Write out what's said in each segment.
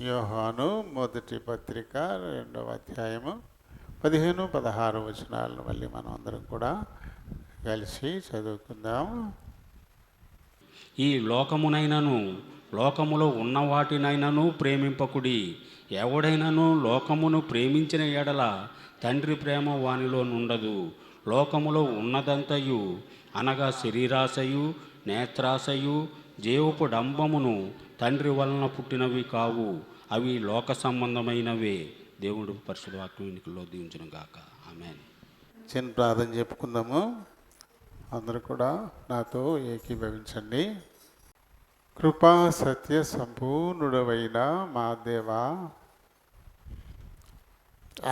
యోహాను మొదటి పత్రిక 2వ అధ్యాయము 15-16 వచనాలను మళ్ళీ మనం అందరం కూడా కలిసి చదువుకుందాం. ఈ లోకమునైనను లోకములో ఉన్న వాటినైనను ప్రేమింపకుడి. ఎవడైనను లోకమును ప్రేమించిన ఎడల తండ్రి ప్రేమ వానిలో నుండదు. లోకములో ఉన్నదంతయు అనగా శరీరాశయు, నేత్రాశయు, జీవపు డంబమును తండ్రి వలన పుట్టినవి కావు. అవి లోక సంబంధమైనవే. దేవుడు పరిశుద్ధ వాక్యం ఎన్నికల్లో దీవించును గాక. ఆమేన్. చిన్న ప్రార్థన చెప్పుకుందాము. అందరూ కూడా నాతో ఏకీభవించండి. కృపా సత్య సంపూర్ణుడవైన మా దేవా,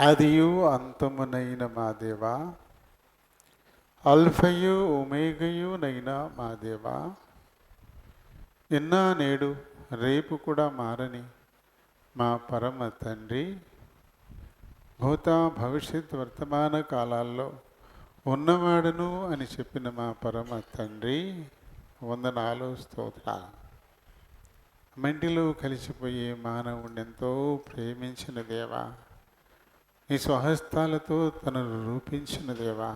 ఆదియు అంతమునైన మా దేవా, అల్ఫయు ఒమేగయునైన మా దేవా, నిన్న నేడు రేపు కూడా మారని మా పరమ తండ్రి, భూత భవిష్యత్ వర్తమాన కాలాల్లో ఉన్నవాడును అని చెప్పిన మా పరమ తండ్రి, వందనాలు, స్తోత్రాలు. మెంటిలో కలిసిపోయే మానవుడిని ఎంతో ప్రేమించిన దేవా, నీ స్వహస్తాలతో తనను రూపించిన దేవా,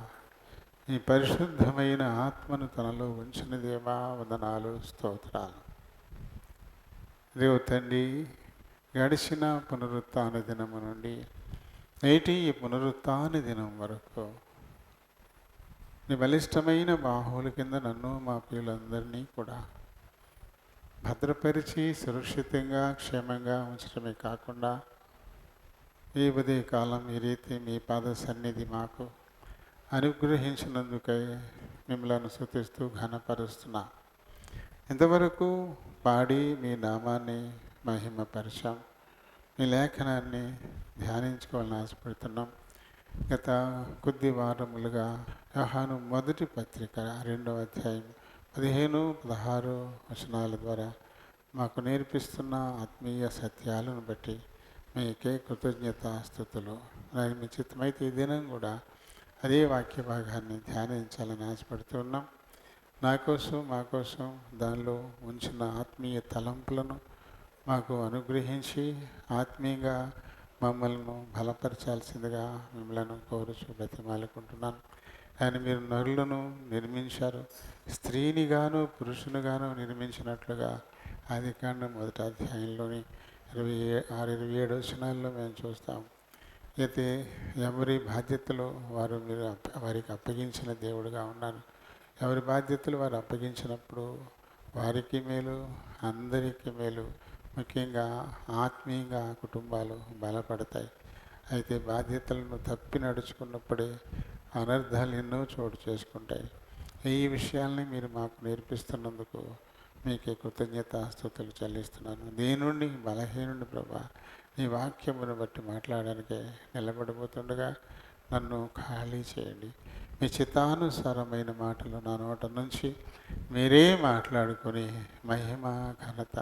నీ పరిశుద్ధమైన ఆత్మను తనలో ఉంచిన దేవా, వందనాలు, స్తోత్రాలు. దేవ తండ్రి, గడిచిన పునరుత్థాన దినము నుండి నేటి ఈ పునరుత్థాన దినం వరకు నీ బలిష్టమైన బాహువుల కింద నన్ను మా పిల్లలందరినీ కూడా భద్రపరిచి సురక్షితంగా క్షేమంగా ఉంచడమే కాకుండా ఈ ఉదయ కాలం ఈ రీతి మీ పాద సన్నిధి మాకు అనుగ్రహించినందుకై మిమ్మల్ని స్తుతిస్తూ ఘనపరుస్తున్నా. ఇంతవరకు పాడి మీ నామాన్ని మహిమపరచాం, మీ లేఖనాన్ని ధ్యానించుకోవాలని ఆశపడుతున్నాం. గత కొద్ది వారములుగా యోహాను మొదటి పత్రిక 2వ అధ్యాయం 15-16 వచనాల ద్వారా మాకు నేర్పిస్తున్న ఆత్మీయ సత్యాలను బట్టి మీకే కృతజ్ఞతాస్తుతులు. అలాగే మీ చిత్తమైతే ఈ దినం కూడా అదే వాక్య భాగాన్ని ధ్యానించాలని ఆశపడుతున్నాం. నా కోసం మా కోసం దానిలో ఉంచిన ఆత్మీయ తలంపులను మాకు అనుగ్రహించి ఆత్మీయంగా మమ్మల్ని బలపరచాల్సిందిగా మిమ్మల్ని కోరుచు బ్రతిమాలుకుంటున్నాను. కానీ మీరు నరులను నిర్మించారు, స్త్రీనిగాను పురుషునిగాను నిర్మించినట్లుగా ఆదికాండం 1వ అధ్యాయంలోని 26-27 వచనాల్లో మేము చూస్తాం. అయితే ఎవరి బాధ్యతలు మీరు వారికి అప్పగించిన దేవుడుగా ఉన్నారు. ఎవరి బాధ్యతలు వారు అప్పగించినప్పుడు వారికి మేలు, అందరికీ మేలు. ముఖ్యంగా ఆత్మీయంగా కుటుంబాలు బలపడతాయి. అయితే బాధ్యతలను తప్పి నడుచుకున్నప్పుడే అనర్థాలు ఎన్నో చోటు చేసుకుంటాయి. ఈ విషయాల్ని మీరు మాకు నేర్పిస్తున్నందుకు మీకే కృతజ్ఞతాస్తుతులు చెల్లిస్తున్నాను. దీనుండి బలహీనుడి ప్రభా, నీ వాక్యమును బట్టి మాట్లాడడానికే నిలబడిపోతుండగా నన్ను ఖాళీ చేయండి. మీ చిత్తానుసారమైన మాటలు నా నోట నుంచి మీరే మాట్లాడుకొని మహిమ, ఘనత,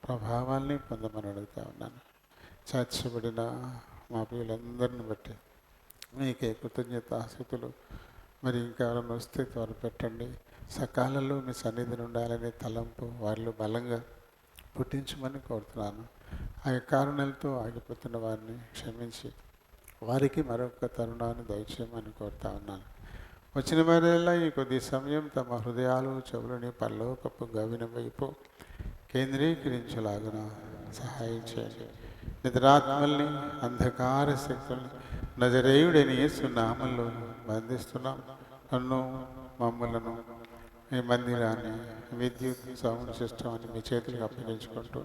ప్రభావాల్ని పొందమని అడుగుతా ఉన్నాను. చేర్చబడిన మా పిల్లలందరిని బట్టి మీకే కృతజ్ఞతాస్తుతులు. మరి ఇంకా ఎవరైనా వస్తే త్వర పెట్టండి. సకాలంలో మీ సన్నిధిని ఉండాలనే తలంపు వారిలో బలంగా పుట్టించమని కోరుతున్నాను. ఆ కారణాలతో ఆగిపోతున్న వారిని క్షమించి వారికి మరొక తరుణాన్ని దయచేయమని కోరుతా ఉన్నాను. వచ్చిన వారిలా ఈ కొద్ది సమయం తమ హృదయాలు, చెవులని పరలోకపు గవిన వైపు కేంద్రీకరించలాగున సహాయం చేయండి. నిద్రాత్మల్ని, అంధకార శక్తుల్ని నజరేయుడని యేసు నామములో బంధిస్తున్నాం. నన్ను, మమ్మలను, మీ మందిరాన్ని, విద్యుత్ సౌండ్ సిస్టమ్ అని మీ చేతులకు అప్పగించుకుంటూ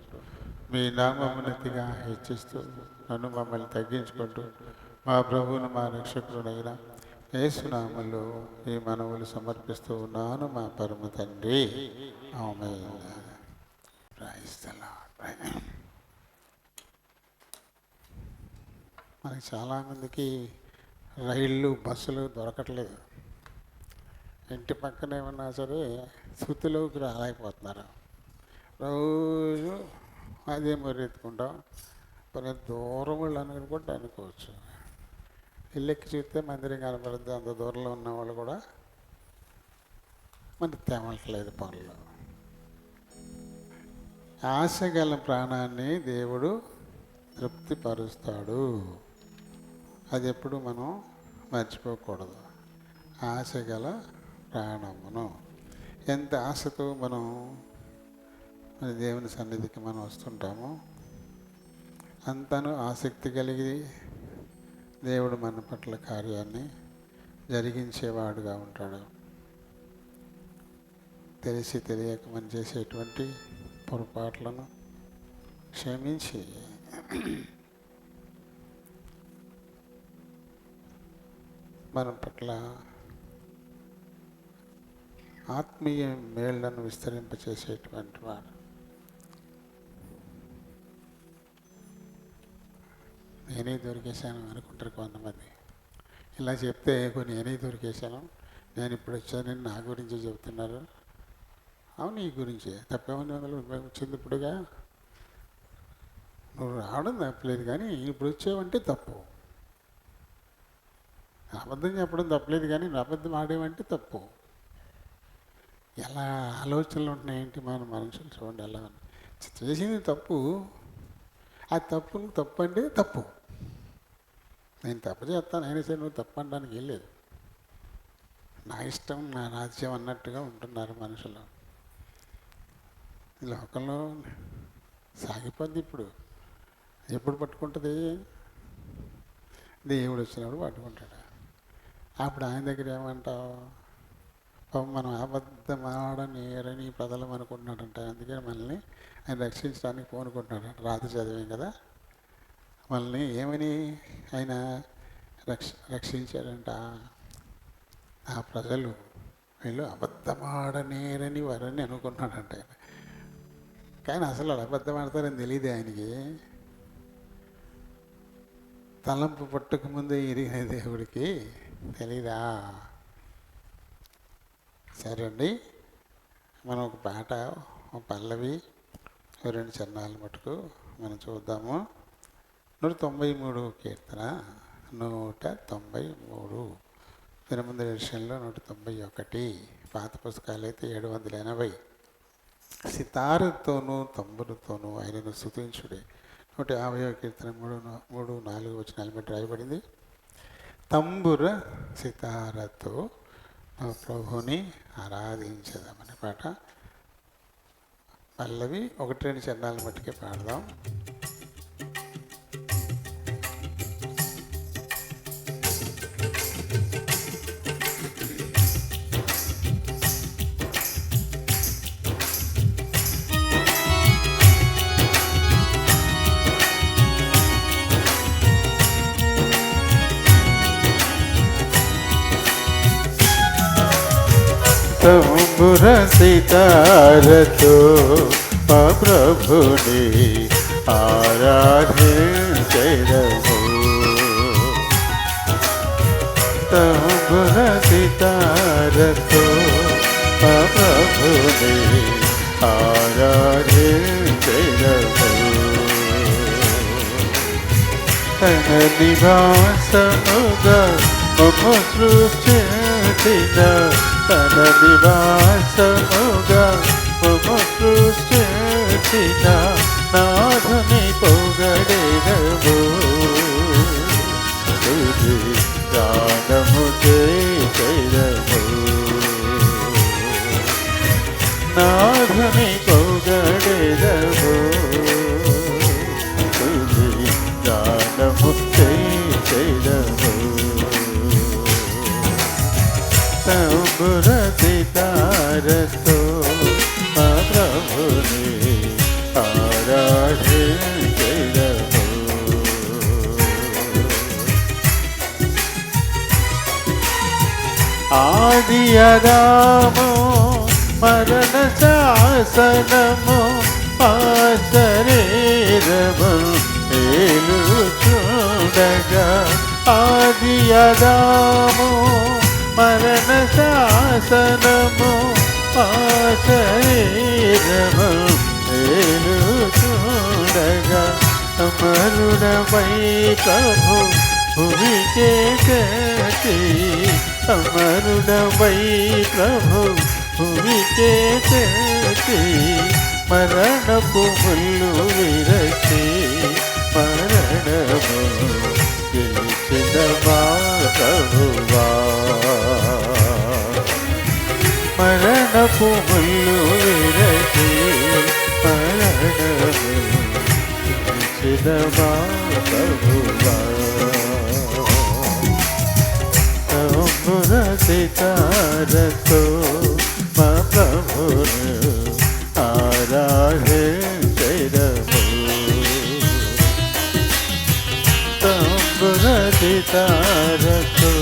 మీ నామమున్నతిగా హెచ్చిస్తూ నన్ను మమ్మల్ని తగ్గించుకుంటూ మా ప్రభువును మా రక్షకుడునైన యేసు నామములో ఈ మనవులు సమర్పిస్తూ ఉన్నాను మా పరమ తండ్రి. ఆమేన్. Praise the Lord. మనకి చాలామందికి రైళ్ళు, బస్సులు దొరకట్లేదు. ఇంటి పక్కన ఏమన్నా సరే స్థుతిలోకి రాలేకపోతున్నారు. రోజు అదే మొరెత్తుకుంటాం. కొన్ని దూరం వాళ్ళు అనుకుంటే అనుకోవచ్చు. ఇల్లెక్కి చూస్తే మందిరం కనపడుద్ది. అంత దూరంలో ఉన్న వాళ్ళు కూడా మనకి తెమలట్లేదు పనులు. ఆశ గల ప్రాణాన్ని దేవుడు తృప్తిపరుస్తాడు. అది ఎప్పుడు మనం మర్చిపోకూడదు. ఆశ గల ప్రాణమును. ఎంత ఆశతో మనం మన దేవుని సన్నిధికి మనం వస్తుంటామో అంతను ఆసక్తి కలిగి దేవుడు మన పట్ల కార్యాన్ని జరిగించేవాడుగా ఉంటాడు. తెలిసి తెలియక మనం చేసేటువంటి పొరపాట్లను క్షమించి మన పట్ల ఆత్మీయ మేళ్లను విస్తరింపచేసేటువంటి వాడు. నేనే దొరికేశాను అనుకుంటారు కొంతమంది. ఇలా చెప్తే నేనే దొరికేశాను, నేను ఇప్పుడు వచ్చానని నా గురించి చెబుతున్నారు. అవును, నీ గురించే. తప్పేమని వచ్చింది ఇప్పుడుగా. నువ్వు రావడం తప్పలేదు, కానీ ఇప్పుడు వచ్చావంటే తప్పు. అబద్ధం చెప్పడం తప్పలేదు, కానీ నువ్వు అబద్ధం ఆడేవంటే తప్పు. ఎలా ఆలోచనలు ఉంటున్నాయేంటి మన మనుషులు చూడండి. ఎలా చేసింది తప్పు, ఆ తప్పును తప్పు అంటే తప్పు. నేను తప్పు చేస్తాను, అయినా సరే నువ్వు తప్పు అనడానికి ఏం లేదు. నా ఇష్టం నా రాజ్యం అన్నట్టుగా ఉంటున్నారు మనుషులు. ఈ లోకంలో సాగిపోద్ది. ఇప్పుడు ఎప్పుడు పట్టుకుంటుంది? దేవుడు వచ్చినప్పుడు పట్టుకుంటాడు. అప్పుడు ఆయన దగ్గర ఏమంటావు? మనం అబద్ధం ఆడనేరని ప్రజలు అనుకుంటున్నాడంట. అందుకని మనల్ని ఆయన రక్షించడానికి పూనుకుంటున్నాడు. రాత్రి చదివాం కదా, మనల్ని ఏమని ఆయన రక్షించాడంట. ఆ ప్రజలు వీళ్ళు అబద్ధమాడనేరని వారని అనుకుంటున్నాడంట ఆయన. కానీ అసలు అబద్ధం ఆడతారని తెలియదు ఆయనకి. తలంపు పట్టుకు ముందే ఎరిగిన దేవుడికి తెలీదా? సరే అండి, మనం ఒక పాట, ఒక పల్లవి, 2 చరణాలు మటుకు మనం చూద్దాము. 193 కీర్తన, 193. తిరుమంది విషయంలో 191. పాత పుస్తకాలు అయితే 780. సితారుతోనూ తంబురుతోనూ ఆయనను స్తుతించుడి. 150 కీర్తన 3-4 వచనాలు బట్టి రాయబడింది. తంబుర సితారతో ప్రభుని ఆరాధించదామనే పాట. పల్లవి 1-2 చరణాల మట్టుకే పాడదాం. తంబుర సితారతో మా ప్రభుని ఆరాధించెదము. తంబుర సితారతో మా ప్రభుని ఆరాధించెదము. తన నివాసముగా మమ్ము సృష్టించిన, తన నివాసముగా మమ్ము సృష్టించిన నాథుని పొగడెదము. స్తుతి గానము చేసెదము. నాథుని పొగడెదము. స్తుతి గానము చేసెదము. తంబుర సితారతో మా ప్రభుని ఆరాధించెదము. ఆది అదాము మరణ శాసనము ఆ శరీరము ఏలుచుండగా. ఆది అదాము మరణ శాసనము ఆ శరీరము ఏలుచుండగా. అమరుడవై ప్రభు భువికే తెచ్చి, అమరుడవై ప్రభు భువికే తెచ్చి, మరణపు ముళ్ళు విరచి, గెలిచిన మా ప్రభువా. మరణపు ముళ్ళు విరచి మరణము గెలిచిన మా ప్రభువా. తంబుర సితారతో మా ప్రభును ఆరాధించెదము. తంబుర సితారతో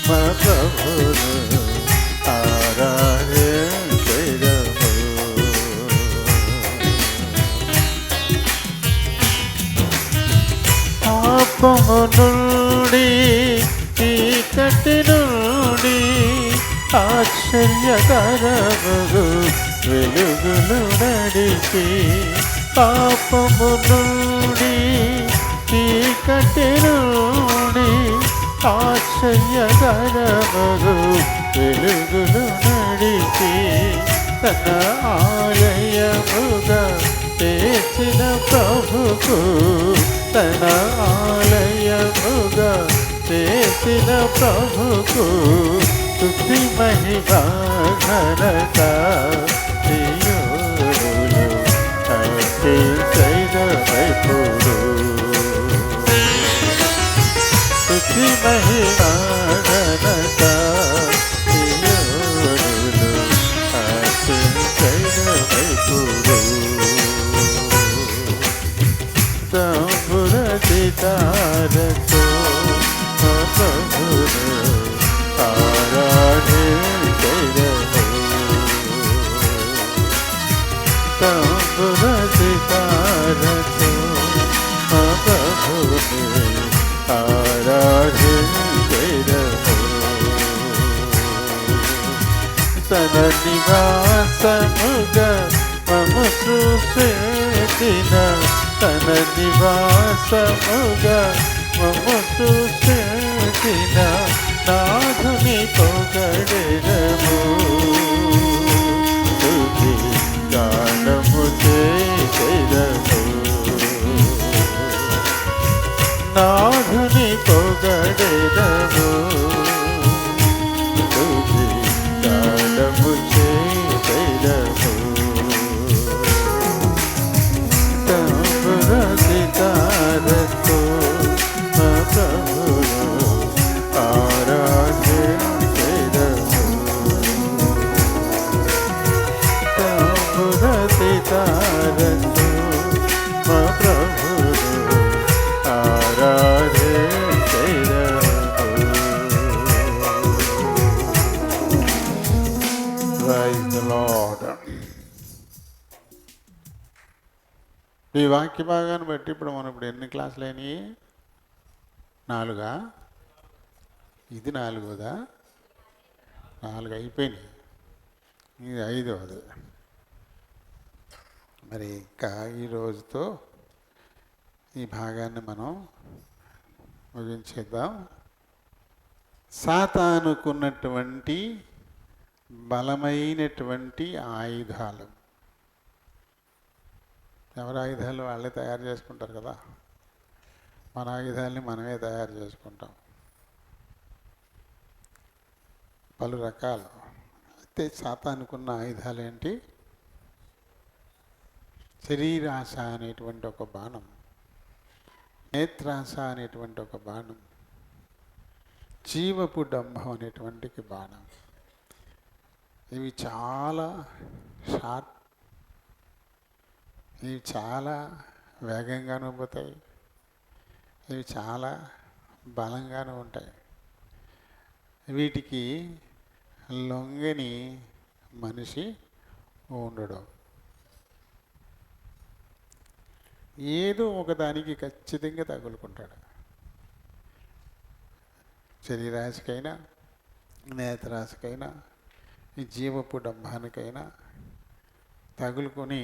మా ప్రభును ఆరాధించెదము. పాపము నుండి చీకటి నుండి ఆశ్చర్యకరముగు వెలుగులు నడిచి, పాపము నుండి చీకటి నుండి ఆశ్చర్యకరముగు వెలుగులు నడిచి, తన ఆలయముగా చేసిన ప్రభుకు, తన ఆలయముగా చేసిన ప్రభుకు స్తుతి మహిమా ఘనత దియోడులు అర్పించెదమెప్పుడు. స్తుతి మహిమా ఘనత దియోడులు అర్పించెదమెప్పుడు. తంబుర సితారతో మా ప్రభును ఆరాధించెదము. తంబుర సితారతో మా ప్రభును ఆరాధించెదము. తన నివాసముగా మము సృష్టించిన, తన నివాసముగా మము సృష్టించిన నాథుని పొగడెదము. స్తుతి గానము చేసెదము. నాథుని పొగడెదము. స్తుతి గానము చేసెదము. తంబుర సితారతో మా ప్రభును ఆరాధించెదము. తంబుర సితారతో మా ప్రభును ఆరాధించెదము. Praise the Lord. ఈ వాక్య భాగాన్ని బట్టి ఇప్పుడు మనం ఎన్ని క్లాసులు అయినాయి? 4. ఇది 4దా? 4 అయిపోయినాయి. ఇది 5వది. మరి ఇంకా ఈ రోజుతో ఈ భాగాన్ని మనం ముగించేద్దాం. సాతానుకున్నటువంటి బలమైనటువంటి ఆయుధాలు. ఎవరి ఆయుధాలు వాళ్ళే తయారు చేసుకుంటారు కదా. మన ఆయుధాలని మనమే తయారు చేసుకుంటాం. పలు రకాలు. అయితే సాతానుకున్న ఆయుధాలు ఏంటి? శరీరాశ అనేటువంటి ఒక బాణం, నేత్రాశ అనేటువంటి ఒక బాణం, జీవపు డంభం అనేటువంటి బాణం. ఇవి చాలా షార్ప్, ఇవి చాలా వేగంగానూ పోతాయి, ఇవి చాలా బలంగానూ ఉంటాయి. వీటికి లొంగని మనిషి ఉండడం. ఏదో ఒకదానికి ఖచ్చితంగా తగులుకుంటాడు. శరీరాశకైనా, నేత్రాశకైనా, ఈ జీవపు డంబానికైనా తగులుకొని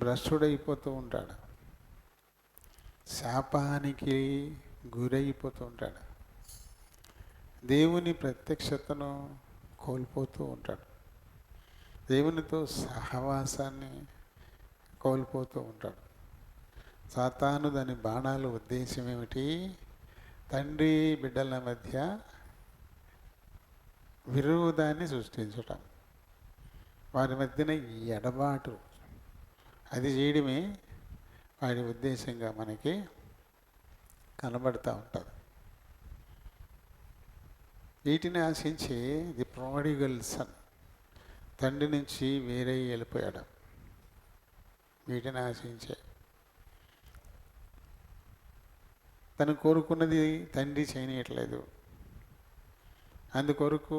భ్రష్టుడైపోతూ ఉంటాడు. శాపానికి గురైపోతూ ఉంటాడు. దేవుని ప్రత్యక్షతను కోల్పోతూ ఉంటాడు. దేవునితో సహవాసాన్ని కోల్పోతూ ఉంటాడు. సాతాను దాని బాణాలు ఉద్దేశం ఏమిటి? తండ్రి బిడ్డల మధ్య విరోధాన్ని సృష్టించటం, వారి మధ్యన ఈ ఎడబాటు అది చేయడమే వాడి ఉద్దేశంగా మనకి కనబడుతూ ఉంటుంది. వీటిని ఆశించి ది ప్రోడిగల్ సన్, తండ్రి నుంచి వేరే వెళ్ళిపోయాడు. వీటిని ఆశించే తను కోరుకున్నది తండ్రి చేయనీయట్లేదు. అందుకొరకు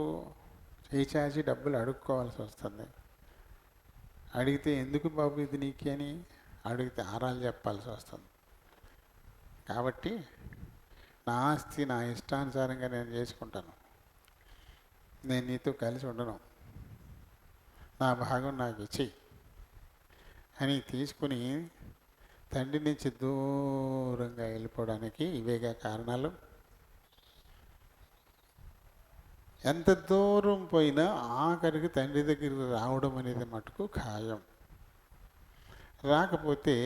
చేయి డబ్బులు అడుక్కోవాల్సి వస్తుంది. అడిగితే ఎందుకు బాబు ఇది నీకే అని అడిగితే ఆరాలు చెప్పాల్సి వస్తుంది. కాబట్టి నా ఆస్తి నా ఇష్టానుసారంగా నేను చేసుకుంటాను, నేను నీతో కలిసి ఉండను, నా భాగం నాకు ఇచ్చేయి అని తీసుకుని తండ్రి నుంచి దూరంగా వెళ్ళిపోవడానికి ఇవేగా కారణాలు. ఎంత దూరం పోయినా ఆఖరికి తండ్రి దగ్గరికి రావడం అనేది మటుకు ఖాయం. రాకపోతే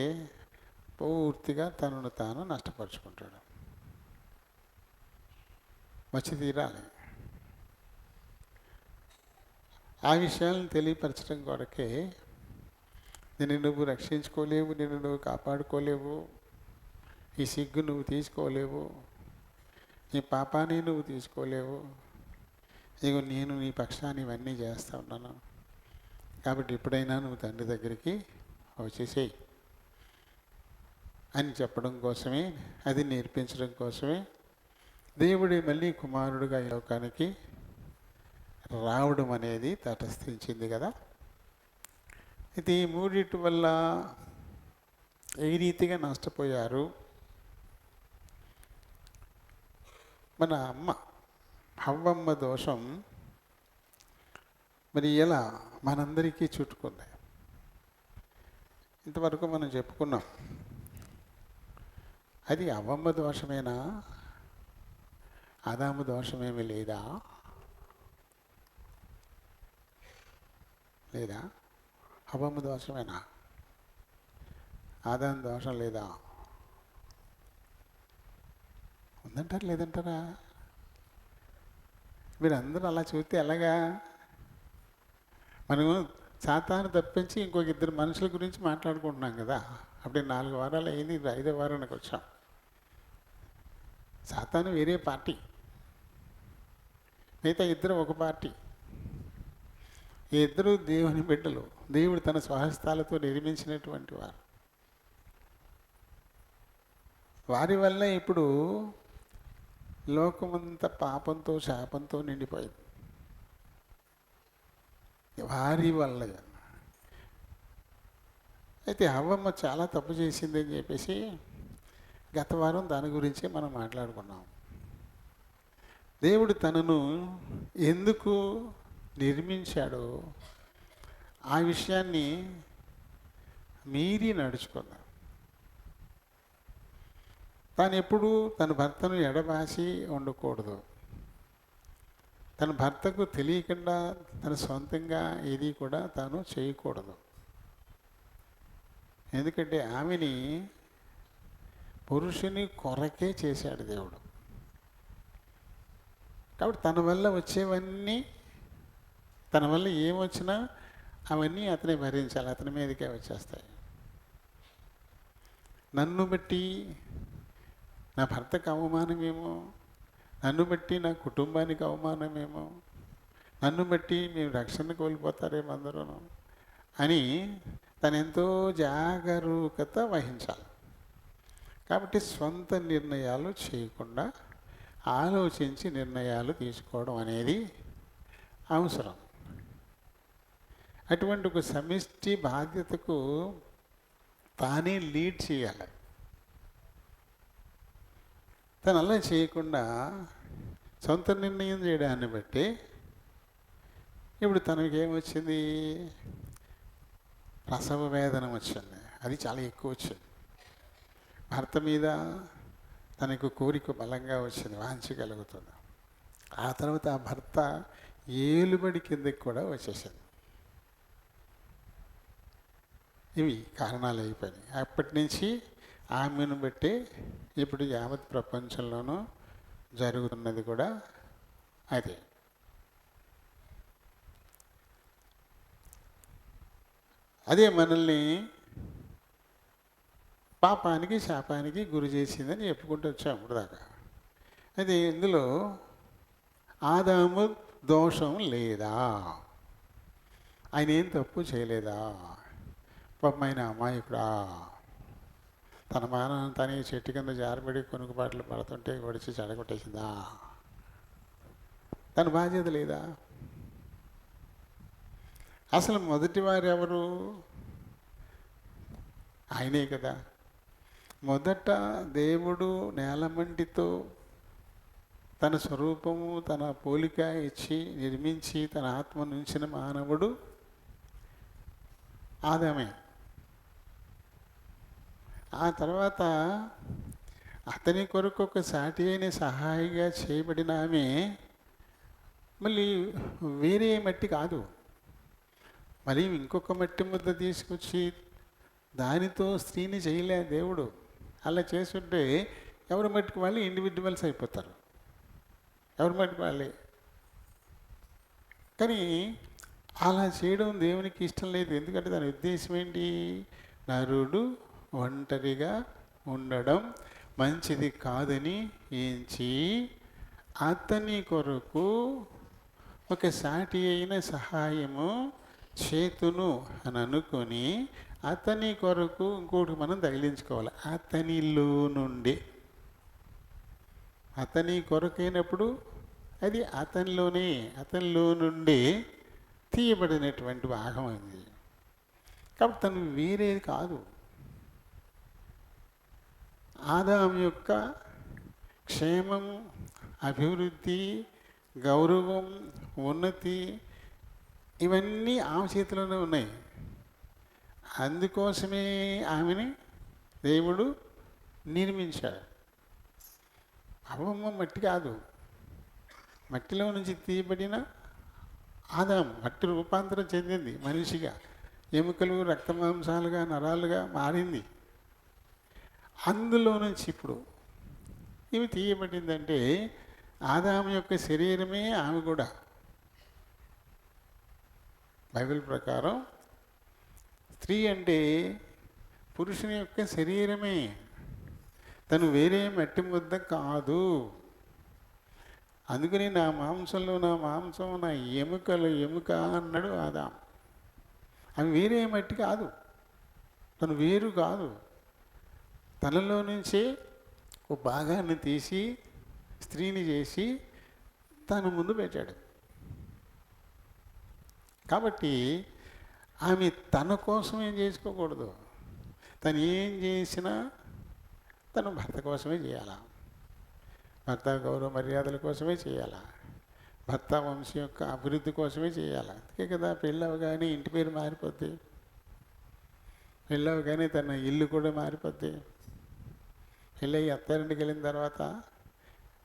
పూర్తిగా తనను తాను నష్టపరుచుకుంటాడు. వచ్చి తీరాలి. ఆ విషయాలను తెలియపరచడం కొరకే నిన్ను నువ్వు రక్షించుకోలేవు, నిన్ను నువ్వు కాపాడుకోలేవు, ఈ సిగ్గు నువ్వు తీసుకోలేవు, ఈ పాపాన్ని నువ్వు తీసుకోలేవు, ఇగో నేను నీ పక్షాన్ని ఇవన్నీ చేస్తూ ఉన్నాను, కాబట్టి ఎప్పుడైనా నువ్వు తండ్రి దగ్గరికి వచ్చేసేయి అని చెప్పడం కోసమే, అది నేర్పించడం కోసమే దేవుడి మళ్ళీ కుమారుడుగా ఈ లోకానికి రావడం అనేది తటస్థించింది కదా. అయితే ఈ మూడిటి వల్ల ఏ రీతిగా నష్టపోయారు? మన అమ్మ హవ్వమ్మ దోషం మరి ఎలా మనందరికీ చుట్టుకుంది. ఇంతవరకు మనం చెప్పుకున్నాం. అది అవ్వమ్మ దోషమేనా? ఆదాము దోషమేమీ లేదా? లేదా? అవ్వమ్మ దోషమేనా? ఆదాము దోషం లేదా? ఉందంటారా లేదంటారా? మీరు అందరూ అలా చూస్తే ఎలాగా? మనము సాతాను తప్పించి ఇంకొక ఇద్దరు మనుషుల గురించి మాట్లాడుకుంటున్నాం కదా. అప్పుడే 4 వారాలు అయింది, 5వ వారానికి వచ్చాం. సాతాను వేరే పార్టీ, మిగతా ఇద్దరు ఒక పార్టీ. ఈ ఇద్దరు దేవుని బిడ్డలు, దేవుడు తన స్వహస్తాలతో నిర్మించినటువంటి వారు. వారి వల్ల ఇప్పుడు లోకమంతా పాపంతో శాపంతో నిండిపోయింది. వారి వల్ల. అయితే హవ్వమ్మ చాలా తప్పు చేసిందని చెప్పేసి గత వారం దాని గురించే మనం మాట్లాడుకున్నాం. దేవుడు తనను ఎందుకు నిర్మించాడో ఆ విషయాన్ని మీరి నడుచుకున్నాడు. తాను ఎప్పుడు తన భర్తను ఎడబాసి ఉండకూడదు. తన భర్తకు తెలియకుండా తన సొంతంగా ఏది కూడా తాను చేయకూడదు. ఎందుకంటే ఆమెని పురుషుని కొరకే చేశాడు దేవుడు. కాబట్టి తన వల్ల వచ్చేవన్నీ, తన వల్ల ఏమొచ్చినా అవన్నీ అతనే భరించాలి, అతని మీదకే వచ్చేస్తాయి. నన్ను బట్టి నా భర్తకు అవమానమేమో, నన్ను బట్టి నా కుటుంబానికి అవమానమేమో, నన్ను బట్టి మేము రక్షణ కోల్పోతారేమో అందరూ అని తను ఎంతో జాగరూకత వహించాలి. కాబట్టి సొంత నిర్ణయాలు చేయకుండా ఆలోచించి నిర్ణయాలు తీసుకోవడం అనేది అవసరం. అటువంటి ఒక సమిష్టి బాధ్యతకు తానే లీడ్ చేయాలి. తను అలా చేయకుండా సొంత నిర్ణయం చేయడాన్ని బట్టి ఇప్పుడు తనకి ఏమొచ్చింది? ప్రసవ వేదన వచ్చింది. అది చాలా ఎక్కువ వచ్చింది. భర్త మీద తనకు కోరిక బలంగా వచ్చింది, వాంఛ కలుగుతుంది. ఆ తర్వాత ఆ భర్త ఏలుబడి కిందకి కూడా వచ్చేసింది. ఇవి కారణాలు అయిపోయినాయి. అప్పటి నుంచి ఆమెను బట్టి ఇప్పుడు యావత్ ప్రపంచంలోనూ జరుగుతున్నది కూడా అదే. అదే మనల్ని పాపానికి శాపానికి గురి చేసిందని చెప్పుకుంటూ వచ్చాము ఇప్పుడు దాకా. అయితే ఇందులో ఆదాము దోషం లేదా, ఆయన ఏం తప్పు చేయలేదా, పాపం ఆయన అమాయకుడా, తన మానం తనే చెట్టు కింద జారబడి కొనుక్కుబాట్లు పడుతుంటే ఒడిచి చెడగొట్టేసిందా, తన బాధ్యత లేదా? అసలు మొదటి వారు ఎవరు? ఆయనే కదా. మొదట దేవుడు నేలమంటితో తన స్వరూపము తన పోలిక ఇచ్చి నిర్మించి తన ఆత్మ నుంచిన మానవుడు ఆదామే. ఆ తర్వాత అతని కొరకు ఒక సాటి అయిన సహాయిగా చేయబడిన ఆమె మళ్ళీ వేరే మట్టి కాదు, మళ్ళీ ఇంకొక మట్టి ముద్ద తీసుకొచ్చి దానితో స్త్రీని చేయలే దేవుడు. అలా చేస్తుంటే ఎవరి మట్టికి వాళ్ళు ఇండివిజువల్స్ అయిపోతారు, ఎవరి మట్టికి వాళ్ళే. కానీ అలా చేయడం దేవునికి ఇష్టం లేదు. ఎందుకంటే దాని ఉద్దేశం ఏంటి? నరుడు ఒంటరిగా ఉండడం మంచిది కాదని ఎంచి అతని కొరకు ఒక సాటి అయిన సహాయము చేతును అని అనుకొని అతని కొరకు ఇంకోటి మనం తగిలించుకోవాలి. అతనిలో నుండి, అతని కొరకైనప్పుడు అది అతనిలో నుండి తీయబడినటువంటి భాగం అది. కాబట్టి తను వేరేది కాదు. ఆదాము యొక్క క్షేమం, అభివృద్ధి, గౌరవం, ఉన్నతి ఇవన్నీ ఆమె చేతిలోనే ఉన్నాయి. అందుకోసమే ఆమెని దేవుడు నిర్మించాడు. అవ్వమ్మ మట్టి కాదు, మట్టిలో నుంచి తీయబడిన ఆదాము మట్టి రూపాంతరం చెందింది, మనిషిగా ఎముకలు రక్తమాంసాలుగా నరాలుగా మారింది. అందులో నుంచి ఇప్పుడు ఇవి తీయబడిందంటే ఆదాము యొక్క శరీరమే ఆమె కూడా. బైబిల్ ప్రకారం స్త్రీ అంటే పురుషుని యొక్క శరీరమే, తను వేరే మట్టి ముద్ద కాదు. అందుకని నా మాంసంలో నా మాంసం, నా ఎముకలు ఎముక అన్నాడు ఆదాము. అవి వేరే మట్టి కాదు, తను వేరు కాదు. తనలో నుంచే ఒక భాగాన్ని తీసి స్త్రీని చేసి తన ముందు పెట్టాడు. కాబట్టి ఆమె తన కోసం ఏం చేసుకోకూడదు. తను ఏం చేసినా తను భర్త కోసమే చేయాలా, భర్త గౌరవ మర్యాదల కోసమే చేయాలా, భర్త వంశం యొక్క అభివృద్ధి కోసమే చేయాలా. అందుకే కదా పెళ్ళవగానే ఇంటి పేరు మారిపోద్ది, పెళ్ళవగానే తన ఇల్లు కూడా మారిపోద్ది. పెళ్ళయి అత్తారింటికి వెళ్ళిన తర్వాత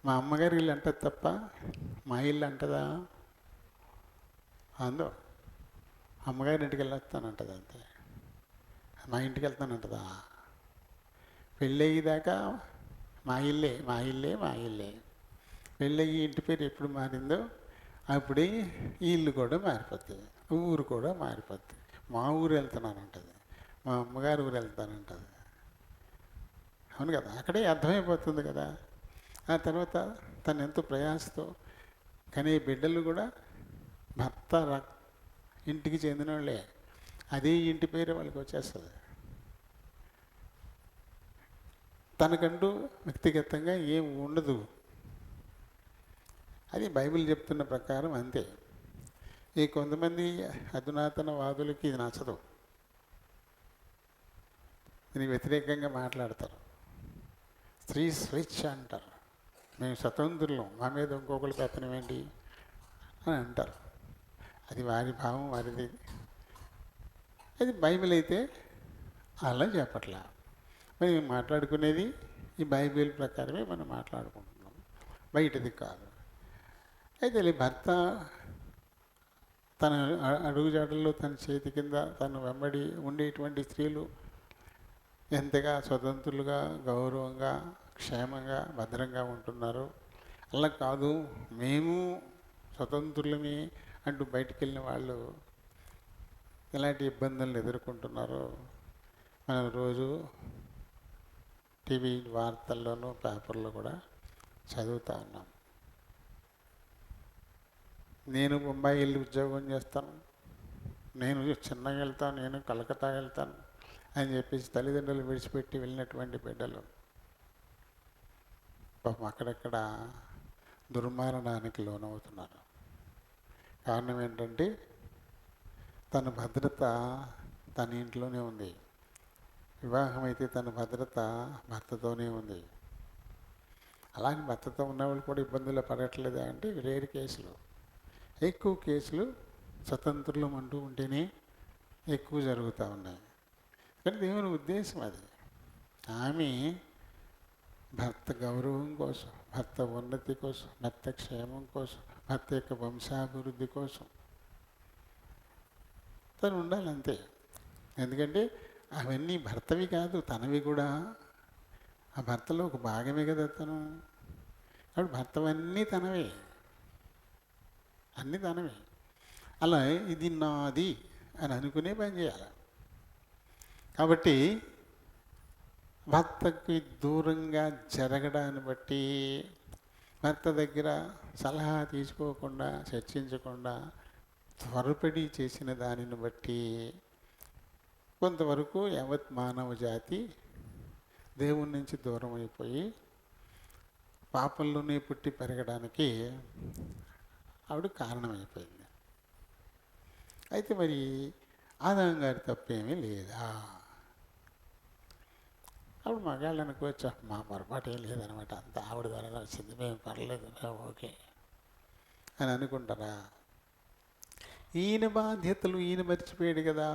మా అమ్మగారి ఇల్లు అంటది తప్ప మా ఇల్లు అంటదా? అందో అమ్మగారి ఇంటికి వెళ్ళొస్తానంటది అంతే, మా ఇంటికి వెళ్తానంటదా? పెళ్ళయ్యేదాకా మా ఇల్లే మా ఇల్లే మా ఇల్లే. పెళ్ళయ్యి ఇంటి పేరు ఎప్పుడు మారిందో అప్పుడే ఈ ఇల్లు కూడా మారిపోతుంది, ఊరు కూడా మారిపోతుంది. మా ఊరు వెళ్తున్నానంటది, మా అమ్మగారి ఊరు వెళ్తానంటది. అవును కదా, అక్కడే అర్థమైపోతుంది కదా. ఆ తర్వాత తను ఎంతో ప్రయాసతో కానీ బిడ్డలు కూడా భర్త ఇంటికి చెందిన వాళ్ళే, అదే ఇంటి పేరు వాళ్ళకి వచ్చేస్తుంది. తనకంటూ వ్యక్తిగతంగా ఏం ఉండదు. అది బైబిల్ చెప్తున్న ప్రకారం అంతే. ఈ కొంతమంది అధునాతన వాదులకి ఇది నచ్చదు, దీనికి వ్యతిరేకంగా మాట్లాడతారు. స్త్రీ స్వేచ్ఛ అంటారు, మేము స్వతంత్రులం, మా మీద ఇంకొకరు పెత్తనం ఏంటి అని అంటారు. అది వారి భావం, వారిది. అది బైబిల్ అయితే అలా చెప్పట్లా. మరి మేము మాట్లాడుకునేది ఈ బైబిల్ ప్రకారమే మనం మాట్లాడుకుంటున్నాం, బయటది కాదు. అయితే భర్త తన అడుగుజాడల్లో తన చేతి కింద తన వెంబడి ఉండేటువంటి స్త్రీలు ఎంతగా స్వతంత్రులుగా, గౌరవంగా, క్షేమంగా, భద్రంగా ఉంటున్నారు. అలా కాదు మేము స్వతంత్రులమే అంటూ బయటికి వెళ్ళిన వాళ్ళు ఎలాంటి ఇబ్బందులను ఎదుర్కొంటున్నారో మనం రోజు టీవీ వార్తల్లోనూ పేపర్లో కూడా చదువుతూ ఉన్నాం. నేను బొంబాయి వెళ్ళి ఉద్యోగం చేస్తాను, నేను చిన్నగా వెళ్తాను, నేను కలకత్తా వెళ్తాను అని చెప్పేసి తల్లిదండ్రులు విడిచిపెట్టి వెళ్ళినటువంటి బిడ్డలు పాపం అక్కడక్కడ దుర్మరణానికి లోనవుతున్నారు. కారణం ఏంటంటే తన భద్రత తన ఇంట్లోనే ఉంది, వివాహం అయితే తన భద్రత భర్తతోనే ఉంది. అలాగే భర్తతో ఉన్నవాళ్ళు కూడా ఇబ్బందులు పడట్లేదా అంటే రేరు కేసులు. ఎక్కువ కేసులు స్వతంత్రులం అంటూ ఉంటేనే ఎక్కువ జరుగుతూ ఉన్నాయి. కానీ దేవుని ఉద్దేశం అది. ఆమె భర్త గౌరవం కోసం, భర్త ఉన్నతి కోసం, భర్త క్షేమం కోసం, భర్త యొక్క వంశాభివృద్ధి కోసం తను ఉండాలంతే. ఎందుకంటే అవన్నీ భర్తవి కాదు, తనవి కూడా. ఆ భర్తలో ఒక భాగమే కదా తను. కాబట్టి భర్తవన్నీ తనవే, అన్నీ తనవే. అలా ఇది నాది అని అనుకునే పని చేయాలి. కాబట్టి భర్తకి దూరంగా జరగడాన్ని బట్టి, భర్త దగ్గర సలహా తీసుకోకుండా, చర్చించకుండా త్వరపడి చేసిన దానిని బట్టి కొంతవరకు యావత్ మానవ జాతి దేవుని నుంచి దూరం అయిపోయి పాపంలోనే పుట్టి పెరగడానికి ఆవిడ కారణమైపోయింది. అయితే మరి ఆదాం గారి తప్పేమీ లేదా? ఆవిడ మగాళ్ళు అనుకోవచ్చు, మా పొరపాటు ఏం లేదనమాట, అంత ఆవిడ ద్వారా వచ్చింది, మేము పర్లేదు, మేము ఓకే అని అనుకుంటారా? ఈయన బాధ్యతలు ఈయన మర్చిపోయాడు కదా.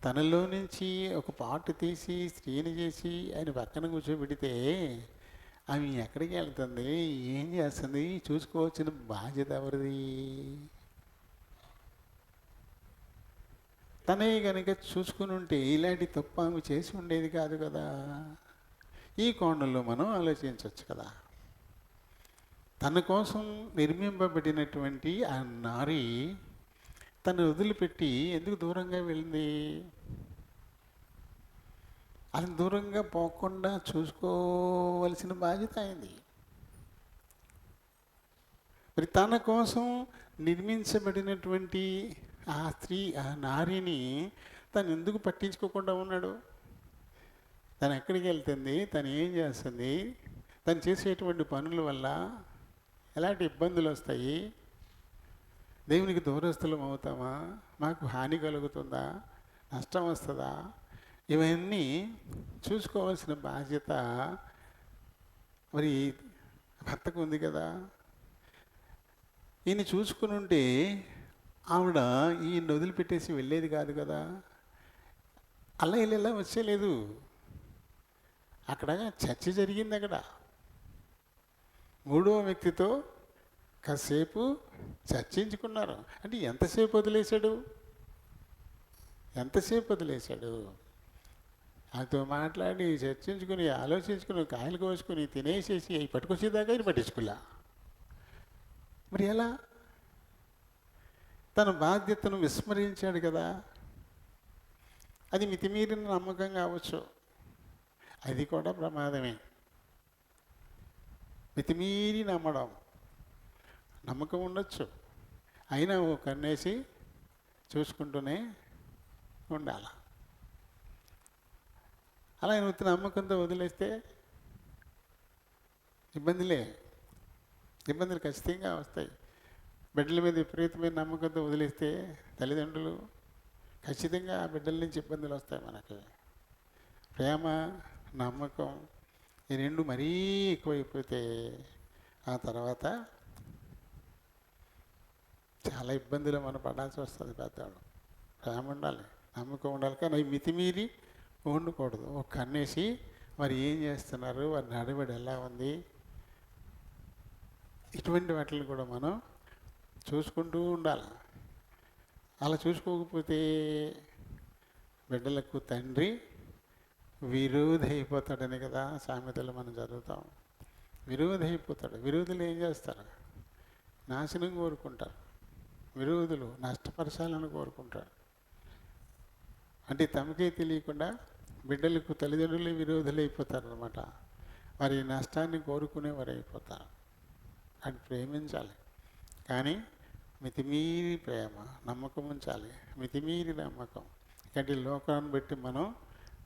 తనలో నుంచి ఒక పాటు తీసి స్త్రీని చేసి ఆయన పక్కన కూర్చోబెడితే ఆమె ఎక్కడికి వెళ్తుంది, ఏం చేస్తుంది, చూసుకోవాల్సిన బాధ్యత ఎవరిది? తనే కనుక చూసుకుని ఉంటే ఇలాంటి తప్పు ఆమె చేసి ఉండేది కాదు కదా. ఈ కోణంలో మనం ఆలోచించవచ్చు కదా. తన కోసం నిర్మింపబడినటువంటి ఆ నారి తను వదిలిపెట్టి ఎందుకు దూరంగా వెళ్ళింది? అది దూరంగా పోకుండా చూసుకోవలసిన బాధ్యత అయింది. మరి తన కోసం నిర్మించబడినటువంటి ఆ స్త్రీ, ఆ నారిని తను ఎందుకు పట్టించుకోకుండా ఉన్నాడు? తను ఎక్కడికి వెళ్తుంది, తను ఏం చేస్తుంది, తను చేసేటువంటి పనుల వల్ల ఎలాంటి ఇబ్బందులు వస్తాయి, దేవునికి దూరస్తులం అవుతామా, మాకు హాని కలుగుతుందా, నష్టం వస్తుందా, ఇవన్నీ చూసుకోవాల్సిన బాధ్యత మరి భర్తకు ఉంది కదా. ఈయన చూసుకుని ఉంటే ఆవిడ ఈయన వదిలిపెట్టేసి వెళ్ళేది కాదు కదా. అలా ఇలా వచ్చేలేదు. అక్కడ చర్చ జరిగింది. అక్కడ మూడవ వ్యక్తితో కాసేపు చర్చించుకున్నారు. అంటే ఎంతసేపు వదిలేశాడు? ఆయనతో మాట్లాడి చర్చించుకుని ఆలోచించుకుని కాయలు కోసుకుని తినేసేసి అవి పట్టుకొచ్చేదాకా ఆయన పట్టించుకోలే. మరి ఎలా? తన బాధ్యతను విస్మరించాడు కదా. అది మితిమీరిన నమ్మకం కావచ్చు, అది కూడా ప్రమాదమే. మితిమీరి నమ్మకం ఉండొచ్చు, అయినా ఓ కన్నేసి చూసుకుంటూనే ఉండాల. అలా నువ్వు నమ్మకంతో వదిలేస్తే ఇబ్బందులు ఖచ్చితంగా వస్తాయి. బిడ్డల మీద విపరీతమైన నమ్మకంతో వదిలేస్తే తల్లిదండ్రులు ఖచ్చితంగా ఆ బిడ్డల నుంచి ఇబ్బందులు వస్తాయి. మనకి ప్రేమ, నమ్మకం ఈ రెండు మరీ ఎక్కువైపోతే ఆ తర్వాత చాలా ఇబ్బందులు మనం పడాల్సి వస్తుంది. పెద్దవాళ్ళు ప్రేమ ఉండాలి, నమ్మకం ఉండాలి, కానీ అవి మితిమీరి ఉండకూడదు. ఒక కన్నేసి మరి ఏం చేస్తున్నారు, వారి నడవడి ఎలా ఉంది, ఇటువంటి వాటిని కూడా మనం చూసుకుంటూ ఉండాలి. అలా చూసుకోకపోతే బిడ్డలకు తండ్రి, విరోధి అయిపోతాడని కదా సామెతలు మనం చదువుతాం. విరోధి అయిపోతాడు. విరోధులు ఏం చేస్తారు? నాశనం కోరుకుంటారు. విరోధులు నష్టపరచాలని కోరుకుంటారు. అంటే తమకే తెలియకుండా బిడ్డలకు తల్లిదండ్రులు విరోధులు అయిపోతారు అనమాట. వారి నష్టాన్ని కోరుకునేవారు అయిపోతారు. అది ప్రేమించాలి, కానీ మితిమీరి ప్రేమ, నమ్మకం ఉంచాలి. మితిమీరి నమ్మకం. ఎందుకంటే లోకాన్ని బట్టి మనం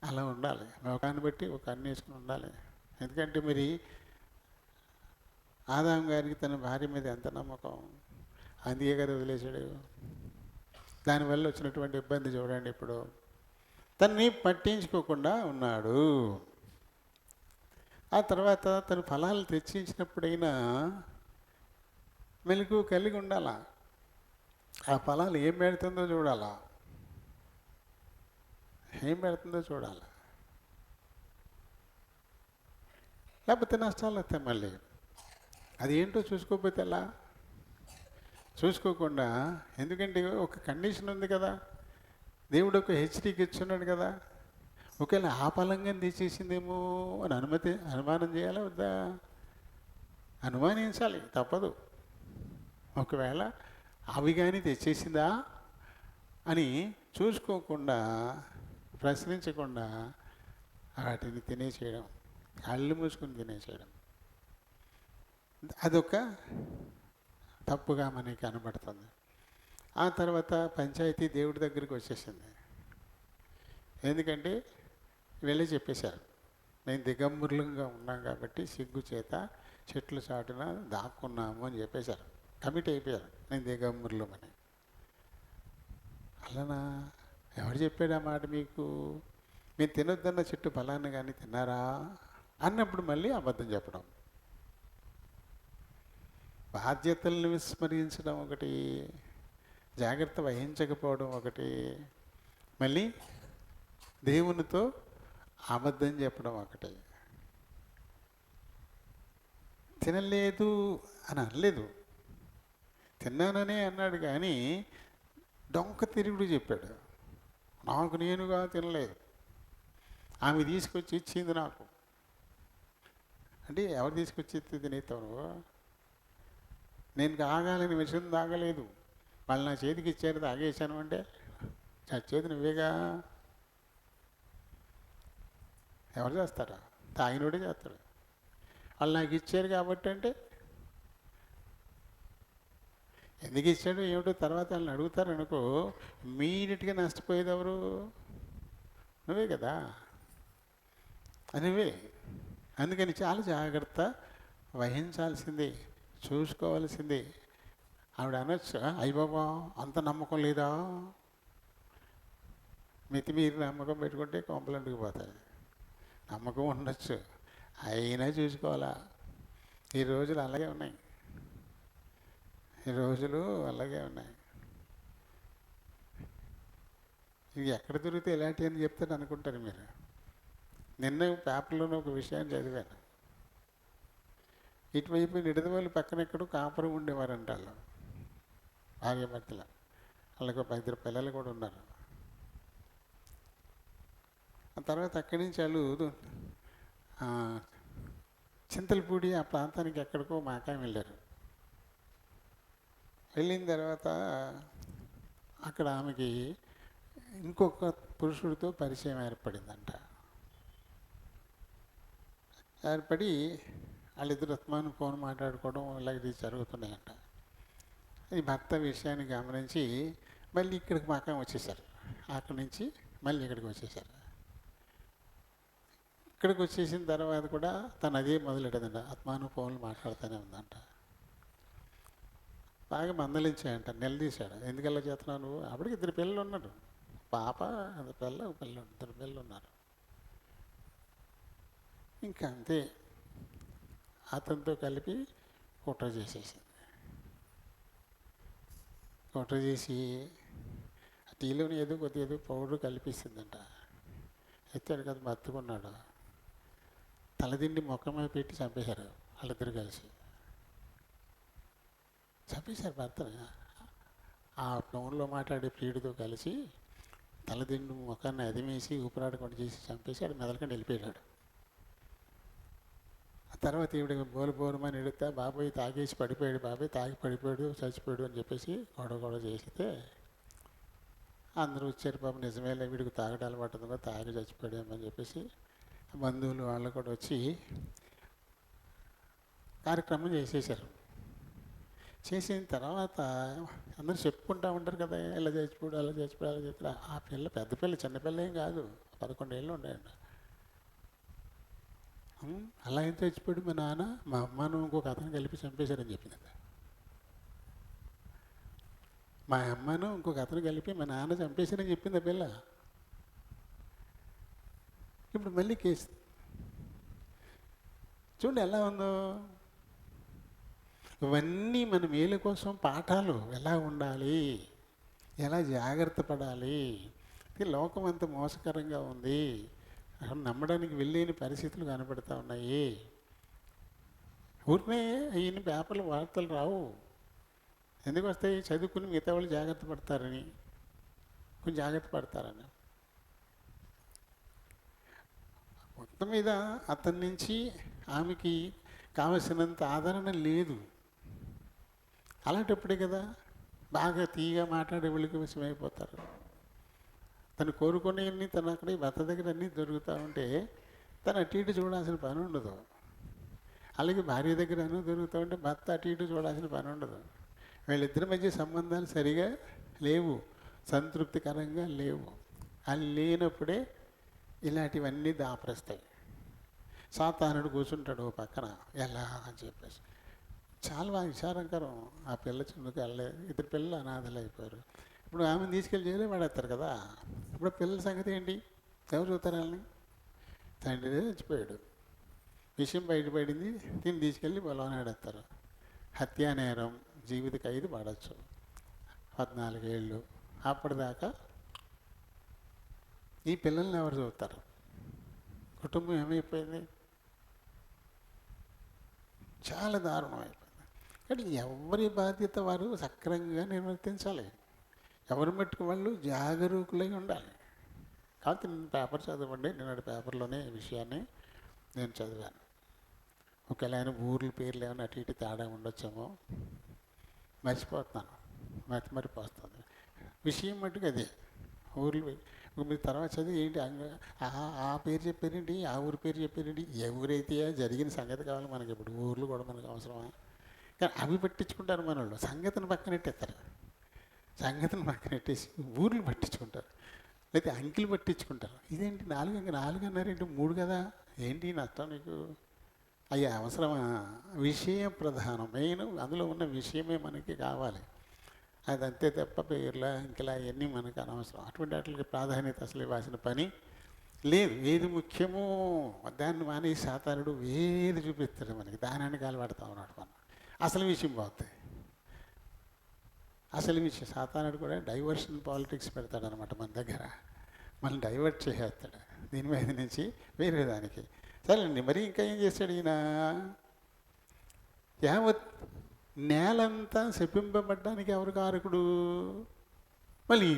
అలా ఉండాలి. లోకాన్ని బట్టి ఒక అన్వేషణ ఉండాలి. ఎందుకంటే మరి ఆదాం గారికి తన భార్య మీద ఎంత నమ్మకం, అందుకే కదా వదిలేశాడు. దానివల్ల వచ్చినటువంటి ఇబ్బంది చూడండి. ఇప్పుడు తన్ని పట్టించుకోకుండా ఉన్నాడు. ఆ తర్వాత తను ఫలాలు తెచ్చించినప్పుడైనా మెలకు కలిగి ఉండాలా. ఆ ఫలాలు ఏం పెడుతుందో చూడాలా, ఏం పెడుతుందో చూడాలి. లేకపోతే నష్టాలు వస్తాయి మళ్ళీ. అది ఏంటో చూసుకోకపోతే ఎలా? చూసుకోకుండా, ఎందుకంటే ఒక కండిషన్ ఉంది కదా, దేవుడు ఒక హెచ్చరిక ఇచ్చున్నాడు కదా. ఒకవేళ ఆ ఫలంగా తీసేసిందేమో అని అనుమానం చేయాలా వద్దా? అనుమానించాలి, తప్పదు. ఒకవేళ అవి కానీ తెచ్చేసిందా అని చూసుకోకుండా, ప్రశ్నించకుండా వాటిని తినేసేయడం, కళ్ళు మూసుకొని తినేసేయడం, అదొక తప్పుగా మనకి కనబడుతుంది. ఆ తర్వాత పంచాయతీ దేవుడి దగ్గరికి వచ్చేసింది. ఎందుకంటే వెళ్ళి చెప్పేశారు, నేను దిగంబరులంగా ఉన్నాం కాబట్టి సిగ్గు చేత చెట్లు చాటున దాక్కున్నాము అని చెప్పేశారు. కమిట్ అయిపోయారు, నేను దిగంబరులమని. అలానా? ఎవరు చెప్పాడు ఆ మాట మీకు? మీరు తినొద్దన్న చెట్టు ఫలాన్ని కానీ తిన్నారా అన్నప్పుడు మళ్ళీ అబద్ధం చెప్పడం. బాధ్యతలను విస్మరించడం ఒకటి, జాగ్రత్త వహించకపోవడం ఒకటి, మళ్ళీ దేవునితో అబద్ధం చెప్పడం ఒకటి. తినలేదు అని అనలేదు, తిన్నాననే అన్నాడు, కానీ డొంక తిరుగుడు చెప్పాడు. నాకు నేనుగా తినలేదు, ఆమె తీసుకొచ్చి ఇచ్చింది నాకు. అంటే ఎవరు తీసుకొచ్చి తినేస్తావు నువ్వు? నేను తాగాలని విషయం తాగలేదు, వాళ్ళు నా చేతికి ఇచ్చారు తాగేశాను అంటే చచ్చేది నువ్వేగా. ఎవరు చేస్తారా? తాగినోడే చేస్తాడు. వాళ్ళు నాకు ఇచ్చారు కాబట్టి అంటే ఎందుకు ఇచ్చాడు ఏమిటో తర్వాత వాళ్ళని అడుగుతారు అనుకో, ఇమ్మీడియట్గా నష్టపోయేది ఎవరు? నువ్వే కదా, నువ్వే. అందుకని చాలా జాగ్రత్త వహించాల్సిందే, చూసుకోవాల్సిందే. ఆవిడ అనొచ్చు, అయ్య బాబా అంత నమ్మకం లేదా? మితిమీరి నమ్మకం పెట్టుకుంటే కొంపలంటుకు పోతాయి. నమ్మకం ఉండొచ్చు, అయినా చూసుకోవాలా. ఈ రోజులు అలాగే ఉన్నాయి, ఈ రోజులు అలాగే ఉన్నాయి. ఇది ఎక్కడ దొరికితే ఎలాంటి అని చెప్తాను అనుకుంటారు మీరు. నిన్న పేపర్లోనే ఒక విషయాన్ని చదివాను. ఇటువైపు నిడదవోలు పక్కన ఎక్కడో కాపురం ఉండేవారంట వాళ్ళు, భార్యాభర్తలు. వాళ్ళకి 2 పిల్లలు కూడా ఉన్నారు. ఆ తర్వాత అక్కడి నుంచి వాళ్ళు చింతలపూడి ఆ ప్రాంతానికి ఎక్కడికో మాకాయం వెళ్ళారు. వెళ్ళిన తర్వాత అక్కడ ఆమెకి ఇంకొక పురుషుడితో పరిచయం ఏర్పడిందంట. ఏర్పడి వాళ్ళిద్దరు అత్మాను ఫోన్ మాట్లాడుకోవడం ఇలాంటివి జరుగుతున్నాయంట. ఈ భర్త విషయాన్ని గమనించి మళ్ళీ ఇక్కడికి మాకాయం వచ్చేసారు. అక్కడి నుంచి మళ్ళీ ఇక్కడికి వచ్చేసారు. ఇక్కడికి వచ్చేసిన తర్వాత కూడా తను అదే మొదలెట్టదంట, ఆత్మాను ఫోన్లు మాట్లాడుతూనే ఉందంట. బాగా మందలించాయంట, నిలదీశాడు, ఎందుకలా చేస్తున్నావు నువ్వు? అప్పటికి 2 పిల్లలు ఉన్నారు, పాప ఒక పిల్ల 2 పిల్లలు ఉన్నారు. ఇంకా అంతే, అతనితో కలిపి కుట్ర చేసేసింది. కుట్ర చేసి ఆ టీలోని ఏదో కొద్దిగా పౌడర్ కలిపిస్తుందంట. ఎత్తాడు కదా, మత్తుకున్నాడు, తలదిండి మొక్కమే పెట్టి చంపేశారు వాళ్ళిద్దరు కలిసి. చంపేశారు భర్తని. ఆ ఫోన్లో మాట్లాడే ప్రియుడితో కలిసి తలదిండు ముఖాన్ని అదిమేసి ఊపిరాడకుండా చేసి చంపేసి ఆడు మెదలకుండా వెళ్ళిపోయాడు. ఆ తర్వాత ఈవిడ బోరుమని ఎడుతా బాబాయ్ తాగేసి పడిపోయాడు, బాబాయ్ తాగి పడిపోయాడు, చచ్చిపోయాడు అని చెప్పేసి గొడవ చేస్తే అందరూ వచ్చారు. పాపం నిజమేలే వీడికి తాగడం అలవాటు ఉందో తాగి చచ్చిపోయాడేమని చెప్పేసి బంధువులు వాళ్ళు కూడా వచ్చి కార్యక్రమం చేసేసారు. చేసిన తర్వాత అందరూ చెప్పుకుంటూ ఉంటారు కదా, ఇలా చచ్చిపోయాడు అలా చచ్చిపోయాడు అలా చచ్చిపోయాడు. ఆ పిల్ల పెద్ద పిల్ల, చిన్నపిల్ల ఏం కాదు, 11 ఏళ్ళు ఉన్నాయండి. అలా ఏం చచ్చిపోయాడు మా నాన్న, మా అమ్మను ఇంకొక అతను కలిపి చంపేశారని చెప్పింది. మా అమ్మను ఇంకొక అతను కలిపి మా నాన్న చంపేశారని చెప్పింది ఆ పిల్ల. ఇప్పుడు మళ్ళీ కేసు చూడండి ఎలా ఉందో. ఇవన్నీ మన మేలు కోసం పాఠాలు, ఎలా ఉండాలి, ఎలా జాగ్రత్త పడాలి. లోకం అంత మోసకరంగా ఉంది, నమ్మడానికి వెళ్ళలేని పరిస్థితులు కనపడుతూ ఉన్నాయి. ఊరినే ఈయన పేపర్లు వార్తలు రావు, ఎందుకు వస్తాయి? చదువుకుని మిగతా వాళ్ళు జాగ్రత్త పడతారని, కొంచెం జాగ్రత్త పడతారని. మొత్తం మీద అతని నుంచి ఆమెకి కావలసినంత ఆదరణ లేదు. అలాంటప్పుడే కదా బాగా తీగా మాట్లాడే వాళ్ళకి విషయమైపోతారు. తను కోరుకునేవన్నీ తను అక్కడే భర్త దగ్గర అన్నీ దొరుకుతూ ఉంటే తను అటు ఇటు చూడాల్సిన పని ఉండదు. అలాగే భార్య దగ్గర అన్నీ దొరుకుతూ ఉంటే భర్త అటు ఇటు చూడాల్సిన పని ఉండదు. వీళ్ళిద్దరి మధ్య సంబంధాలు సరిగా లేవు, సంతృప్తికరంగా లేవు. అది లేనప్పుడే ఇలాంటివన్నీ దాపరిస్తాయి. సాతానుడు కూర్చుంటాడు పక్కన, ఎలా అని చెప్పేసి. చాలా విచారంకరం. ఆ పిల్ల చుందుకు వెళ్ళలేదు, ఇద్దరు పిల్లలు అనాథలు అయిపోయారు. ఇప్పుడు ఆమెను తీసుకెళ్ళి జైలు పడేస్తారు కదా. ఇప్పుడు పిల్లల సంగతి ఏంటి? ఎవరు చూస్తారు వాళ్ళని? తండ్రి చచ్చిపోయాడు, విషయం బయటపడింది, దీన్ని తీసుకెళ్ళి పొలం ఆడేస్తారు. హత్యా నేరం, జీవిత ఖైదు పడవచ్చు, 14 ఏళ్ళు. అప్పటిదాకా ఈ పిల్లల్ని ఎవరు చూస్తారు? కుటుంబం ఏమైపోయింది? చాలా దారుణం అయిపోయింది. కానీ ఎవరి బాధ్యత వారు సక్రమంగా నిర్వర్తించాలి. ఎవరి మట్టుకు వాళ్ళు జాగరూకులై ఉండాలి. కాబట్టి నేను పేపర్ చదవండి, నిన్నటి పేపర్లోనే ఈ విషయాన్ని నేను చదివాను. ఒకవేళ ఆయన ఊర్ల పేర్లు ఏమైనా అటు ఇటు తేడా ఉండొచ్చేమో, మర్చిపోతున్నాను, మరిపోతుంది. విషయం మట్టుకు అదే. ఊర్లు మీరు తర్వాత చదివి ఏంటి ఆ పేరు చెప్పారండి, ఆ ఊరి పేరు చెప్పారండి. ఎవరైతే జరిగిన సంగతి కావాలి మనకి. ఇప్పుడు ఊర్లు కూడా మనకు అవసరమా? కానీ అవి పట్టించుకుంటారు మన వాళ్ళు. సంగతిని పక్కనెట్టేస్తారు, సంగతిని పక్కనెట్టేసి ఊర్లు పట్టించుకుంటారు, లేకపోతే అంకిలు పట్టించుకుంటారు. ఇదేంటి 4 అన్నారేంటి, 3 కదా, ఏంటి నష్టం నీకు? అయ్యా అవసరమా? విషయం ప్రధానం, మెయిన్ అందులో ఉన్న విషయమే మనకి కావాలి. అది అంతే తప్ప పేర్ల ఇంకలా ఇవన్నీ మనకు అనవసరం. అటువంటి వాటికి ప్రాధాన్యత అసలు ఇవ్వాల్సిన పని లేదు. ఏది ముఖ్యమో దాన్ని మానేసి సాతానుడు ఏది చూపిస్తాడు మనకి, దానాన్ని కాలుపడతా ఉన్నాడు మనం. అసలు విషయం పోతాయి. అసలు విషయం సాతానుడు కూడా డైవర్షన్ పాలిటిక్స్ పెడతాడు అనమాట మన దగ్గర. మనం డైవర్ట్ చేసేస్తాడు దీని మీద నుంచి వేరే దానికి. సరేండి, మరి ఇంకా ఏం చేస్తాడు ఈయన? యావత్ నేలంతా శపింపబడ్డానికి ఎవరు కారకుడు? మళ్ళీ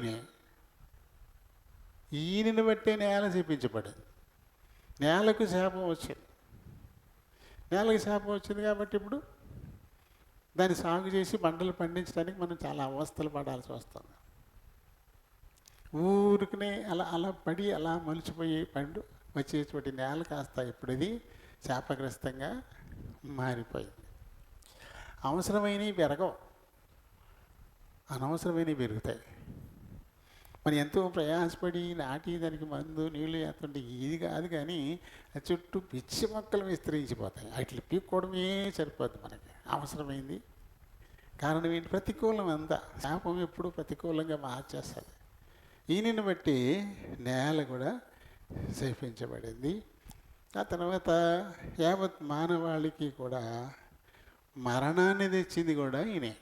ఈయనని బట్టే నేల శపించబడింది. నేలకు శాపం వచ్చింది. నేలకు శాపం వచ్చింది కాబట్టి ఇప్పుడు దాన్ని సాగు చేసి పంటలు పండించడానికి మనం చాలా అవస్థలు పడాల్సి వస్తుంది. ఊరికనే అలా పడి అలా మలిచిపోయి పండు వచ్చేటువంటి నేల కాస్త ఇప్పుడు ఇది శాపగ్రస్తంగా మారిపోయింది. అవసరమైనవి పెరగవు, అనవసరమైనవి పెరుగుతాయి. మనం ఎంతో ప్రయాసపడి నాటి దానికి మందు నీళ్ళు వేస్తుంటే ఇది కాదు, కానీ చుట్టూ పిచ్చి మొక్కలు విస్తరించిపోతాయి. వాటిని పీక్కోవడమే సరిపోద్ది మనకి. అవసరమైంది కారణం ఏంటి? ప్రతికూలం అంతా. శాపం ఎప్పుడు ప్రతికూలంగా మార్చేస్తుంది. ఈయనని బట్టి నేల కూడా శపించబడింది. ఆ తర్వాత యావత్ మానవాళికి కూడా మరణాన్ని తెచ్చింది కూడా ఈయనే.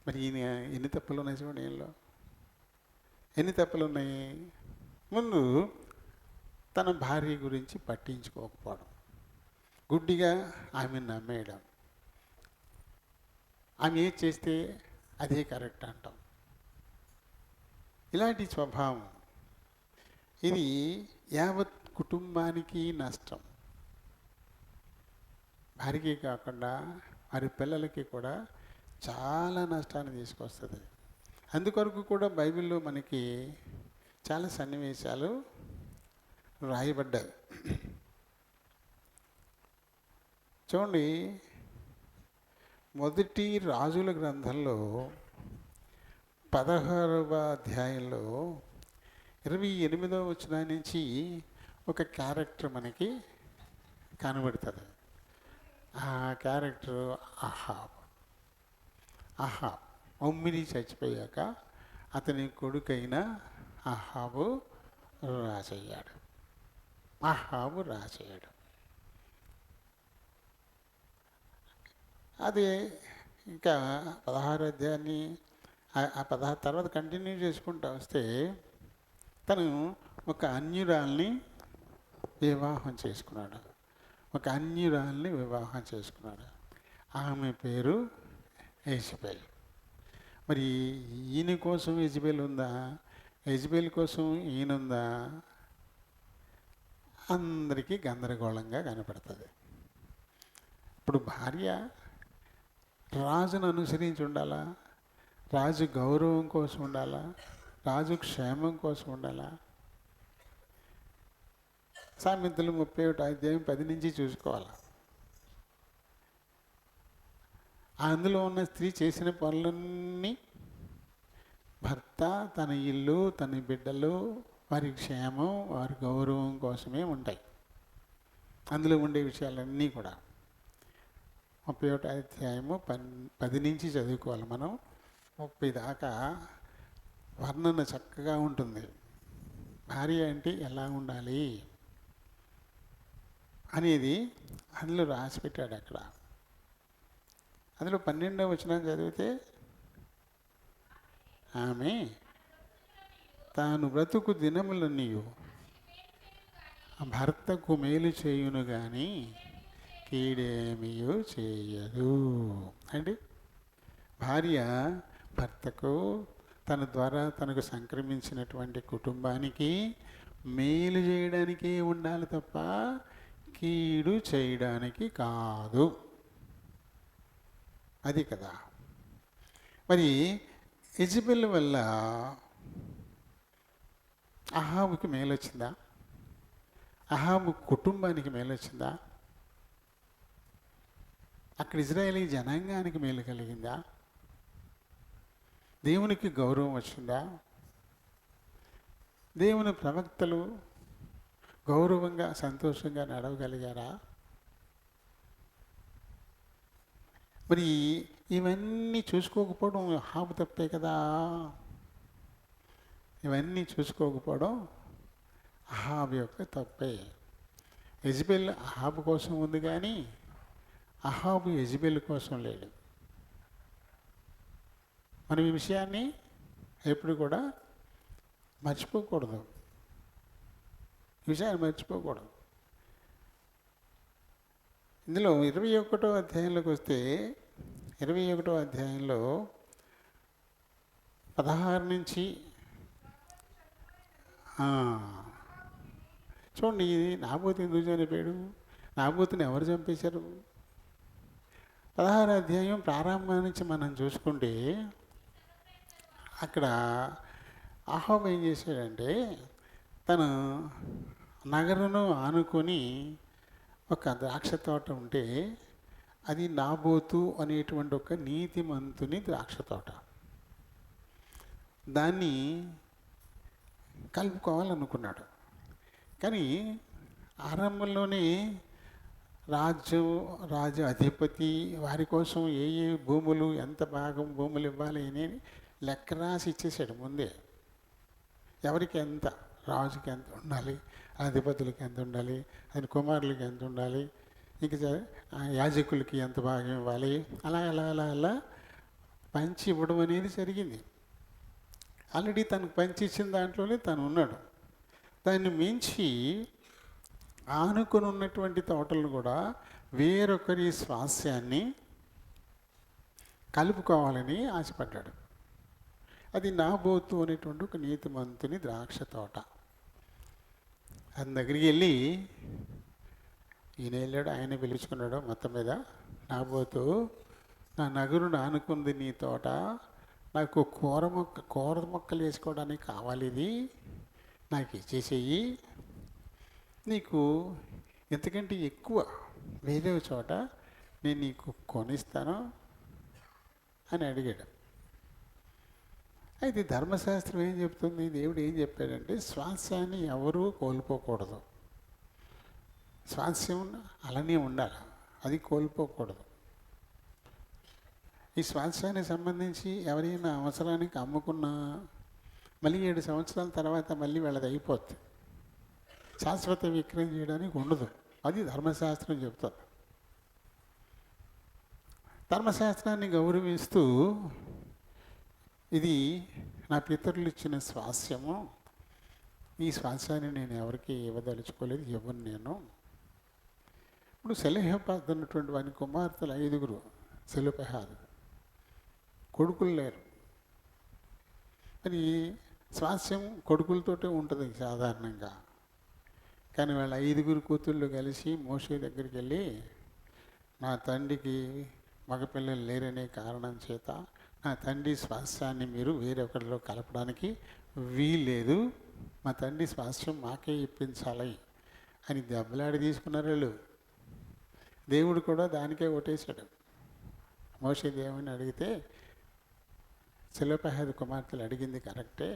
మరి ఈయన ఎన్ని తప్పులు ఉన్నాయి చూడండి. ఈయనలో ఎన్ని తప్పులు ఉన్నాయి? ముందు తన భార్య గురించి పట్టించుకోకపోవడం, గుడ్డిగా ఆమెను నమ్మేయడం, ఆమె ఏది చేస్తే అదే కరెక్ట్ అంటాం. ఇలాంటి స్వభావం ఇది యావత్ కుటుంబానికి నష్టం. భార్యకి కాకుండా వారి పిల్లలకి కూడా చాలా నష్టాన్ని తీసుకొస్తుంది. అందుకొరకు కూడా బైబిల్లో మనకి చాలా సన్నివేశాలు రాయబడ్డాయి. చూడండి, మొదటి రాజుల గ్రంథంలో 16వ అధ్యాయంలో 28వ వచనం నుంచి ఒక క్యారెక్టర్ మనకి కనబడుతుంది. ఆ క్యారెక్టర్ అహాబ్. ఒమ్మిని చచ్చిపోయాక అతని కొడుకైన అహాబు రాజయ్యాడు. అదే ఇంకా 16 అధ్యాయాన్ని ఆ 16 తర్వాత కంటిన్యూ చేసుకుంటూ వస్తే తను ఒక అన్యురాల్ని వివాహం చేసుకున్నాడు. ఆమె పేరు యెజబెల్. మరి ఈయన కోసం యెజబెల్ ఉందా, యెజబెల్ కోసం ఈయనుందా? అందరికీ గందరగోళంగా కనపడుతుంది. ఇప్పుడు భార్య రాజును అనుసరించి ఉండాలా, రాజు గౌరవం కోసం ఉండాలా, రాజు క్షేమం కోసం ఉండాలా? సామెతలు 31 అధ్యాయం 10 నుంచి చూసుకోవాలి. అందులో ఉన్న స్త్రీ చేసిన పనులన్నీ భర్త, తన ఇల్లు, తన బిడ్డలు, వారి క్షేమం, వారి గౌరవం కోసమే ఉంటాయి. అందులో ఉండే విషయాలన్నీ కూడా 31 అధ్యాయము 10 నుంచి చదువుకోవాలి మనం. 30 దాకా వర్ణన చక్కగా ఉంటుంది. భార్య అంటే ఎలా ఉండాలి అనేది అందులో రాసి పెట్టాడు. అక్కడ అందులో 12వ వచనం చదివితే, ఆమె తాను బ్రతుకు దినములన్నీ భర్తకు మేలు చేయును కానీ కీడేమియో చేయదు. అంటే భార్య భర్తకు తన ద్వారా తనకు సంక్రమించినటువంటి కుటుంబానికి మేలు చేయడానికే ఉండాలి తప్ప కీడు చేయడానికి కాదు. అది కదా. మరి యెజబెల్ వల్ల అహాబుకి మేలొచ్చిందా? అహాబు కుటుంబానికి మేలొచ్చిందా? అక్కడ ఇజ్రాయేలీ జనాంగానికి మేలు కలిగిందా? దేవునికి గౌరవం వచ్చిందా? దేవుని ప్రవక్తలు గౌరవంగా సంతోషంగా నడవగలిగారా? మరి ఇవన్నీ చూసుకోకపోవడం అహాబు తప్పే కదా. ఇవన్నీ చూసుకోకపోవడం అహాబు యొక్క తప్పే. యెజబెల్ అహాబు కోసం ఉంది కానీ అహాబు యెజబెల్ కోసం లేడు. మనం ఈ విషయాన్ని ఎప్పుడు కూడా మర్చిపోకూడదు. ఇందులో 21వ అధ్యాయంలోకి వస్తే 21వ అధ్యాయంలో 16 నుంచి చూడండి, నాబోతు ఎందుకు చనిపోయాడు, నాబోతుని ఎవరు చంపేశారు? 16వ అధ్యాయం ప్రారంభం నుంచి మనం చూసుకుంటే అక్కడ అహాబు ఏం చేశాడంటే, తను నగరును ఆనుకొని ఒక ద్రాక్ష తోట ఉంటే అది నాబోతు అనేటువంటి ఒక నీతిమంతుని ద్రాక్ష తోట. దాన్ని కలుపుకోవాలనుకున్నాడు. కానీ ఆరంభంలోనే రాజు అధిపతి వారి కోసం ఏ భూములు, ఎంత భాగం భూములు ఇవ్వాలి అని లెక్క రాసి ఇచ్చేసాడు ముందే. ఎవరికి ఎంత, రాజుకి ఎంత ఉండాలి, అధిపతులకి ఎంత ఉండాలి, ఆయన కుమారులకి ఎంత ఉండాలి, ఇక యాజకులకి ఎంత భాగం ఇవ్వాలి, అలా పంచి ఇవ్వడం అనేది జరిగింది. ఆల్రెడీ తనకు పంచి ఇచ్చిన దాంట్లోనే తను ఉన్నాడు. దాన్ని మించి ఆనుకొని ఉన్నటువంటి తోటలను కూడా వేరొకరి స్వాస్యాన్ని కలుపుకోవాలని ఆశపడ్డాడు. అది నాబోతు అనేటువంటి ఒక నీతిమంతుని ద్రాక్ష తోట. ఆయన దగ్గరికి వెళ్ళి ఈయన వెళ్ళాడు, ఆయన పిలుచుకున్నాడు. మొత్తం మీద నాబోతు, నా నగరును ఆనుకుంది నీ తోట, నాకు కూర మొక్కలు వేసుకోవడానికి కావాలి, ఇది నాకు ఇచ్చేసేయి, నీకు ఎంతకంటే ఎక్కువ వేరే చోట నేను నీకు కొనిస్తాను అని అడిగాడు. అయితే ధర్మశాస్త్రం ఏం చెప్తుంది, దేవుడు ఏం చెప్పాడంటే స్వాస్థ్యాన్ని ఎవరూ కోల్పోకూడదు. స్వాస్థ్యం అలానే ఉండాలి, అది కోల్పోకూడదు. ఈ స్వాస్థ్యానికి సంబంధించి ఎవరైనా అవసరానికి అమ్ముకున్నా మళ్ళీ 7 సంవత్సరాల తర్వాత మళ్ళీ వాళ్ళది అయిపోద్ది. శాశ్వత విక్రయం చేయడానికి ఉండదు. అది ధర్మశాస్త్రం చెప్తుంది. ధర్మశాస్త్రాన్ని గౌరవిస్తూ ఇది నా పితరులు ఇచ్చిన స్వాస్థ్యము, ఈ స్వాస్థ్యాన్ని నేను ఎవరికి ఇవ్వదలుచుకోలేదు, ఇవ్వను నేను. ఇప్పుడు సెలహపాద్ ఉన్నటువంటి వాని కుమార్తెలు 5 సెలహపాద్ కొడుకులు లేరు. మరి స్వాస్థ్యం కొడుకులతోటే ఉంటుంది సాధారణంగా. కానీ వాళ్ళ 5 కూతుళ్ళు కలిసి మోషే దగ్గరికి వెళ్ళి, నా తండ్రికి మగపిల్లలు లేరనే కారణం చేత నా తండ్రి స్వాస్థ్యాన్ని మీరు వేరొకరిలో కలపడానికి వీల్లేదు, మా తండ్రి స్వాస్థ్యం మాకే ఇప్పించాలి అని దెబ్బలాడి తీసుకున్నారు వాళ్ళు. దేవుడు కూడా దానికే ఓటేశాడు. మోషే దేవుని అడిగితే సెలోపహాద్ కుమార్తెలు అడిగింది కరెక్టే,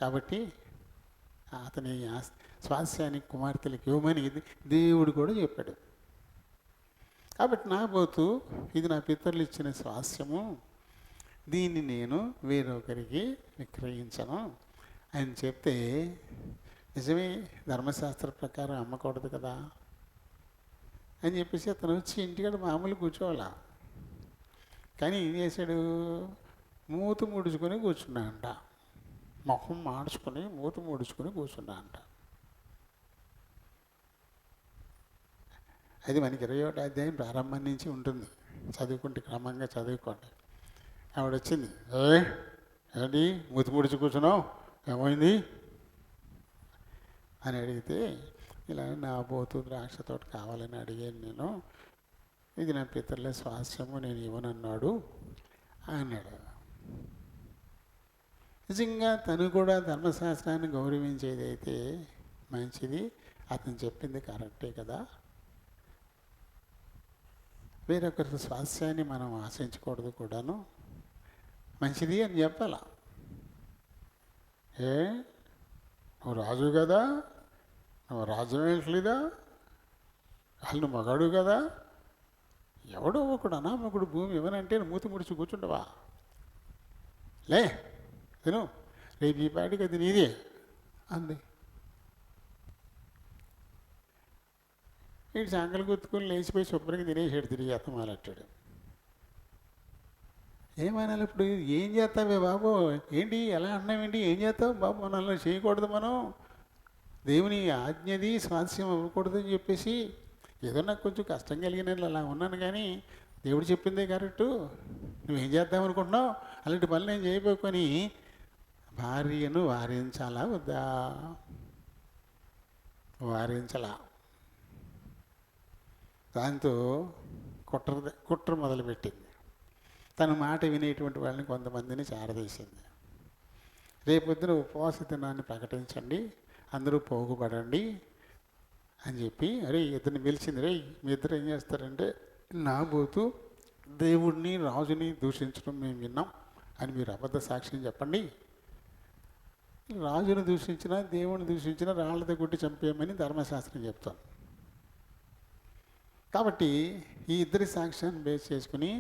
కాబట్టి అతని స్వాస్థ్యానికి కుమార్తెలకు ఇవ్వమని దేవుడు కూడా చెప్పాడు. కాబట్టి నాబోతు, ఇది నా పితరులు ఇచ్చిన స్వాస్థ్యము, దీన్ని నేను వేరొకరికి విక్రయించను అని చెప్తే, నిజమే ధర్మశాస్త్ర ప్రకారం అమ్మకూడదు కదా అని చెప్పేసి అతను వచ్చి ఇంటికాడ మామూలు కూర్చోవాలా. కానీ ఏం చేశాడు, మూతి ముడుచుకొని కూర్చున్నా అంట, మొహం మార్చుకొని మూతి ముడుచుకొని కూర్చున్నా అంట. అది మనకి 21వ అధ్యాయం ప్రారంభం నుంచి ఉంటుంది, చదువుకుంటే క్రమంగా చదువుకోండి. ఆవిడ వచ్చింది, ఏంటి మూతి ముడిచి కూర్చున్నావు, ఏమైంది అని అడిగితే, ఇలా నాబోతు ద్రాక్ష తోట కావాలని అడిగాను నేను, ఇది నా పితరుల స్వాస్థ్యము, నేను ఇవ్వనన్నాడు అన్నాడు. నిజంగా తను కూడా ధర్మశాస్త్రాన్ని గౌరవించేదైతే మంచిది, అతను చెప్పింది కరెక్టే కదా. వేరొకరి స్వాస్థ్యాన్ని మనం ఆశించకూడదు కూడాను, మంచిది అని చెప్పాల. నువ్వు రాజు కదా, నువ్వు రాజ్యం ఏంట్లేదా, వాళ్ళు మగాడు కదా, ఎవడో ఒకడు అనామకుడు భూమి ఇవ్వనంటే మూతి ముడిచి కూర్చుండవా, లే తిను, రేపు ఈ పాటికి అది నీదే అంది. వీడు సంకలు గుర్తుకొని లేచిపోయి శుభ్రంగా తినేసాడు, తిరిగి అత్తమాలట్టాడు. ఏమనాలి ఇప్పుడు, ఏం చేస్తావే బాబు, ఏంటి ఎలా అన్నావేంటి, ఏం చేస్తావు బాబు, మనల్ని చేయకూడదు, మనం దేవుని ఆజ్ఞది స్వాస్థ్యం అవ్వకూడదు అని చెప్పేసి ఏదో నాకు కొంచెం కష్టం కలిగిన అలా ఉన్నాను, కానీ దేవుడు చెప్పిందే కరెక్టు, నువ్వేం చేద్దామనుకుంటున్నావు, అలాంటి పనులు నేను చేయబోకొని భార్యను వారించాలా వద్దా, వారించలా. దాంతో కుట్ర మొదలుపెట్టింది. తన మాట వినేటువంటి వాళ్ళని కొంతమందిని చేరదీసింది. రేపొద్దున ఉపవాస దినాన్ని ప్రకటించండి, అందరూ పోగుపడండి అని చెప్పి, అరే ఇద్దరిని పిలిచింది, రే మీ ఇద్దరు ఏం చేస్తారంటే, నాబోతు దేవుడిని రాజుని దూషించడం మేము విన్నాం అని మీరు అబద్ధ సాక్ష్యం చెప్పండి, రాజును దూషించినా దేవుని దూషించినా రాళ్లతో కొట్టి చంపేయమని ధర్మశాస్త్రం చెప్తాం. కాబట్టి ఈ ఇద్దరి సాక్ష్యాన్ని బేస్ చేసుకుని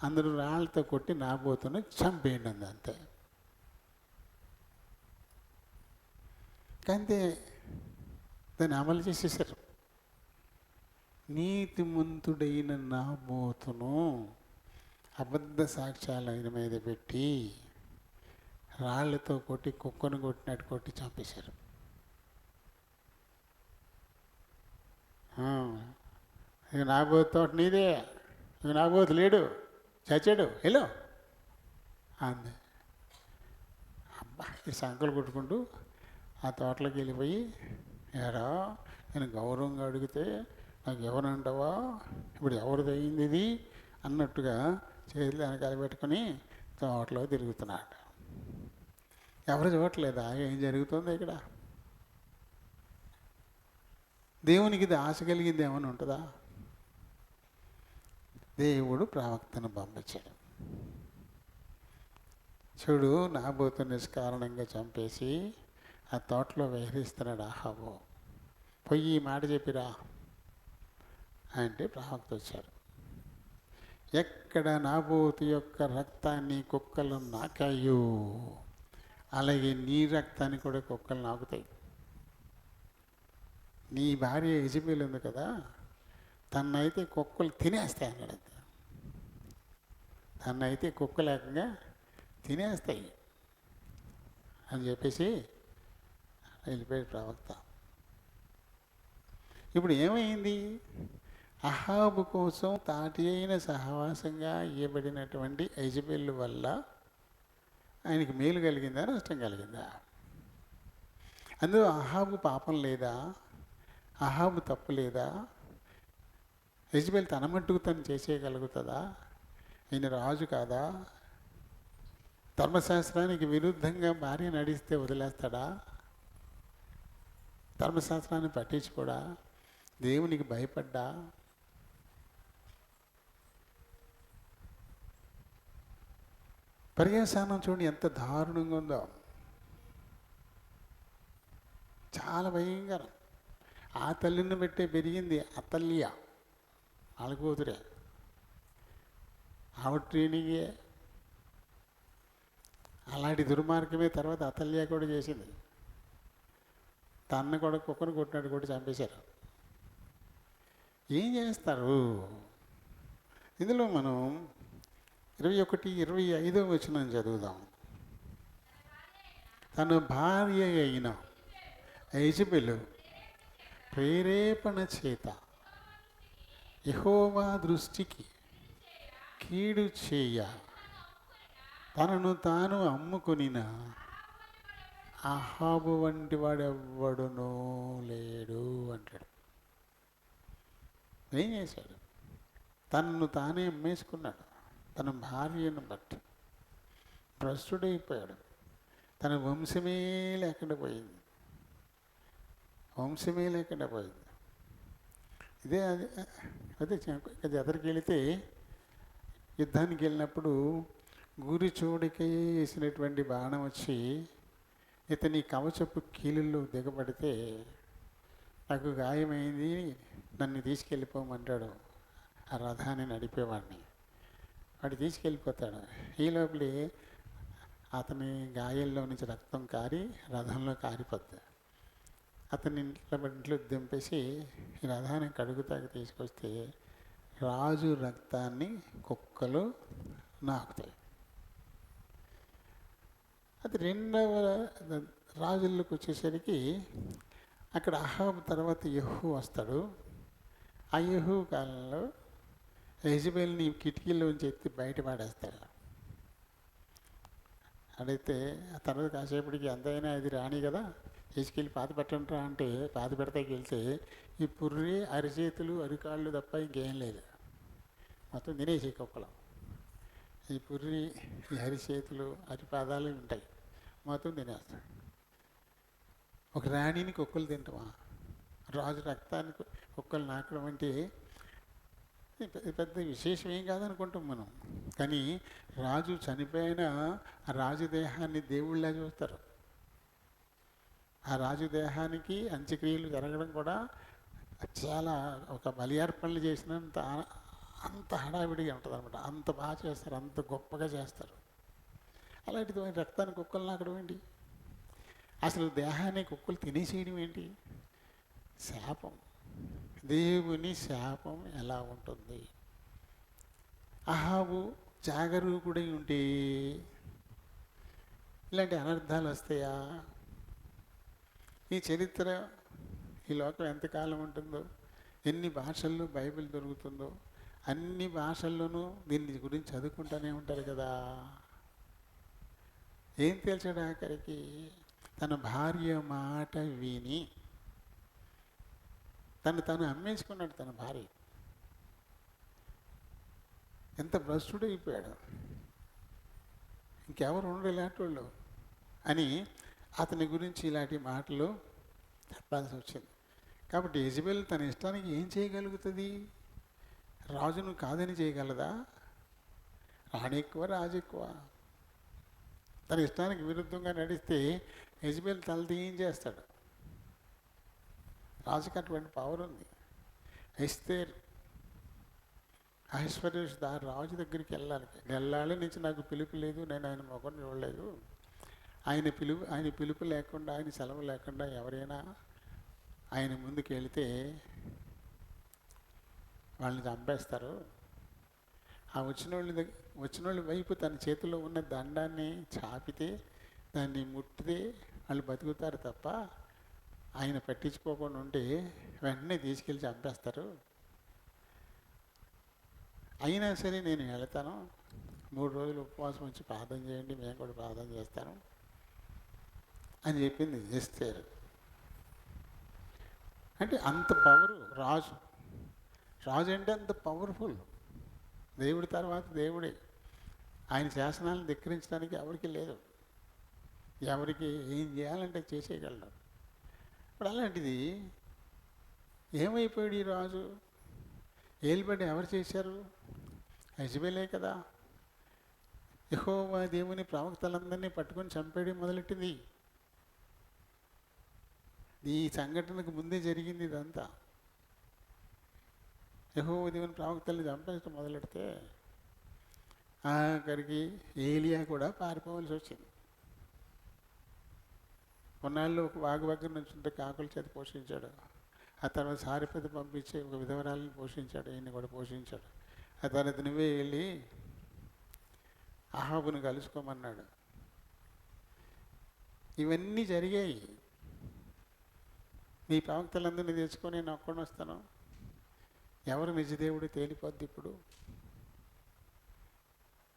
అందరూ రాళ్లతో కొట్టి నాబోతును చంపేయండి అంది, అంతే. అంతే, దాన్ని అమలు చేసేసారు. నీతిమంతుడైన నాబోతును అబద్ధ సాక్ష్యాలు ఆయన మీద పెట్టి రాళ్లతో కొట్టి కుక్కను కొట్టినట్టు కొట్టి చంపేశారు. ఇక నాబోతు తోట నీదే, ఇక నాబోతు లేడు, చచ్చాడు, హలో అంది. ఈ సంకలు కొట్టుకుంటూ ఆ తోటలోకి వెళ్ళిపోయి, ఏరా నేను గౌరవంగా అడిగితే నాకు ఎవరంటావా, ఇప్పుడు ఎవరిది అయింది ఇది అన్నట్టుగా చేతులు వెనకాల పెట్టుకొని తోటలో తిరుగుతున్నాడు. ఎవరు చూడట్లేదా ఏం జరుగుతుందో ఇక్కడ? దేవునికి ఇది ఆశ కలిగింది ఏమైనా ఉంటుందా? దేవుడు ప్రవక్తను పంపించాడు. చూడు, నాబోతు నిష్కారణంగా చంపేసి ఆ తోటలో విహరిస్తున్నాడు అహాబు, పోయి ఈ మాట చెప్పిరా అంటే ప్రవక్త వచ్చాడు. ఎక్కడ నాబోతు యొక్క రక్తాన్ని కుక్కలు నాకాయో అలాగే నీ రక్తాన్ని కూడా కుక్కలు నాకుతాయి. నీ భార్య యజబేల్ ఉంది కదా, తన్నైతే కుక్కలు తినేస్తాయి అన్నాడు. తన్నైతే కుక్కలు ఏకంగా తినేస్తాయి అని చెప్పేసి వెళ్ళిపోయాడు ప్రవక్త. ఇప్పుడు ఏమైంది? అహాబు కోసం తాటి అయిన సహవాసంగా ఇవ్వబడినటువంటి యజబేల్ వల్ల ఆయనకి మేలు కలిగిందా, నష్టం కలిగిందా? అందులో అహాబు పాపం లేదా? అహాబు తప్పు లేదా? యజబేల్ తన మట్టుకు తను చేసేయగలుగుతుందా? ఆయన రాజు కాదా? ధర్మశాస్త్రానికి విరుద్ధంగా భార్య నడిస్తే వదిలేస్తాడా? ధర్మశాస్త్రాన్ని పట్టించుకోడా? దేవునికి భయపడ్డా? పర్యవసానం చూడండి ఎంత దారుణంగా ఉందో, చాలా భయంకరం. ఆ తల్లిని పెట్టే పెరిగింది అతల్య, వాళ్ళ కూతురే, ఆవిడ ట్రైనింగే. అలాంటి దుర్మార్గమే తర్వాత అతల్య కూడా చేసింది. తన్న కూడా కుక్కను కొట్టినట్టు కూడా చంపేశారు. ఏం చేస్తారు? ఇందులో మనం 21-25 వచనం చదువుదాం. తన భార్య అయిన యెజెబెలు ప్రేరేపణ చేత యెహోవా దృష్టికి కీడు చేయ తనను తాను అమ్ముకొనిన అహాబు వంటి వాడెవ్వడునూ లేడు అంటాడు. ఏం చేశాడు? తనను తానే అమ్మేసుకున్నాడు. తన భార్యను బట్టి భ్రష్టుడైపోయాడు. తన వంశమే లేకుండా పోయింది. వంశమే లేకుండా పోయింది. ఇదే అదే ఎదరికి వెళితే యుద్ధానికి వెళ్ళినప్పుడు గురి చూడకే వేసినటువంటి బాణం వచ్చి ఇతని కవచపు కీలుల్లో దిగబడితే నాకు గాయమైంది, నన్ను తీసుకెళ్ళిపోమంటాడు ఆ రథాన్ని నడిపేవాడిని. వాడు తీసుకెళ్ళిపోతాడు. ఈ లోపలే అతని గాయాల్లో నుంచి రక్తం కారి రథంలో కారిపోద్ది. అతని ఇంట్లో దింపేసి ఈ రథాన్ని కడుగుతాకి తీసుకొస్తే రాజు రక్తాన్ని కుక్కలు నాకుతాయి. అది రెండవ రాజుల్లోకి వచ్చేసరికి అక్కడ అహాబు తర్వాత యెహూ వస్తాడు. ఆ యెహూ కాలంలో యెజెబెల్ని కిటికీలోంచి ఎత్తి బయట పాడేస్తారు. అడిగితే ఆ తర్వాత కాసేపటికి ఎంతైనా అది రాణి కదా, తీసుకెళ్ళి పాతి పెట్టంటారా అంటే పాతి పెడతాకి వెళ్తే ఈ పుర్రి అరిచేతులు అరికాళ్ళు తప్ప ఇంకేం లేదు, మొత్తం తినేసి కుక్కలు. ఈ పుర్రి ఈ అరిచేతులు అరిపాదాలు ఉంటాయి, మొత్తం తినేస్తాడు. ఒక రాణిని కుక్కలు తింటామా? రాజు రక్తానికి కుక్కలు నాకడం అంటే పెద్ద విశేషం ఏం కాదనుకుంటాం మనం. కానీ రాజు చనిపోయిన ఆ రాజు దేహాన్ని దేవుళ్ళ చూస్తారు. ఆ రాజు దేహానికి అంత్యక్రియలు జరగడం కూడా చాలా ఒక బలియార్పణలు చేసినంత అంత హడావిడిగా ఉంటుంది అనమాట. అంత బాగా చేస్తారు, అంత గొప్పగా చేస్తారు. అలాంటిది రక్తాన్ని కుక్కలు నాకడం ఏంటి? అసలు దేహాన్ని కుక్కలు తినేసేయడం ఏంటి? శాపం. దేవుని శాపం ఎలా ఉంటుంది? అహాబు జాగరూకుడై ఉంటే ఇలాంటి అనర్థాలు వస్తాయా? ఈ చరిత్ర, ఈ లోకం ఎంతకాలం ఉంటుందో, ఎన్ని భాషల్లో బైబిల్ దొరుకుతుందో, అన్ని భాషల్లోనూ దీని గురించి చదువుకుంటూనే ఉంటారు కదా. ఏం తేల్చాడు ఆఖరికి? తన భార్య మాట విని తను అమ్మేసుకున్నాడు తన భార్య. ఎంత భ్రష్టుడైపోయాడు, ఇంకెవరు ఉండరు ఇలాంటి వాళ్ళు అని అతని గురించి ఇలాంటి మాటలు చెప్పాల్సి వచ్చింది. కాబట్టి యెజబెల్ తన ఇష్టానికి ఏం చేయగలుగుతుంది? రాజును కాదని చేయగలదా? రాణి ఎక్కువ, రాజు ఎక్కువ. తన ఇష్టానికి విరుద్ధంగా నడిస్తే యెజబెల్ తలది ఏం చేస్తాడు? రాజుకి అటువంటి పవర్ ఉంది. ఎస్తేర్ ఐశ్వర్యేష్ రాజు దగ్గరికి వెళ్ళాలి నుంచి నాకు పిలుపు లేదు, నేను ఆయన మొఖం చూడలేదు, ఆయన పిలుపు లేకుండా, ఆయన సెలవు లేకుండా ఎవరైనా ఆయన ముందుకు వెళితే వాళ్ళని చంపేస్తారు. ఆ వచ్చిన వాళ్ళ వైపు తన చేతిలో ఉన్న దండాన్ని చాపితే, దాన్ని ముట్టితే వాళ్ళు బతుకుతారు తప్ప ఆయన పట్టించుకోకుండా ఉంటే వెంటనే తీసుకెళ్ళి చంపేస్తారు. అయినా సరే నేను వెళతాను, 3 రోజులు ఉపవాసం వచ్చి ప్రార్థన చేయండి, మేము కూడా ప్రార్థన చేస్తాను అని చెప్పింది ఎస్తేర్. అంటే అంత పవరు రాజు అంటే అంత పవర్ఫుల్. దేవుడి తర్వాత దేవుడే. ఆయన శాసనాలను ధిక్కరించడానికి ఎవరికి లేదు, ఎవరికి ఏం చేయాలంటే చేసేయగలడు. ఇప్పుడు అలాంటిది ఏమైపోయాడు ఈ రాజు? ఏలుబడి ఎవరు చేశారు? యెజబెలే కదా. యెహోవా దేవుని ప్రవక్తలందరినీ పట్టుకొని చంపేయడం మొదలెట్టింది. ఈ సంఘటనకు ముందే జరిగింది ఇదంతా. యెహోవా దేవుని ప్రవక్తల్ని చంపేయడం మొదలెడితే ఆఖరికి ఏలియా కూడా పారిపోవాల్సి వచ్చింది. కొన్నాళ్ళు ఒక వాగు దగ్గర నుంచి ఉంటే కాకుల చేత పోషించాడు. ఆ తర్వాత సారిపతి పంపించి ఒక విధవరాలను పోషించాడు, ఈయన్ని కూడా పోషించాడు. ఆ తర్వాత నువ్వే వెళ్ళి అహాబును కలుసుకోమన్నాడు. ఇవన్నీ జరిగాయి. మీ ప్రవక్తలందరినీ తెచ్చుకొని నేను ఒక్కడిని వస్తాను, ఎవరు నిజదేవుడు తేలిపోద్ది ఇప్పుడు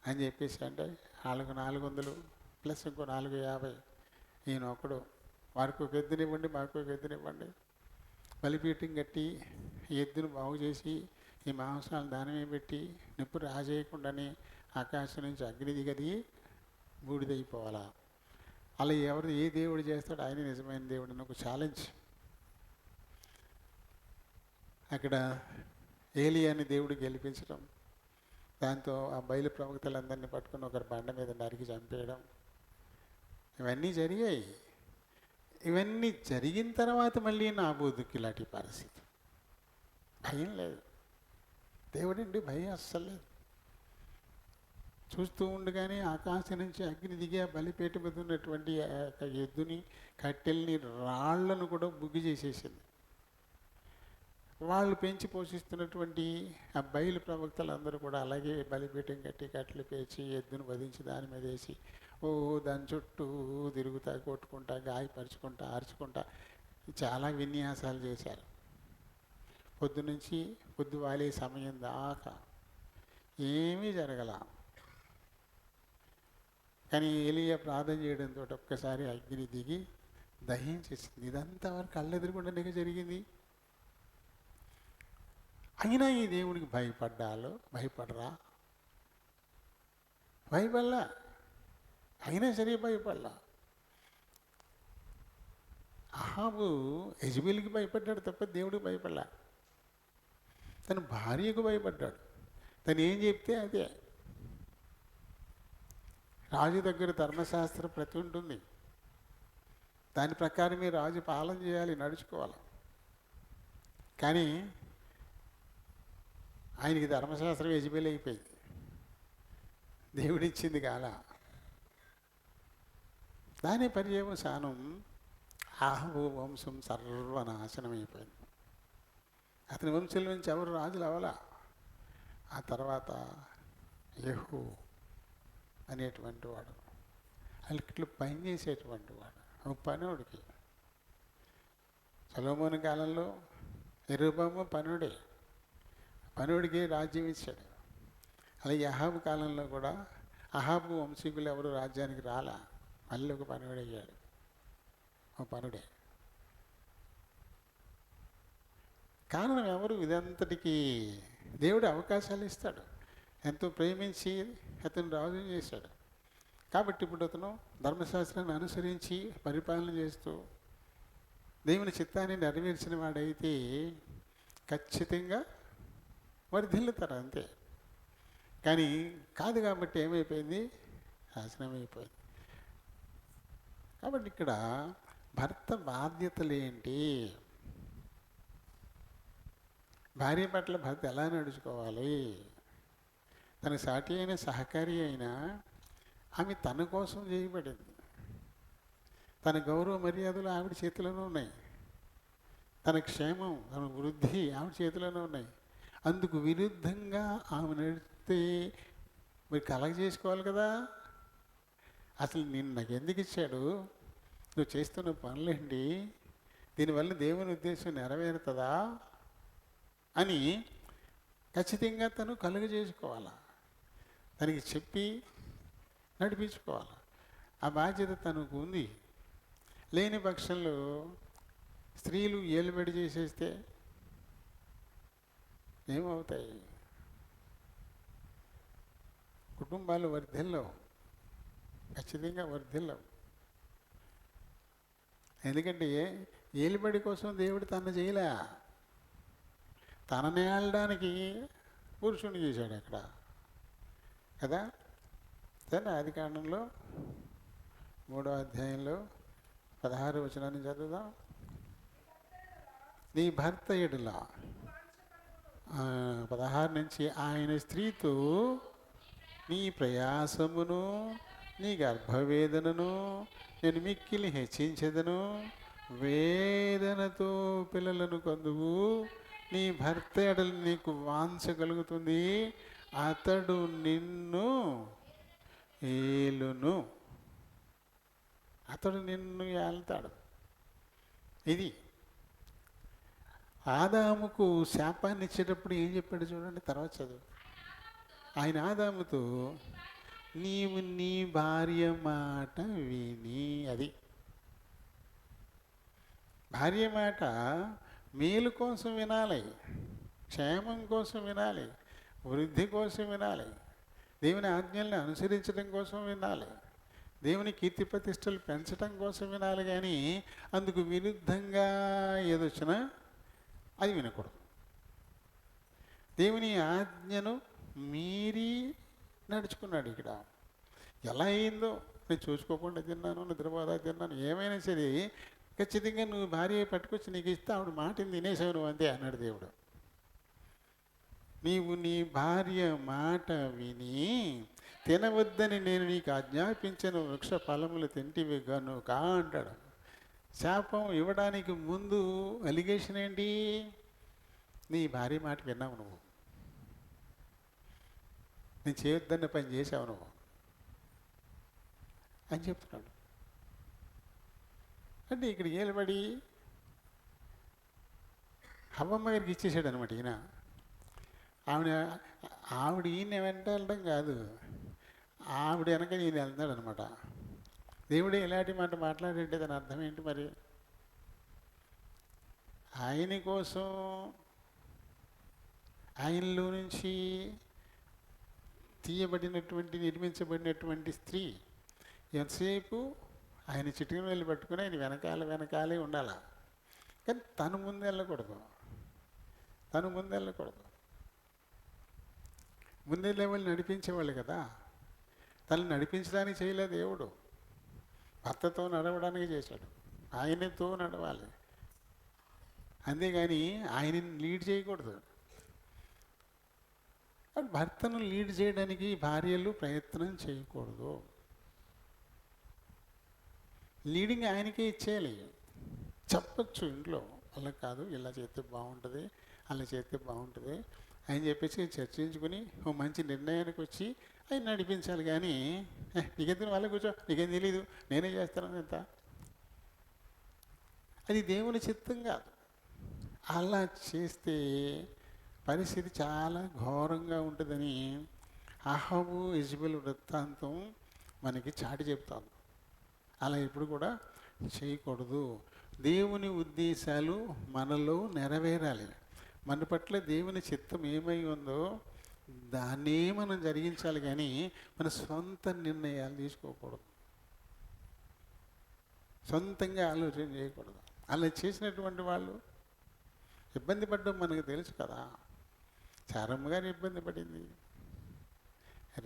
అని చెప్పేసి. అంటే వాళ్ళకు 400 ప్లస్ ఇంకో 450, ఈయన ఒకడు. వారికి ఒక ఎద్దునివ్వండి, మాకు ఒక ఎద్దునివ్వండి, బలిపీఠం కట్టి ఈ ఎద్దును బాగు చేసి ఈ మాంసాలను దానమే పెట్టి నిప్పు రాజేయకుండానే ఆకాశం నుంచి అగ్ని దిగది బూడిదైపోవాలా. అలా ఎవరు ఏ దేవుడు చేస్తాడు? ఆయన నిజమైన దేవుడు అని ఒక ఛాలెంజ్. అక్కడ ఏలియాని దేవుడు గెలిపించడం, దాంతో ఆ బయలు ప్రవక్తలందరినీ పట్టుకుని ఒకరి బండ మీద నరికి చంపేయడం, ఇవన్నీ జరిగాయి. ఇవన్నీ జరిగిన తర్వాత మళ్ళీ నాబూదుకి ఇలాంటి పరిస్థితి. భయం లేదు. దేవుడండి భయం అస్సలు లేదు. చూస్తూ ఉండగానే ఆకాశం నుంచి అగ్ని దిగి ఆ బలిపేట మీద ఉన్నటువంటి ఎద్దుని, కట్టెల్ని, రాళ్లను కూడా బుగ్గి చేసేసింది. వాళ్ళు పెంచి పోషిస్తున్నటువంటి ఆ బయలు ప్రవక్తలందరూ కూడా అలాగే బలిపీఠం కట్టి కట్టెలు పేర్చి ఎద్దును వధించి దాని మీద వేసి దాని చుట్టూ తిరుగుతా, కొట్టుకుంటా, గాయపరుచుకుంటా, అరుచుకుంటా చాలా విన్యాసాలు చేశారు. పొద్దునుంచి పొద్దు వాలే సమయం దాకా ఏమీ జరగల. కానీ ఏలియా ప్రార్థన చేయడంతో ఒక్కసారి అగ్ని దిగి దహించేసింది. ఇదంతా వారు కళ్ళెదురుగుండనే జరిగింది. అయినా ఈ దేవుడికి భయపడరా? భయపడలా. అయినా సరే భయపడలా. అహాబు యెజబెలుకి భయపడ్డాడు తప్ప దేవుడికి భయపడలా. తన భార్యకు భయపడ్డాడు. తను ఏం చెప్తే అదే. రాజు దగ్గర ధర్మశాస్త్ర ప్రతి ఉంటుంది, దాని ప్రకారమే రాజు పాలన చేయాలి, నడుచుకోవాలి. కానీ ఆయనకి ధర్మశాస్త్రం యెజబెల్ అయిపోయింది, దేవుడిచ్చింది కాల. దాని పర్యవసానం అహాబు వంశం సర్వనాశనం అయిపోయింది. అతని వంశం నుంచి ఎవరు రాజులు అవలా. ఆ తర్వాత యెహూ అనేటువంటి వాడు, అలికిట్లు పని చేసేటువంటి వాడు, పనుడికి. సొలొమోను కాలంలో యెరోబాము పనుడికి రాజ్యం ఇచ్చాడు. అలాగే అహాబు కాలంలో కూడా అహాబు వంశీకులు ఎవరు రాజ్యానికి రాలా. మళ్ళీ ఒక పనుడు అయ్యాడు. ఒక పనుడే. కారణం ఎవరు? ఇదంతటికీ దేవుడు అవకాశాలు ఇస్తాడు. ఎంతో ప్రేమించి అతను రాజు చేశాడు. కాబట్టి ఇప్పుడు అతను ధర్మశాస్త్రాన్ని అనుసరించి పరిపాలన చేస్తూ దేవుని చిత్తాన్ని నెరవేర్చిన వాడైతే ఖచ్చితంగా వర్ధిల్లుతారు అంతే. కానీ కాదు కాబట్టి ఏమైపోయింది? నాశనం అయిపోయింది. కాబట్టి ఇక్కడ భర్త బాధ్యతలు ఏంటి? భార్య పట్ల భర్త ఎలా నడుచుకోవాలి? తన సాటి అయిన సహకారి అయినా ఆమె తన కోసం చేయబడింది. తన గౌరవ మర్యాదలు ఆవిడ చేతిలోనే ఉన్నాయి. తన క్షేమం, తన వృద్ధి ఆవిడ చేతిలోనే ఉన్నాయి. అందుకు విరుద్ధంగా ఆమె నడిస్తే మీరు కలగ చేసుకోవాలి కదా. అసలు నేను నాకు ఎందుకు ఇచ్చాడు? నువ్వు చేస్తున్న పనులేంటి? దీనివల్ల దేవుని ఉద్దేశం నెరవేరుతుందా అని ఖచ్చితంగా తను కలుగజేసుకోవాలి. తనకి చెప్పి నడిపించుకోవాలి. ఆ బాధ్యత తనకు ఉంది. లేని పక్షంలో స్త్రీలు ఏలుబడి చేసేస్తే ఏమవుతాయి? కుటుంబాలు వర్ధిల్లవు, ఖచ్చితంగా వర్ధిల్లవు. ఎందుకంటే ఏలుబడి కోసం దేవుడు తన చేయలే, తనని ఆడడానికి పురుషుని చేశాడు అక్కడ కదా. సరే, ఆది కాండంలో 3వ అధ్యాయంలో 16వ వచనాన్ని చదువుదాం. నీ భర్త ఎడల 16 నుంచి ఆయన స్త్రీతో నీ ప్రయాసమును నీ గర్భవేదనను నేను మిక్కిలి హెచ్చించెదను, వేదనతో పిల్లలను కందువు. నీ భర్త ఎడల నీకు వాంఛ కలుగుతుంది, అతడు నిన్ను ఏలును. అతడు నిన్ను ఏళ్తాడు. ఇది ఆదాముకు శాపాన్ని ఇచ్చేటప్పుడు ఏం చెప్పాడు చూడండి, తర్వాత చదువు. ఆయన ఆదాముతో నీవు నీ భార్య మాట విని, అది భార్య మాట మేలు కోసం వినాలి, క్షేమం కోసం వినాలి, వృద్ధి కోసం వినాలి, దేవుని ఆజ్ఞల్ని అనుసరించడం కోసం వినాలి, దేవుని కీర్తి ప్రతిష్టలు పెంచడం కోసం వినాలి. కానీ అందుకు విరుద్ధంగా ఏదొచ్చినా అది వినకూడదు. దేవుని ఆజ్ఞను మీరి నడుచుకున్నాడు. ఇక్కడ ఎలా అయిందో, నేను చూసుకోకుండా తిన్నాను, నిద్రపోదా తిన్నాను, ఏమైనా సరే ఖచ్చితంగా నువ్వు భార్య పట్టుకొచ్చి నీకు ఇస్తే ఆవిడ మాటని తినేసావు నువ్వు అంతే అన్నాడు దేవుడు. నీవు నీ భార్య మాట విని తినవద్దని నేను నీకు ఆజ్ఞాపించిన వృక్ష ఫలములు తింటివి గనుక అంటాడు. శాపం ఇవ్వడానికి ముందు అలిగేషన్ ఏంటి? నీ భార్య మాట విన్నావు నువ్వు, నేను చేయొద్దన్న పని చేసావు నువ్వు అని చెప్తున్నాడు. అంటే ఇక్కడ ఏలుబడి హవ్వమ్మ గారికి ఇచ్చేసాడు అనమాట ఈయన. ఆవిడ ఈయన వెంట వెళ్ళడం కాదు, ఆవిడ వెనక ఈయన వెళ్తున్నాడు అనమాట. దేవుడే ఇలాంటి మాట మాట్లాడంటే దాని అర్థం ఏంటి మరి? ఆయన కోసం ఆయనలో నుంచి నిర్మించబడినటువంటి స్త్రీ ఎంతసేపు ఆయన చిటికను వెళ్ళి పట్టుకుని ఆయన వెనకాలే ఉండాల. కానీ తను ముందు వెళ్ళకూడదు. ముందే లెవెల్ నడిపించేవాళ్ళు కదా. తను నడిపించడానికి చేయలేదు దేవుడు, భర్తతో నడవడానికి చేశాడు. ఆయనతో నడవాలి, అంతేగాని ఆయనని లీడ్ చేయకూడదు. భర్తను లీడ్ చేయడానికి భార్యలు ప్రయత్నం చేయకూడదు. లీడింగ్ ఆయనకే ఇచ్చేయాలి. చెప్పచ్చు ఇంట్లో, అలా కాదు ఇలా చేస్తే బాగుంటుంది, అలా చేస్తే బాగుంటుంది అని చెప్పేసి చర్చించుకుని ఓ మంచి నిర్ణయానికి వచ్చి ఆయన నడిపించాలి. కానీ నీకెందుకు వాళ్ళ కూర్చో, నీకేం తెలీదు, నేనే చేస్తాను ఎంత, అది దేవుని చిత్తం కాదు. అలా చేస్తే పరిస్థితి చాలా ఘోరంగా ఉంటుందని అహాబు యెజెబెలు వృత్తాంతం మనకి చాటి చెప్తాను. అలా ఎప్పుడు కూడా చేయకూడదు. దేవుని ఉద్దేశాలు మనలో నెరవేరాలి. మన పట్ల దేవుని చిత్తం ఏమై ఉందో దాన్నే మనం జరిగించాలి, కానీ మన సొంత నిర్ణయాలు తీసుకోకూడదు, సొంతంగా ఆలోచన చేయకూడదు. అలా చేసినటువంటి వాళ్ళు ఇబ్బంది పడ్డం మనకు తెలుసు కదా. చారమ్మ గారు ఇబ్బంది పడింది,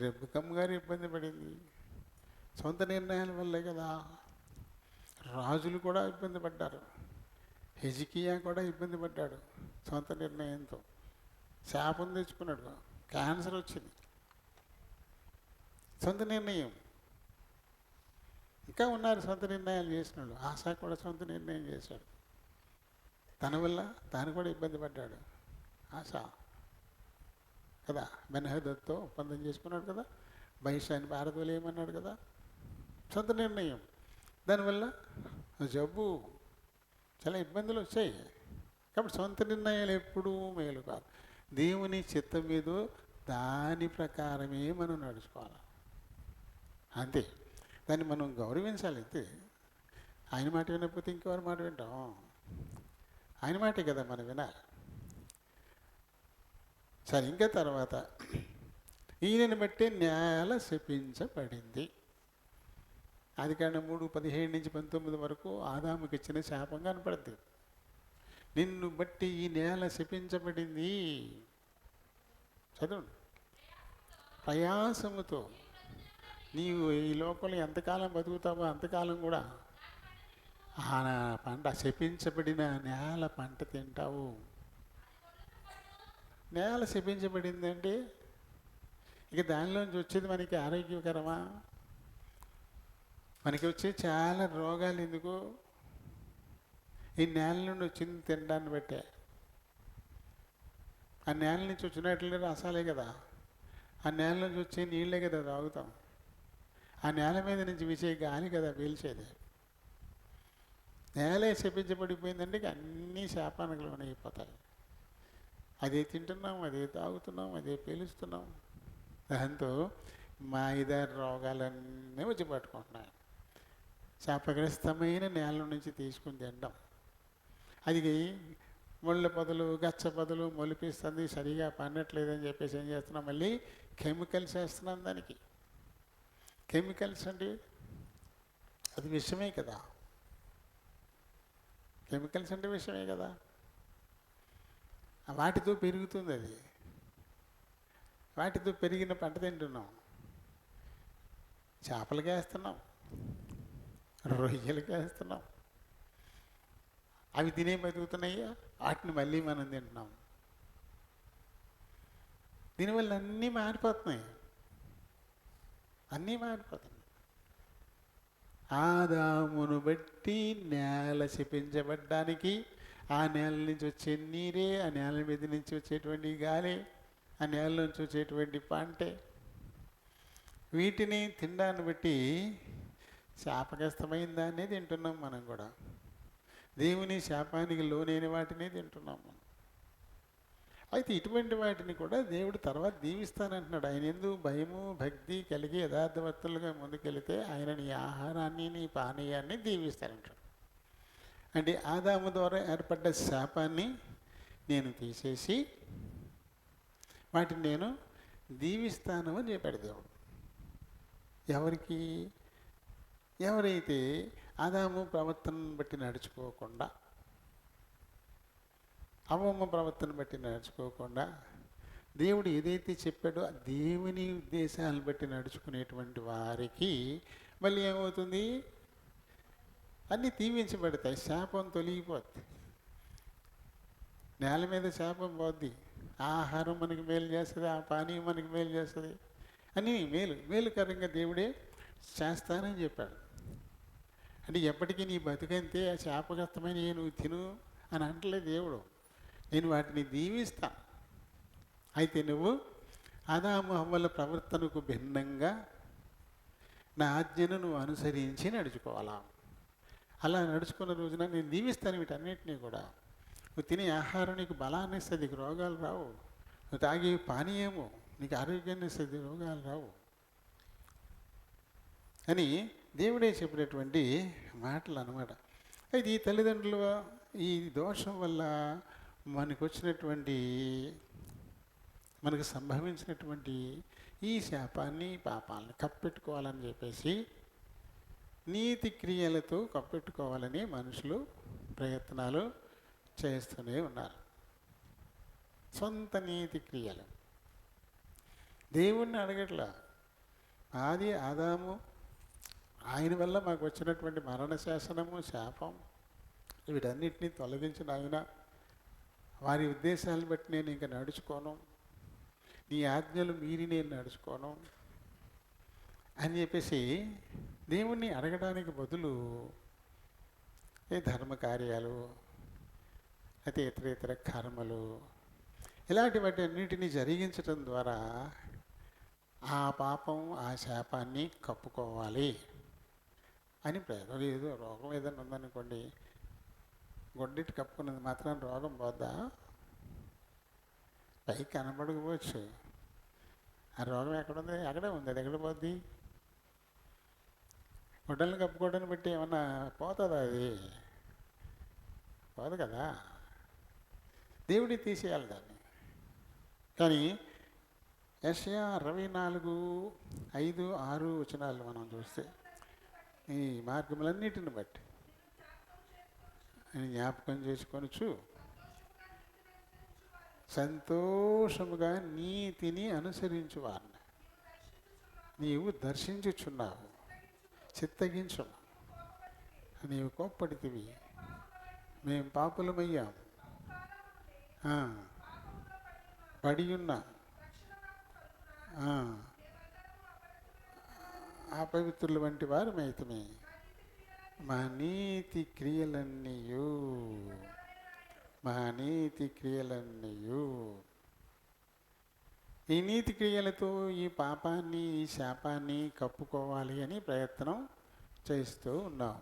రెబ్బకమ్మ గారు ఇబ్బంది పడింది, సొంత నిర్ణయాల వల్లే కదా. రాజులు కూడా ఇబ్బంది పడ్డారు, హెజికియా కూడా ఇబ్బంది పడ్డాడు సొంత నిర్ణయంతో. శాపం తెచ్చుకున్నాడు, క్యాన్సర్ వచ్చింది, సొంత నిర్ణయం. ఇంకా ఉన్నారు సొంత నిర్ణయాలు చేసిన వాళ్ళు. ఆశ కూడా సొంత నిర్ణయం చేశాడు, తన వల్ల తాను కూడా ఇబ్బంది పడ్డాడు. ఆశ కదా, బెన్హదద్తో ఒప్పందం చేసుకున్నాడు కదా, బహిష్యాన్ని పారదోలేయమన్నాడు కదా, సొంత నిర్ణయం. దానివల్ల జబ్బు, చాలా ఇబ్బందులు వచ్చాయి. కాబట్టి సొంత నిర్ణయాలు ఎప్పుడూ మేలు కాదు. దేవుని చిత్తం మీద దాని ప్రకారమే మనం నడుచుకోవాలి, అంతే. దాన్ని మనం గౌరవించాలి, అంతే. ఆయన మాట వినకపోతే ఇంకెవరి మాట వింటాం? ఆయన మాటే కదా మనం వినాలి. సరే, ఇంకా తర్వాత ఈయనని బట్టి నేల శపించబడింది. ఆదికాండం 3:17-19 వరకు ఆదాముకి ఇచ్చిన శాపం కనపడుతుంది. నిన్ను బట్టి ఈ నేల శపించబడింది. చదవండి. ప్రయాసముతో నీవు ఈ లోకంలో ఎంతకాలం బతుకుతావో అంతకాలం కూడా ఆ పంట, శపించబడిన నేల పంట తింటావు. నేల శపించబడిందంటే ఇక దానిలోంచి వచ్చేది మనకి ఆరోగ్యకరమా? మనకి వచ్చే చాలా రోగాలు ఎందుకు? ఈ నేల నుండి వచ్చింది తినడాన్ని బట్టే. ఆ నేల నుంచి వచ్చినట్లు రసాలే కదా, ఆ నేల నుంచి వచ్చే నీళ్ళే కదా తాగుతాం, ఆ నేల మీద నుంచి వీచే గాలి కదా పీల్చేది. నేలే శపించబడిపోయిందంటే ఇక అన్నీ శాపానికి లోనైపోతాయి. అదే తింటున్నాం, అదే తాగుతున్నాం, అదే పీలుస్తున్నాం. దాంతో మా ఇద్దరు రోగాలన్నీ వచ్చి పట్టుకుంటున్నాయి. శాపగ్రస్తమైన నేల నుంచి తీసుకుని తినడం, అది ముళ్ళ పొదలు, గచ్చ పొదలు మొలిపిస్తుంది, సరిగా పండట్లేదని చెప్పేసి ఏం చేస్తున్నాం? మళ్ళీ కెమికల్స్ వేస్తున్నాం దానికి. కెమికల్స్ అంటే అది విషమే కదా, కెమికల్స్ అంటే విషమే కదా. వాటితో పెరుగుతుంది అది, వాటితో పెరిగిన పంట తింటున్నాం. చేపలకి వేస్తున్నాం, రొయ్యలకి వేస్తున్నాం, అవి తినే బతుకుతున్నాయ్యా, వాటిని మళ్ళీ మనం తింటున్నాం. దీనివల్ల అన్నీ మారిపోతున్నాయి, అన్నీ మారిపోతున్నాయి. ఆదామును బట్టి నేల శపించబడ్డానికి, ఆ నేల నుంచి వచ్చే నీరే, ఆ నేల మీద నుంచి వచ్చేటువంటి గాలి, ఆ నేల నుంచి వచ్చేటువంటి పంటే, వీటిని తినడాన్ని బట్టి శాపగ్రస్తమైన దాన్నే తింటున్నాం మనం కూడా. దేవుని శాపానికి లోనైన వాటినే తింటున్నాం మనం. అయితే ఇటువంటి వాటిని కూడా దేవుడు తర్వాత దీవిస్తానంటున్నాడు. ఆయన ఎందుకు భయము భక్తి కలిగి యథార్థవర్తులుగా ముందుకెళితే ఆయన నీ ఆహారాన్ని, నీ పానీయాన్ని దీవిస్తానంటాడు. అంటే ఆదాము ద్వారా ఏర్పడ్డ శాపాన్ని నేను తీసేసి వాటిని నేను దీవిస్తాను అని చెప్పాడు దేవుడు. ఎవరికి? ఎవరైతే ఆదాము ప్రవర్తనను బట్టి నడుచుకోకుండా, అవ్వమ్మ ప్రవర్తన బట్టి నడుచుకోకుండా, దేవుడు ఏదైతే చెప్పాడో దేవుని ఉద్దేశాలను బట్టి నడుచుకునేటువంటి వారికి మళ్ళీ ఏమవుతుంది? అన్నీ దీవించబడతాయి, శాపం తొలగిపోద్ది, నేల మీద శాపం పోద్ది, ఆహారం మనకి మేలు చేస్తుంది, ఆ పానీయం మనకి మేలు చేస్తుంది, అని మేలుకరంగా దేవుడే చేస్తానని చెప్పాడు. అంటే ఎప్పటికీ నీ బతుకంతే ఆ శాపగ్రస్తమైన నువ్వు తిను అని అంటలేదు దేవుడు, నేను వాటిని దీవిస్తా. అయితే నువ్వు ఆదాము హవ్వల ప్రవర్తనకు భిన్నంగా నా ఆజ్ఞను నువ్వు అనుసరించి నడుచుకోవాలా. అలా నడుచుకున్న రోజున నేను దీవిస్తాను వీటన్నిటినీ కూడా. నువ్వు తినే ఆహారం నీకు బలాన్ని ఇస్తుంది, నీకు రోగాలు రావు. నువ్వు తాగే పానీయము నీకు ఆరోగ్యాన్ని ఇస్తుంది, రోగాలు రావు అని దేవుడే చెప్పినటువంటి మాటలు అన్నమాట. అయితే ఈ తల్లిదండ్రులు ఈ దోషం వల్ల మనకు సంభవించినటువంటి ఈ శాపాన్ని పాపాలను కప్పెట్టుకోవాలని చెప్పేసి నీతి క్రియలతో కప్పెట్టుకోవాలని మనుషులు ప్రయత్నాలు చేస్తూనే ఉన్నారు. సొంత నీతి క్రియలు దేవుణ్ణి అడగట్లా. ఆదాము ఆయన వల్ల మాకు వచ్చినటువంటి మరణ శాసనము, శాపం, వీటన్నిటినీ తొలగించిన ఆయన, వారి ఉద్దేశాలను బట్టి నేను ఇంకా నడుచుకోను, నీ ఆజ్ఞలు మీరి నేను నడుచుకోను అని చెప్పేసి దేవుణ్ణి అడగడానికి బదులు ఏ ధర్మ కార్యాలు అయితే ఇతర కర్మలు ఇలాంటి వాటి అన్నింటినీ జరిగించటం ద్వారా ఆ పాపం, ఆ శాపాన్ని కప్పుకోవాలి అని ప్రయత్నం. ఏదో రోగం ఏదైనా ఉందనుకోండి, గొడ్డిటి కప్పుకున్నది మాత్రం రోగం పోద్దా? పైకి కనపడకపోవచ్చు, ఆ రోగం ఎక్కడుంది? అక్కడే ఉంది. అది ఎక్కడ పోద్ది? గుడ్డలను కప్పుకోవడాన్ని బట్టి ఏమన్నా పోతుందా? అది పోదు కదా. దేవుడి తీసేయాలి దాన్ని. కానీ యెషయా 64:5-6 వచనాలు మనం చూస్తే, ఈ మార్గములన్నిటిని బట్టి జ్ఞాపకం చేసుకొనుచు సంతోషముగా నీతిని అనుసరించువారిని నీవు దర్శించుచున్నావు. చిత్తగించు, నీవు కోప్పడితివి, మేము పాపులమయ్యాం, పడి ఉన్నాం, అపవిత్రుల వంటి వారు మైతమే. మా నీతి క్రియలన్నీయు ఈ నీతి క్రియలతో ఈ పాపాన్ని, ఈ శాపాన్ని కప్పుకోవాలి అని ప్రయత్నం చేస్తూ ఉన్నాం.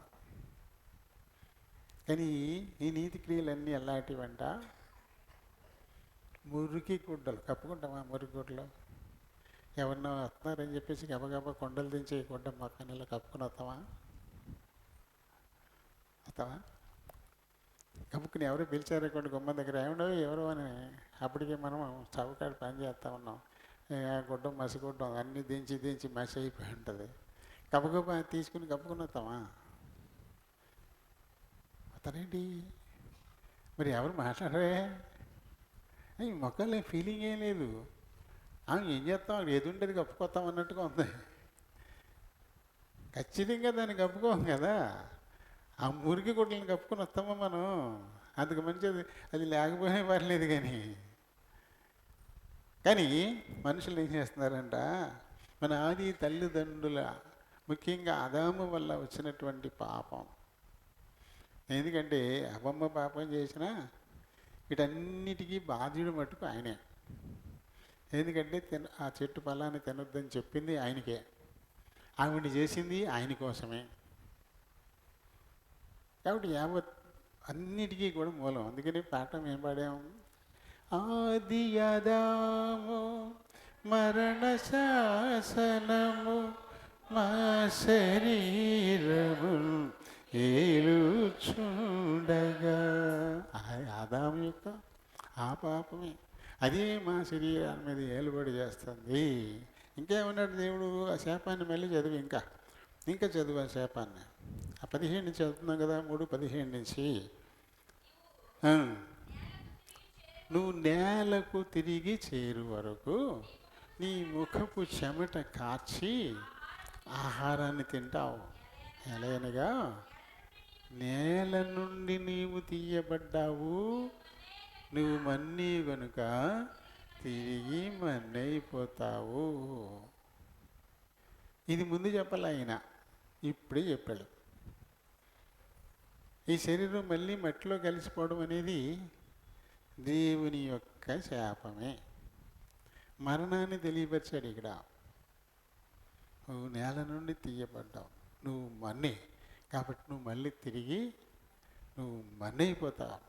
కానీ ఈ నీతి క్రియలన్నీ ఎలాంటివంట? మురికి గుడ్డలు. కప్పుకుంటామా మురికి గుడ్డలు? ఎవరన్నా వస్తున్నారని చెప్పేసి గబగబా కొండలు దించి గుడ్డ మొక్కనిలా కప్పుకుని వస్తావా? కప్పుకుని ఎవరు పిలిచారనుకోండి గుమ్మ దగ్గర, ఎవరు అని, అప్పటికే మనం చౌకాడు పని చేస్తూ ఉన్నాం. గుడ్డ మసిగుడ్డం అన్నీ దించి మసి అయిపోయి ఉంటుంది. గబగబా తీసుకుని కప్పుకుని వస్తామా? వస్తారేంటి మరి? ఎవరు మాట్లాడరే? ఈ మొక్కలే ఫీలింగ్ ఏం లేదు. ఏం చేస్తాం, ఏది ఉండేది కప్పుకొస్తాం అన్నట్టుగా ఉంది. ఖచ్చితంగా దాన్ని కప్పుకోం కదా. ఆ మురికి గుడ్డలను కప్పుకొని వస్తామా మనం? అందుకు మంచిది అది లేకపోయినా పర్లేదు. కానీ మనుషులు ఏం చేస్తున్నారంట, మన ఆది తల్లిదండ్రుల ముఖ్యంగా ఆదాము వల్ల వచ్చినటువంటి పాపం. ఎందుకంటే అమ్మమ్మ పాపం చేసినా వీటన్నిటికీ బాధ్యుడు మట్టుకు ఆయనే. ఎందుకంటే ఆ చెట్టు ఫలాన్ని తినొద్దని చెప్పింది ఆయనకే, ఆవిడ చేసింది ఆయన కోసమే. కాబట్టి యావత్ అన్నిటికీ కూడా మూలం. అందుకని పాఠం ఏం పాడాము? ఆది ఆదాము మరణ శాసనము మా శరీరము ఏలుచుండగా. ఆదాము యొక్క ఆ పాపమే అదే మా శరీరాల మీద ఏలుబడి చేస్తుంది. ఇంకేమన్నాడు దేవుడు? ఆ శాపాన్ని మళ్ళీ చదివి ఇంకా చదువు ఆ శాపాన్ని. ఆ 15 నుంచి చదువుతున్నాం కదా, 3:15 నుంచి. నువ్వు నేలకు తిరిగి చేరు వరకు నీ ముఖపు చెమట కార్చి ఆహారాన్ని తింటావు. ఎలాగనగా నేల నుండి నీవు తీయబడ్డావు, నువ్వు మన్ని కనుక తిరిగి మన్నైపోతావు. ఇది ముందు చెప్పాలి ఆయన, ఇప్పుడే చెప్పాడు. ఈ శరీరం మళ్ళీ మట్టిలో కలిసిపోవడం అనేది దేవుని యొక్క శాపమే. మరణాన్ని తెలియపరిచాడు ఇక్కడ. నువ్వు నేల నుండి తీయబడ్డావు, నువ్వు మన్నే, కాబట్టి నువ్వు మళ్ళీ తిరిగి నువ్వు మన్నైపోతావు.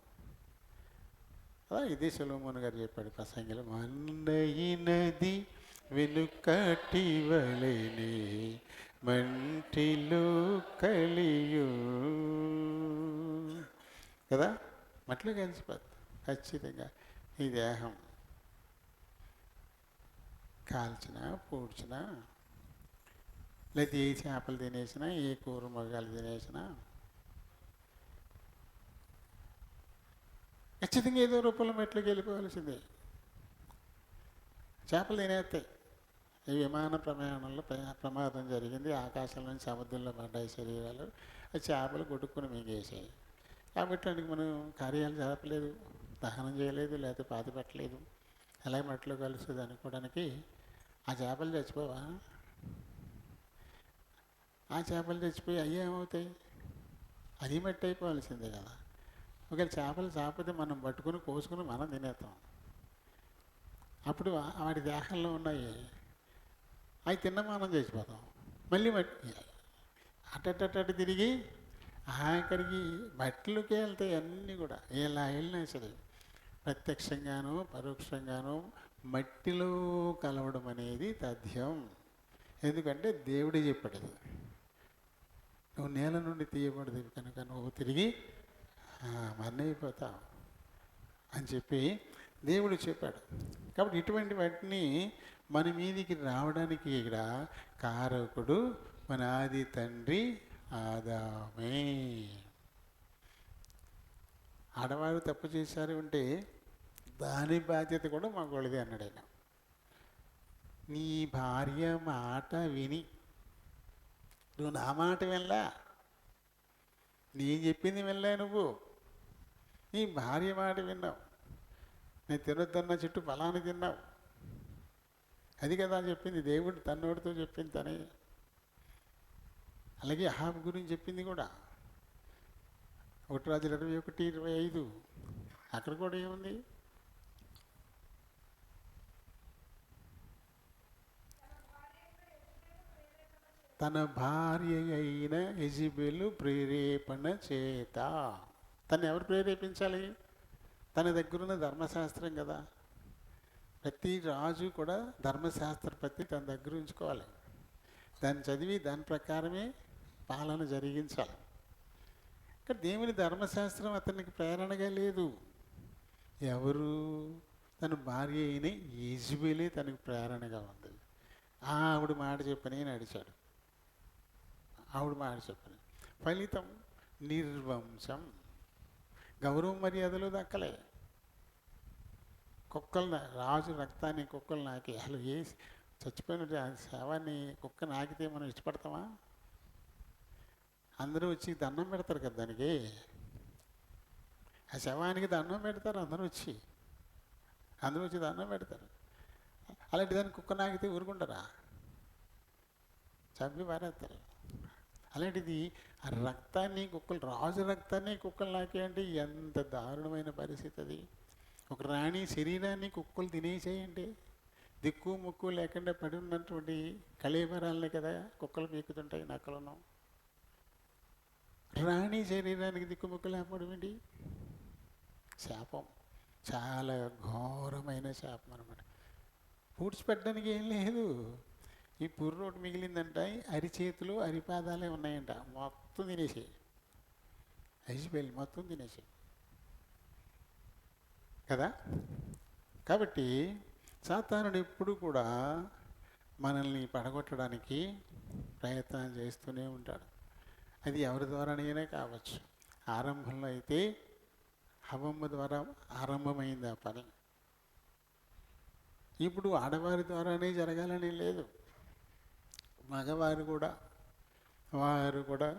ఇదే సొలొమోను గారు చెప్పాడు ప్రసంగిలో. మన్నయినది వెనుకటి వలెనే మంటిలో కలియు కదా, మట్లో కలిసిపోతుంది ఖచ్చితంగా. ఈ దేహం కాల్చినా పూడ్చినా, లేదా ఏ చేపలు తినేసినా, ఏ కూర మగాలు తినేసినా ఖచ్చితంగా ఏదో రూపంలో మెట్లోకి వెళ్ళిపోవలసిందే. చేపలు తినేస్తాయి. ఈ విమాన ప్రయాణంలో ప్రమాదం జరిగింది, ఆకాశం నుంచి సముద్రంలో పడ్డాయి శరీరాలు, ఆ చేపలు కొట్టుకుని మింగేసాయి. కాబట్టి అందుకు మనం కార్యాలు జరపలేదు, దహనం చేయలేదు, లేకపోతే పాతి పెట్టలేదు. అలాగే మట్టిలో కలుస్తుంది అనుకోవడానికి ఆ చేపలు చచ్చిపోవా? ఆ చేపలు చచ్చిపోయి అయ్యే ఏమవుతాయి? అది మట్టి అయిపోవాల్సిందే కదా. ఒకవేళ చేపలు చాపతే మనం పట్టుకుని కోసుకుని మనం తినేస్తాం. అప్పుడు వాటి దేహంలో ఉన్నాయి అవి తిన్న మనం చచ్చిపోతాం. మళ్ళీ మట్టి అటటటు తిరిగి ఆఖరికి మట్టిలోకి వెళ్తాయి అన్నీ కూడా. ఎలా వెళ్ళినా సరే ప్రత్యక్షంగానూ పరోక్షంగానూ మట్టిలో కలవడం అనేది తథ్యం. ఎందుకంటే దేవుడే చెప్పాడు, నువ్వు నేల నుండి తీయబడదు కనుక నువ్వు తిరిగి మన్నైపోతావు అని చెప్పి దేవుడు చెప్పాడు. కాబట్టి ఇటువంటి వాటిని మన మీదికి రావడానికి ఇక్కడ కారకుడు మన ఆది తండ్రి ఆదామే. ఆడవారు తప్పు చేశారు అంటే దాని బాధ్యత కూడా మగవాళ్ళది అన్నాడు ఆయన. నీ భార్య మాట విని, నువ్వు నా మాట వెళ్ళా, నేను చెప్పింది వెళ్ళా, నువ్వు నీ భార్య మాట విన్నావు, నేను తినొద్దన్న చెట్టు ఫలాన్ని తిన్నావు, అది కదా చెప్పింది దేవుడు తన్నోడితో చెప్పింది తనే. అలాగే అహాబ్ గురించి చెప్పింది కూడా 1 రాజులు 21:25. అక్కడ కూడా ఏముంది? తన భార్య అయిన యెజెబెలు ప్రేరేపణ చేత. తను ఎవరు ప్రేరేపించాలి? తన దగ్గరున్న ధర్మశాస్త్రం కదా. ప్రతి రాజు కూడా ధర్మశాస్త్రపతి తన దగ్గర ఉంచుకోవాలి, దాన్ని చదివి దాని ప్రకారమే పాలన జరిగించాలి. కానీ దేవుని ధర్మశాస్త్రం అతనికి ప్రేరణగా లేదు. ఎవరు? తన భార్య అయిన యెజెబెలే తనకు ప్రేరణగా ఉంది. ఆవిడ మాట చెప్పని నడిచాడు, ఆవిడ మాట చెప్పని. ఫలితం నిర్వంశం, గౌరవ మర్యాదలు దక్కలే. కుక్కలు రాజు రక్తాన్ని కుక్కలు నాకి, అసలు ఏ చచ్చిపోయిన శవాన్ని కుక్క నాకితే మనం ఇష్టపడతామా? అందరూ వచ్చి దండం పెడతారు కదా దానికి, ఆ శవానికి దండం పెడతారు అందరూ వచ్చి దండం పెడతారు. అలాంటి దాన్ని కుక్క నాకితే ఊరుకుంటారా? చంపి పారేస్తారు. అలాంటిది ఆ రక్తాన్ని కుక్కలు, రాజు రక్తాన్ని కుక్కలు నాకే అంటే ఎంత దారుణమైన పరిస్థితి అది. ఒక రాణి శరీరాన్ని కుక్కలు తినేసేయండి, దిక్కు ముక్కు లేకుండా పడి ఉన్నటువంటి కళేబరాలని కదా కుక్కలు పీకుతుంటాయి, నక్కలను. రాణి శరీరానికి దిక్కు ముక్కు లేకపోవడం ఏంటి? శాపం, చాలా ఘోరమైన శాపం అనమాట. పూడ్చిపెట్టడానికి ఏం లేదు. ఈ పుర్రోటి మిగిలిందంట, అరిచేతులు అరిపాదాలే ఉన్నాయంట, మొత్తం తినేసి యెజెబెల్ మొత్తం తినేసి కదా. కాబట్టి సాతానుడు ఎప్పుడు కూడా మనల్ని పడగొట్టడానికి ప్రయత్నం చేస్తూనే ఉంటాడు. అది ఎవరి ద్వారానైనా కావచ్చు. ఆరంభంలో అయితే హవ్వమ్మ ద్వారా ఆరంభమైంది ఆ పని. ఇప్పుడు ఆడవారి ద్వారానే జరగాలని లేదు. మగవారు కూడా వారు కూడా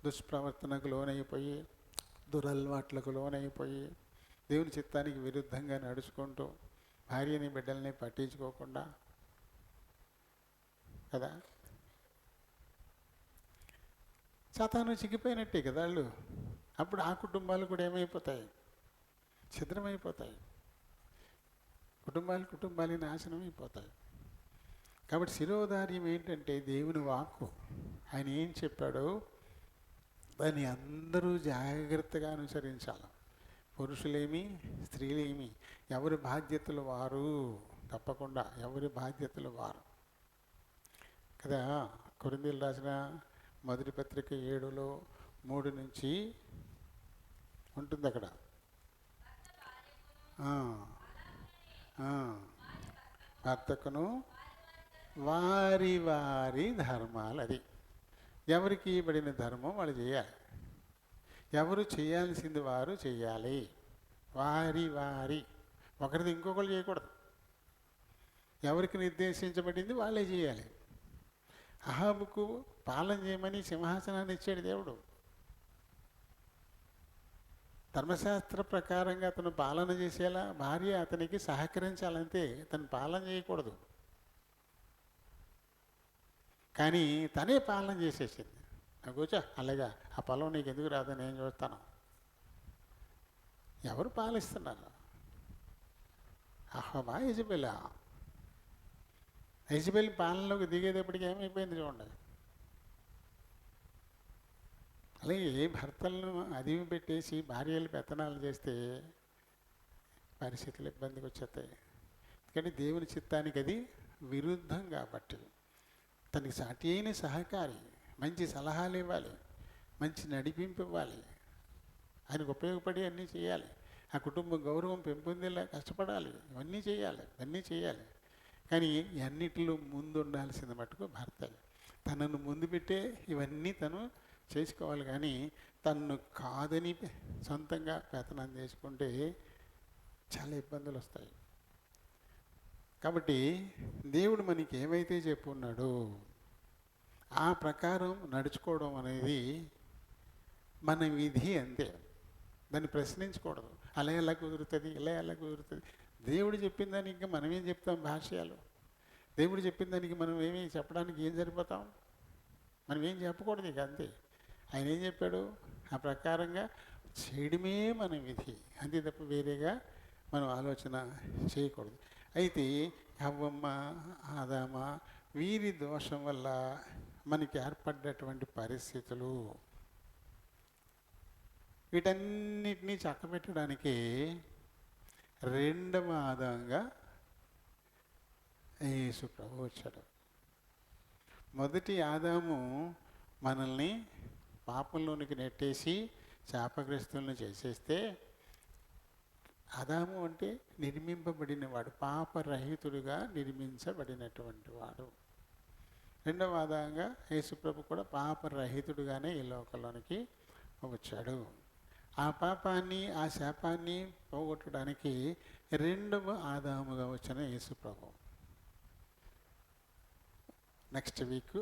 దుష్ప్రవర్తనకు లోనైపోయి, దురలవాట్లకు లోనైపోయి, దేవుని చిత్తానికి విరుద్ధంగా నడుచుకుంటూ, భార్యని బిడ్డల్ని పట్టించుకోకుండా కదా, సాతాను చిక్కిపోయినట్టే కదా వాళ్ళు. అప్పుడు ఆ కుటుంబాలు కూడా ఏమైపోతాయి? ఛిద్రమైపోతాయి. కుటుంబాలు నాశనం అయిపోతాయి. కాబట్టి శిరోధార్యం ఏంటంటే దేవుని వాక్కు. ఆయన ఏం చెప్పాడో దాన్ని అందరూ జాగ్రత్తగా అనుసరించాలి. పురుషులేమి స్త్రీలేమి ఎవరి బాధ్యతలు వారు తప్పకుండా ఎవరి బాధ్యతలు వారు కదా. కొరింథీయులకు రాసిన మొదటి పత్రిక 7:3 నుంచి ఉంటుంది అక్కడ. ఆ, ఆ, భర్తకును వారి వారి ధర్మాలు, అది ఎవరికి ఇవ్వబడిన ధర్మం వాళ్ళు చేయాలి. ఎవరు చేయాల్సింది వారు చేయాలి. వారి వారి, ఒకరిది ఇంకొకరు చేయకూడదు. ఎవరికి నిర్దేశించబడింది వాళ్ళే చేయాలి. అహాబుకు పాలన చేయమని సింహాసనాన్ని ఇచ్చాడు దేవుడు. ధర్మశాస్త్ర ప్రకారంగా అతను పాలన చేసేలా భార్య అతనికి సహకరించాలంతే, తను పాలన చేయకూడదు. కానీ తనే పాలన చేసేసింది. నాకు కూర్చో, అలాగా ఆ పొలం నీకు ఎందుకు రాదని నేను చూస్తాను. ఎవరు పాలిస్తున్నారు? అహబా యజబెలా? యజబెల్ పాలనలోకి దిగేటప్పటికి ఏమైపోయింది చూడండి. అలాగే ఏ భర్తలను అదిమి పెట్టేసి భార్యలు పెత్తనాలు చేస్తే పరిస్థితులు ఇబ్బందికి వచ్చేస్తాయి. ఎందుకంటే దేవుని చిత్తానికి అది విరుద్ధం కాబట్టి. తనకి సాటి అయిన సహకారి, మంచి సలహాలు ఇవ్వాలి, మంచి నడిపింపు ఇవ్వాలి, ఆయనకు ఉపయోగపడి అన్నీ చేయాలి, ఆ కుటుంబ గౌరవం పెంపొందేలా కష్టపడాలి, ఇవన్నీ చేయాలి. కానీ అన్నిటిలో ముందు ఉండాల్సింది మటుకు భర్త. తనను ముందు పెట్టే ఇవన్నీ తను చేసుకోవాలి. కానీ తను కాదని సొంతంగా పెత్తనం చేసుకుంటే చాలా ఇబ్బందులు వస్తాయి. కాబట్టి దేవుడు మనకి ఏమైతే చెప్పున్నాడో ఆ ప్రకారం నడుచుకోవడం అనేది మన విధి, అంతే. దాన్ని ప్రశ్నించకూడదు. అలా ఎలా కుదురుతుంది, ఇలా ఎలా కుదురుతుంది. దేవుడు చెప్పిన దానికి ఇంకా మనం ఏం చెప్తాం? భాష్యాలు. దేవుడు చెప్పిన దానికి మనం ఏమి చెప్పడానికి ఏం సరిపోతాం? మనం ఏం చెప్పకూడదు ఇక, అంతే. ఆయన ఏం చెప్పాడు ఆ ప్రకారంగా చేయడమే మన విధి, అంతే తప్ప వేరేగా మనం ఆలోచన చేయకూడదు. అయితే హవ్వమ్మ, ఆదామ వీరి దోషం వల్ల మనకి ఏర్పడ్డటువంటి పరిస్థితులు, వీటన్నిటినీ చక్కబెట్టడానికి రెండవ ఆదాంగా యేసు ప్రభు వచ్చాడు. మొదటి ఆదాము మనల్ని పాపంలోనికి నెట్టేసి శాపగ్రస్తులను చేసేస్తే, ఆదాము అంటే నిర్మింపబడినవాడు, పాపరహితుడుగా నిర్మించబడినటువంటి వాడు. రెండవ ఆదాయంగా యేసుప్రభు కూడా పాపరహితుడుగానే ఈ లోకంలోనికి వచ్చాడు. ఆ పాపాన్ని, ఆ శాపాన్ని పోగొట్టడానికి రెండవ ఆదాముగా వచ్చిన యేసుప్రభు. నెక్స్ట్ వీక్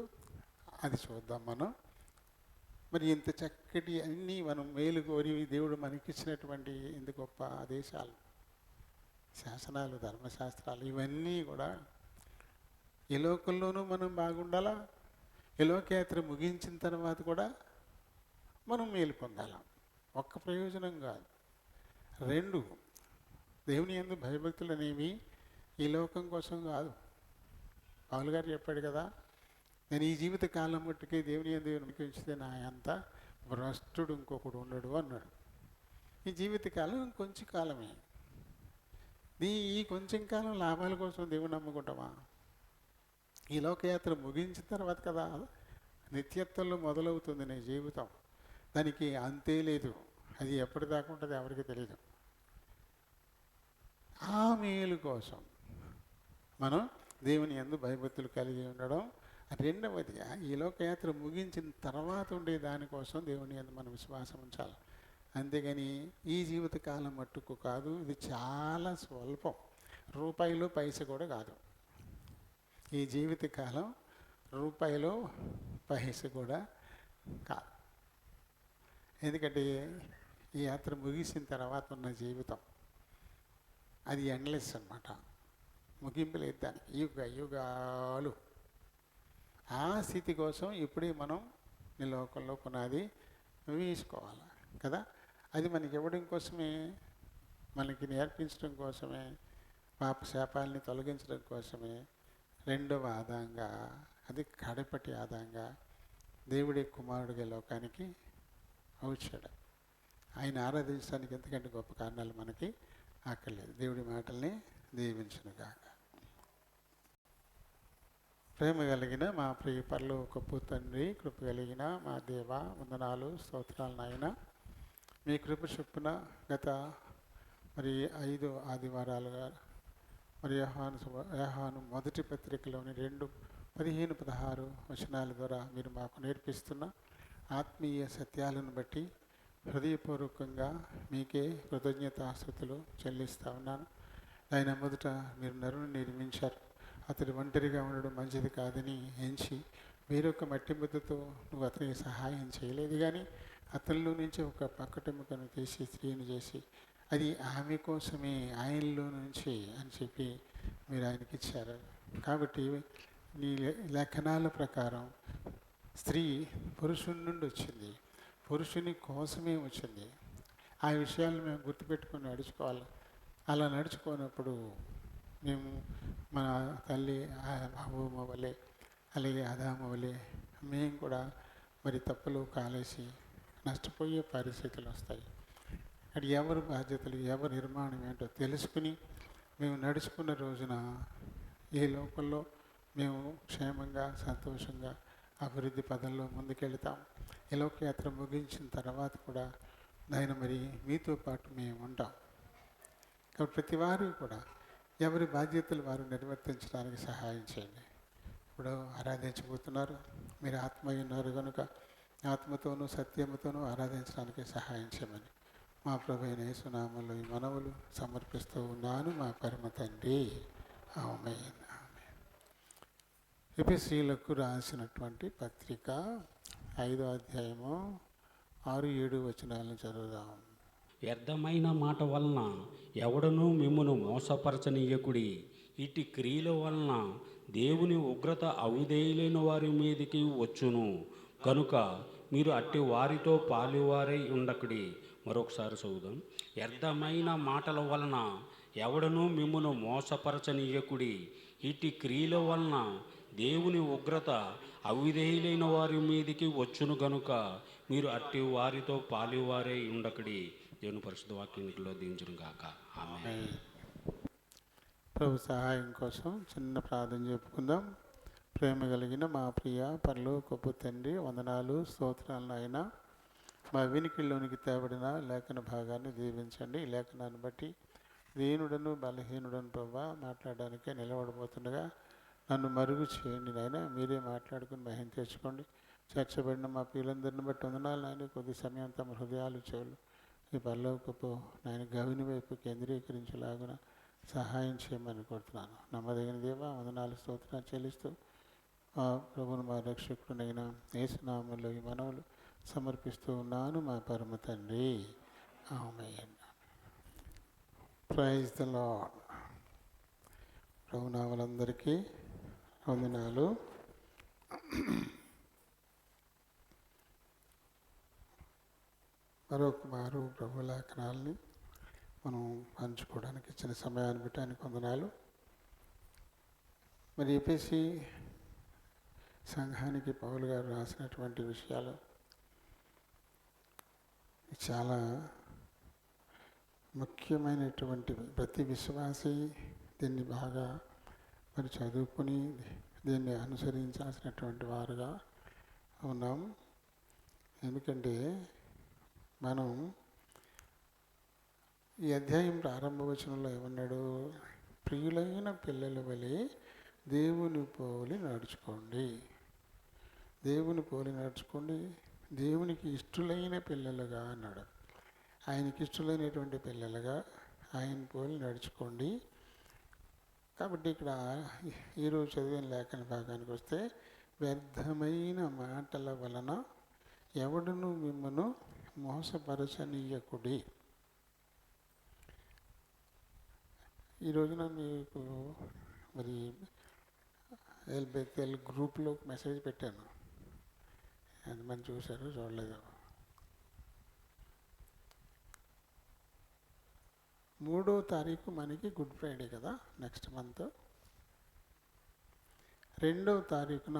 అది చూద్దాం మనం. మరి ఇంత చక్కటి అన్నీ మనం మేలు కోరి దేవుడు మనకిచ్చినటువంటి ఇంత గొప్ప ఆదేశాలు, శాసనాలు, ధర్మశాస్త్రాలు ఇవన్నీ కూడా ఈ లోకంలోనూ మనం బాగుండాలా, ఈ లోకయాత్ర ముగించిన తర్వాత కూడా మనం మేలు పొందాలా. ఒక్క ప్రయోజనం కాదు, రెండు. దేవుని యందు భయభక్తులు అనేవి ఈ లోకం కోసం కాదు. పౌలు గారు చెప్పాడు కదా, నేను ఈ జీవిత కాలం మట్టుకే దేవుని యందు ఉంచితే నా అంత భ్రష్టుడు ఇంకొకడు ఉండడు అన్నాడు. ఈ జీవితకాలం కొంచెం కాలమే. ఈ కొంచెం కాలం లాభాల కోసం దేవుని నమ్ముకుంటామా? ఈ లోకయాత్ర ముగించిన తర్వాత కదా నిత్యత్వంలో మొదలవుతుంది నీ జీవితం. దానికి అంతే లేదు. అది ఎప్పటిదాకా ఉంటుంది ఎవరికి తెలియదు. ఆ మేలు కోసం మనం దేవుని యందు భయభక్తులు కలిగి ఉండడం. రెండవది, ఈ లోకయాత్ర ముగించిన తర్వాత ఉండే దానికోసం దేవుని యందు మనం విశ్వాసం ఉంచాలి. అంతేగాని ఈ జీవితకాలం మట్టుకు కాదు. ఇది చాలా స్వల్పం, రూపాయలు పైస కూడా కాదు. ఈ జీవితకాలం రూపాయలు పైస కూడా కాదు. ఎందుకంటే ఈ యాత్ర ముగిసిన తర్వాత ఉన్న జీవితం అది ఎండ్లెస్ అన్నమాట. ముగింపు లేదు దానికి, యుగాలు. ఆ స్థితి కోసం ఇప్పుడే మనం ఈ లోకంలో పునాది వేసుకోవాలి కదా. అది మనకి ఇవ్వడం కోసమే, మనకి నేర్పించడం కోసమే, పాప శాపాలని తొలగించడం కోసమే రెండవ ఆదాయంగా, అది కడపటి ఆదాయంగా దేవుడి కుమారుడిగా లోకానికి వచ్చాడు. ఆయన ఆరాధించడానికి ఎంతకంటే గొప్ప కారణాలు మనకి అక్కర్లేదు. దేవుడి మాటల్ని దీవించునుగాక. ప్రేమ కలిగిన మా ప్రియ పరలోకపు తండ్రి, కృప కలిగిన మా దేవ, వందనాలు స్తోత్రాలు నాయన. మీ కృప చొప్పున గత మరి 5 ఆదివారాలుగా మరి యోహాను మొదటి పత్రికలోని 2:15-16 వచనాల ద్వారా మీరు మాకు నేర్పిస్తున్న ఆత్మీయ సత్యాలను బట్టి హృదయపూర్వకంగా మీకే కృతజ్ఞతాస్తుతులు చెల్లిస్తూ ఉన్నాను. ఆయన మొదట మీరు నరుని నిర్మించారు, అతడు ఒంటరిగా ఉండడం మంచిది కాదని ఎంచి వేరొక మట్టి ముద్దతో నువ్వు అతనికి సహాయం చేయలేదు, కానీ అతనిలో నుంచి ఒక పక్కటెముకను తీసి స్త్రీని చేసి అది ఆమె కోసమే ఆయనలో నుంచి అని చెప్పి మీరు ఆయనకి ఇచ్చారు. కాబట్టి నీ లేఖనాల ప్రకారం స్త్రీ పురుషుని నుండి వచ్చింది, పురుషుని కోసమే వచ్చింది. ఆ విషయాలు మేము గుర్తుపెట్టుకొని నడుచుకోవాలి. అలా నడుచుకోనప్పుడు మేము మన తల్లి హవ్వ వలె, అలాగే ఆదాము వలె మేము కూడా మరి తప్పులు కాలేసి నష్టపోయే పరిస్థితులు వస్తాయి. అది ఎవరి బాధ్యతలు, ఎవరి నిర్మాణం ఏంటో తెలుసుకుని మేము నడుచుకున్న రోజున ఈ లోకంలో మేము క్షేమంగా సంతోషంగా అభివృద్ధి పదంలో ముందుకెళ్తాం. ఈ లోకయాత్ర ముగించిన తర్వాత కూడా ఆయన మరి మీతో పాటు మేము ఉంటాం. కాబట్టి ప్రతి వారు కూడా ఎవరి బాధ్యతలు వారు నిర్వర్తించడానికి సహాయం చేయండి. ఇప్పుడు ఆరాధించబోతున్నారు, మీరు ఆత్మ ఉన్నారు కనుక ఆత్మతోనూ సత్యముతోనూ ఆరాధించడానికి సహాయం చేయమని మా ప్రభువైన యేసు నామములో ఈ మనవులు సమర్పిస్తూ ఉన్నాను, మా పరమ తండ్రి. ఆమేన్. ఎఫెసీయులకు రాసినటువంటి పత్రిక 5వ అధ్యాయము 6-7 వచనాలను చదువుదాం. వ్యర్థమైన మాట వలన ఎవడనూ మిమ్మును మోసపరచనీయకుడి. ఇటు క్రియల వలన దేవుని ఉగ్రత అవిధేయులైన వారి మీదకి వచ్చును కనుక మీరు అట్టి వారితో పాలువారై ఉండకుడి. మరొకసారి చదువుదాం. వ్యర్థమైన మాటల వలన ఎవడనూ మిమ్మును మోసపరచనీయకుడి. ఇటు క్రియల వలన దేవుని ఉగ్రత అవిధేయులైన వారి మీదకి వచ్చును గనుక మీరు అట్టి వారితో పాలువారై ఉండకుడి. దేవుని పరిశుద్ధ వాక్యంలో దీవించును గాక. ఆమేన్. ప్రభు సహాయం కోసం చిన్న ప్రార్థన చెప్పుకుందాం. ప్రేమ కలిగిన మా ప్రియ పరలోకపు తండ్రి, వందనాలు స్తోత్రాలను అయినా మా వినికిల్లోనికి తేబడిన లేఖన భాగాన్ని దీవించండి. ఈ లేఖనాన్ని బట్టి దీనుడను బలహీనుడను ప్రభా మాట్లాడడానికే నిలబడబోతుండగా నన్ను మరుగు చేయండి నాయన. మీరే మాట్లాడుకుని మహిమ తెచ్చుకోండి. చర్చబడిన మా పిల్లలందరిని బట్టి వందనాలు నాయన. కొద్ది సమయం తమ హృదయాలు చెవులు ఈ పరలోకపు నాయన గవిని వైపు కేంద్రీకరించేలాగున సహాయం చేయమని కోరుతున్నాను. నమ్మదగిన దేవా, వందనాలు స్తోత్రాలు చెల్లిస్తూ ప్రభువును మా రక్షకుడునైనా యేసు నామములో ఈ మనవులు సమర్పిస్తూ ఉన్నాను, మా పరమ తండ్రి. ఆమేన్. Praise the Lord. ప్రభునామలందరికీ వందనాలు. మరొక మారు ప్రభు లేఖనాలని మనం పంచుకోవడానికి ఇచ్చిన సమయాన్ని పెట్టడానికి వందనాలు. మరి ఎఫెసీ సంఘానికి పౌలు గారు రాసినటువంటి విషయాలు చాలా ముఖ్యమైనటువంటివి. ప్రతి విశ్వాసి దీన్ని బాగా మరి చదువుకుని దీన్ని అనుసరించాల్సినటువంటి వారుగా ఉన్నాం. ఎందుకంటే మనం ఈ అధ్యాయం ప్రారంభ వచనంలో ఏమన్నాడు? ప్రియులైన పిల్లల వలె దేవుని పోలి నడుచుకోండి, దేవుని పోలి నడుచుకోండి, దేవునికి ఇష్టలైన పిల్లలుగా అన్నాడు. ఆయనకి ఇష్టలైనటువంటి పిల్లలుగా ఆయన పోలి నడుచుకోండి. కాబట్టి ఇక్కడ ఈరోజు చదివిన లేఖన భాగానికి వస్తే, వ్యర్థమైన మాటల వలన ఎవడును మిమ్మను మోసపరచనీయకుడి. ఈ రోజున మీకు మరి ఎల్బెతెల్ గ్రూప్లో మెసేజ్ పెట్టాను, ఎంతమంది చూశారు చూడలేదు. 3వ తారీఖు మనకి గుడ్ ఫ్రైడే కదా, నెక్స్ట్ మంత్. 2వ తారీఖున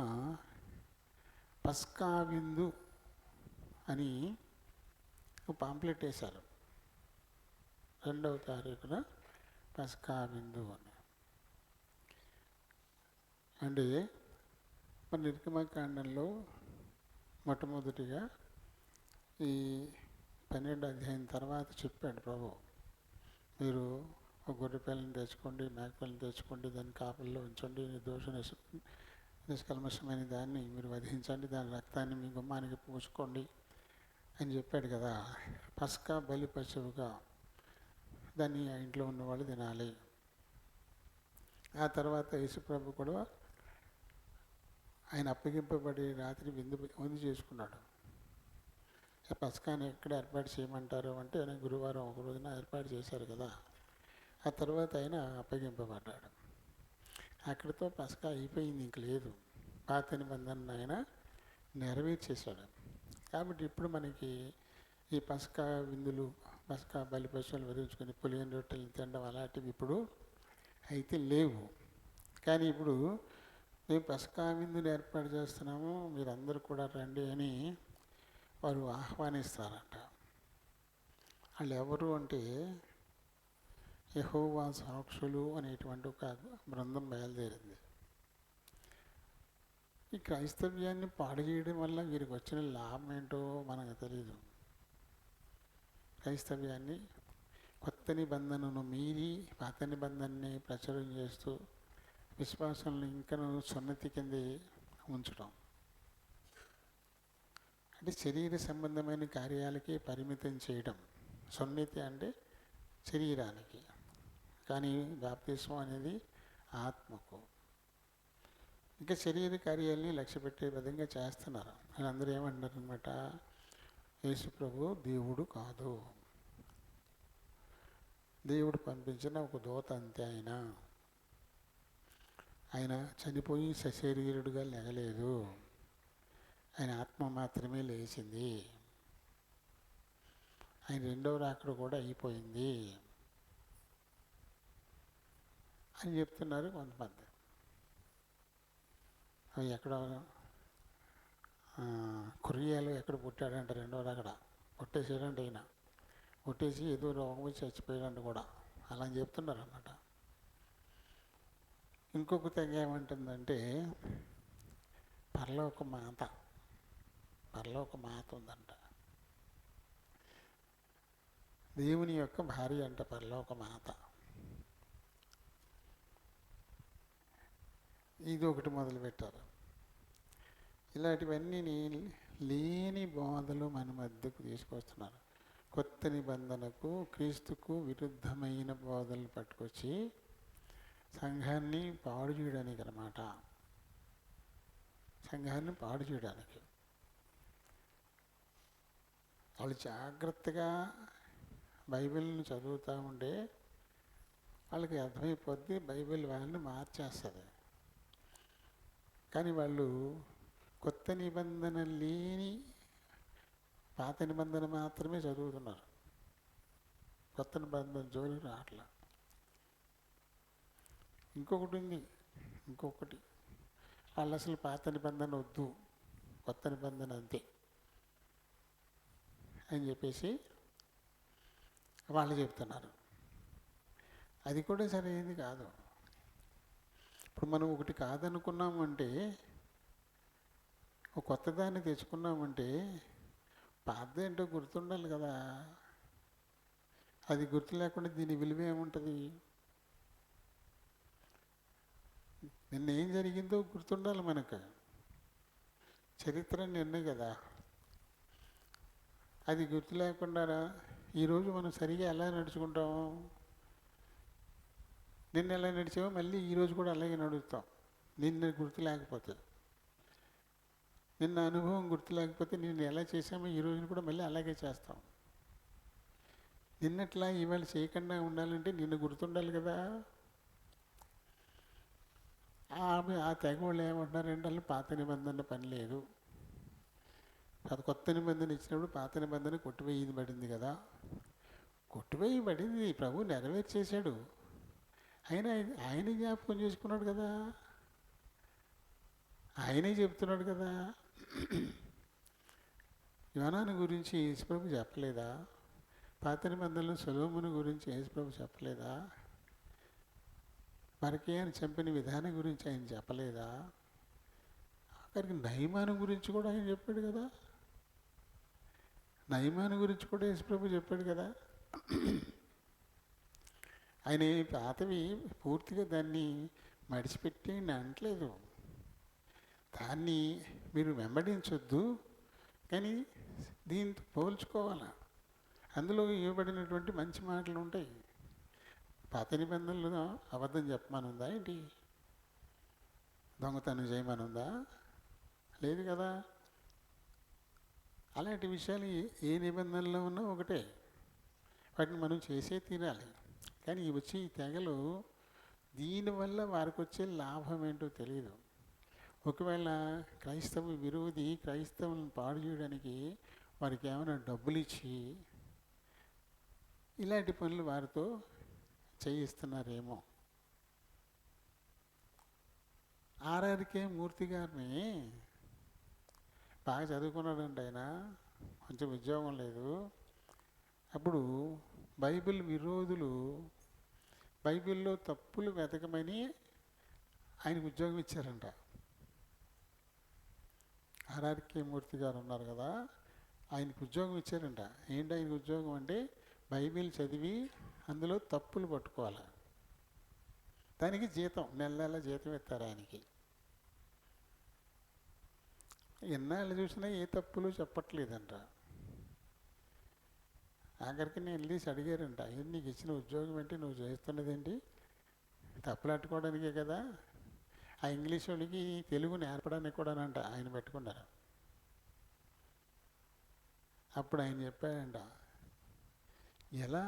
పస్కా విందు అని పాంప్లెట్ వేశారు. 2వ తారీఖున పస్కా విందు అని. అంటే మన నిర్గమకాండంలో మొట్టమొదటిగా ఈ 12వ అధ్యాయం తర్వాత చెప్పాడు ప్రభు, మీరు ఒక గొర్రె పిల్లని తెచ్చుకోండి, మేకపిల్లని తెచ్చుకోండి, దాన్ని కాపుల్లో ఉంచండి, నిష్కల్మషమైన దాన్ని మీరు వధించండి, దాని రక్తాన్ని మీ గుమ్మానికి పూసుకోండి అని చెప్పాడు కదా. పస్కా బలి పశువుగా దాన్ని ఆ ఇంట్లో ఉన్నవాళ్ళు తినాలి. ఆ తర్వాత యేసుప్రభు కూడా ఆయన అప్పగింపబడి రాత్రి విందు చేసుకున్నాడు. పస్కాని ఎక్కడ ఏర్పాటు చేయమంటారు అంటే ఆయన గురువారం ఒక రోజున ఏర్పాటు చేశారు కదా. ఆ తర్వాత ఆయన అప్పగింపబడ్డాడు. అక్కడితో పస్కా అయిపోయింది, ఇంక లేదు. పాత నిబంధనను ఆయన నెరవేర్చేశాడు. కాబట్టి ఇప్పుడు మనకి ఈ పస్కా విందులు, పస్కా బలి పశువులు వదిలించుకొని పులియని రొట్టెలు తినడం అలాంటివి ఇప్పుడు అయితే లేవు. కానీ ఇప్పుడు మేము పస్కా విందుని ఏర్పాటు చేస్తున్నాము, మీరందరూ కూడా రండి అని వారు ఆహ్వానిస్తారంట. వాళ్ళు ఎవరు అంటే యెహోవా సాక్షులు అనేటువంటి ఒక బృందం బయలుదేరింది. ఈ క్రైస్తవ్యాన్ని పాడు చేయడం వల్ల వీరికి వచ్చిన లాభం ఏంటో మనకు తెలియదు. క్రైస్తవ్యాన్ని కొత్త నిబంధనను మీరి పాత నిబంధనని ప్రచురం చేస్తూ విశ్వాసాలను ఇంకా సున్నతి కింద ఉంచడం, అంటే శరీర సంబంధమైన కార్యాలకి పరిమితం చేయడం. సున్నతి అంటే శరీరానికి, కానీ బాప్తిస్మం అనేది ఆత్మకు. ఇంకా శరీర కార్యాలని లక్ష్య పెట్టే విధంగా చేస్తున్నారు. అందరూ ఏమంటున్నారు అనమాట, యేసు ప్రభు దేవుడు కాదు, దేవుడు పంపించిన ఒక దూత అంతే. ఆయన చనిపోయి సశరీరుడుగా లేగలేదు, ఆయన ఆత్మ మాత్రమే లేచింది, ఆయన రెండవ రాకడ కూడా అయిపోయింది అని చెప్తున్నారు కొంతమంది. అవి ఎక్కడ కొరియాలో ఎక్కడ పుట్టాడంట, రెండవ రాకడ పుట్టేసాడంట. ఆయన పుట్టేసి ఏదో రోగం వచ్చి చచ్చిపోయాడంట కూడా, అలా చెప్తున్నారు అన్నమాట. ఇంకొక తెగ ఏమంటుందంటే పరలోక మాత ఉందంట, దేవుని యొక్క భార్య అంట పరలోక మాత. ఇది ఒకటి మొదలుపెట్టారు. ఇలాంటివన్నీ లేని బోధలు మన మధ్యకు తీసుకొస్తున్నారు. కొత్త నిబంధనకు క్రీస్తుకు విరుద్ధమైన బోధలు పట్టుకొచ్చి సంఘాన్ని పాడు చేయడానికి అన్నమాట. సంఘాన్ని పాడు చేయడానికి వాళ్ళు జాగ్రత్తగా బైబిల్ని చదువుతూ ఉంటే వాళ్ళకి అర్థమైపోద్ది, బైబిల్ వాళ్ళని మార్చేస్తుంది. కానీ వాళ్ళు కొత్త నిబంధన లేని పాత నిబంధన మాత్రమే చదువుతున్నారు, కొత్త నిబంధన జోలికి రావట్లా. ఇంకొకటి వాళ్ళు అసలు పాత నిబంధన వద్దు, కొత్త నిబంధన అంతే అని చెప్పేసి వాళ్ళు చెప్తున్నారు. అది కూడా సరైనది కాదు. ఇప్పుడు మనం ఒకటి కాదనుకున్నామంటే, ఒక కొత్త దాన్ని తెచ్చుకున్నామంటే పాత ఏంటో గుర్తుండాలి కదా. అది గుర్తు లేకుండా దీని విలువ ఏముంటుంది? నిన్న ఏం జరిగిందో గుర్తుండాలి మనకు. చరిత్ర నిన్నే కదా. అది గుర్తు లేకుండా ఈరోజు మనం సరిగా ఎలా నడుచుకుంటాము? నిన్న ఎలా నడిచామో మళ్ళీ ఈరోజు కూడా అలాగే నడుస్తాం. నిన్న గుర్తు లేకపోతే, నిన్న అనుభవం గుర్తు లేకపోతే నిన్ను ఎలా చేసామో ఈ రోజున కూడా మళ్ళీ అలాగే చేస్తాం. నిన్నట్లా ఇవాళ చేయకుండా ఉండాలంటే నిన్ను గుర్తుండాలి కదా. ఆ తెగ వాళ్ళు ఏమంటున్నారంటే వాళ్ళు పాత నిబంధన పని లేదు, అది కొత్త నిబంధన ఇచ్చినప్పుడు పాత నిబంధన కొట్టివేయబడింది కదా. కొట్టివేయబడింది, ప్రభు నెరవేర్చేశాడు. ఆయన జ్ఞాపకం చేసుకున్నాడు కదా, ఆయనే చెప్తున్నాడు కదా. యోనాను గురించి యేసుప్రభు చెప్పలేదా? పాత నిబంధనలో సొలొమోను గురించి యేసుప్రభు చెప్పలేదా? మరకేయను చంపిన విధానం గురించి ఆయన చెప్పలేదా? మరి నయమాను గురించి కూడా ఆయన చెప్పాడు కదా, నయమాను గురించి కూడా యేసుప్రభు చెప్పాడు కదా. ఆయన పాతవి పూర్తిగా దాన్ని మడిచిపెట్టి అనట్లేదు, దాన్ని మీరు వెంబడించొద్దు, కానీ దీంతో పోల్చుకోవాలా. అందులో ఇవ్వబడినటువంటి మంచి మాటలు ఉంటాయి. పాత నిబంధనలు అబద్ధం చెప్పమనుందా ఏంటి? దొంగతనం చేయమనుందా? లేదు కదా. అలాంటి విషయాలు ఏ నిబంధనలో ఉన్నా ఒకటే, వాటిని మనం చేసే తీరాలి. కానీ వచ్చి ఈ తెగలు దీనివల్ల వారికి వచ్చే లాభం ఏంటో తెలియదు. ఒకవేళ క్రైస్తవ విరోధి క్రైస్తవులను పాడు చేయడానికి వారికి ఏమైనా డబ్బులు ఇచ్చి ఇలాంటి పనులు వారితో చేయిస్తున్నారేమో. ఆర్ఆర్కే మూర్తి గారిని బాగా చదువుకున్నాడంటే ఆయన, కొంచెం ఉద్యోగం లేదు. అప్పుడు బైబిల్ విరోధులు బైబిల్లో తప్పులు వెతకమని ఆయనకు ఉద్యోగం ఇచ్చారంట. ఆర్ఆర్కే మూర్తి గారు ఉన్నారు కదా, ఆయనకు ఉద్యోగం ఇచ్చారంట. ఏంటి ఆయనకు ఉద్యోగం అంటే బైబిల్ చదివి అందులో తప్పులు పట్టుకోవాలి, దానికి జీతం నెల నెల జీతం ఇస్తారు ఆయనకి. ఎన్నాళ్ళు చూసినా ఏ తప్పులు చెప్పట్లేదంట. ఆఖరికి నేను వెళ్ళేసి అడిగారంట, ఏంటి నీకు ఇచ్చిన ఉద్యోగం ఏంటి, నువ్వు చేస్తున్నదేంటి? తప్పులు అట్టుకోవడానికే కదా. ఆ ఇంగ్లీష్ వాళ్ళకి తెలుగు నేర్పడానికి కూడానంట ఆయన పెట్టుకున్నారు. అప్పుడు ఆయన చెప్పాడంట, ఎలా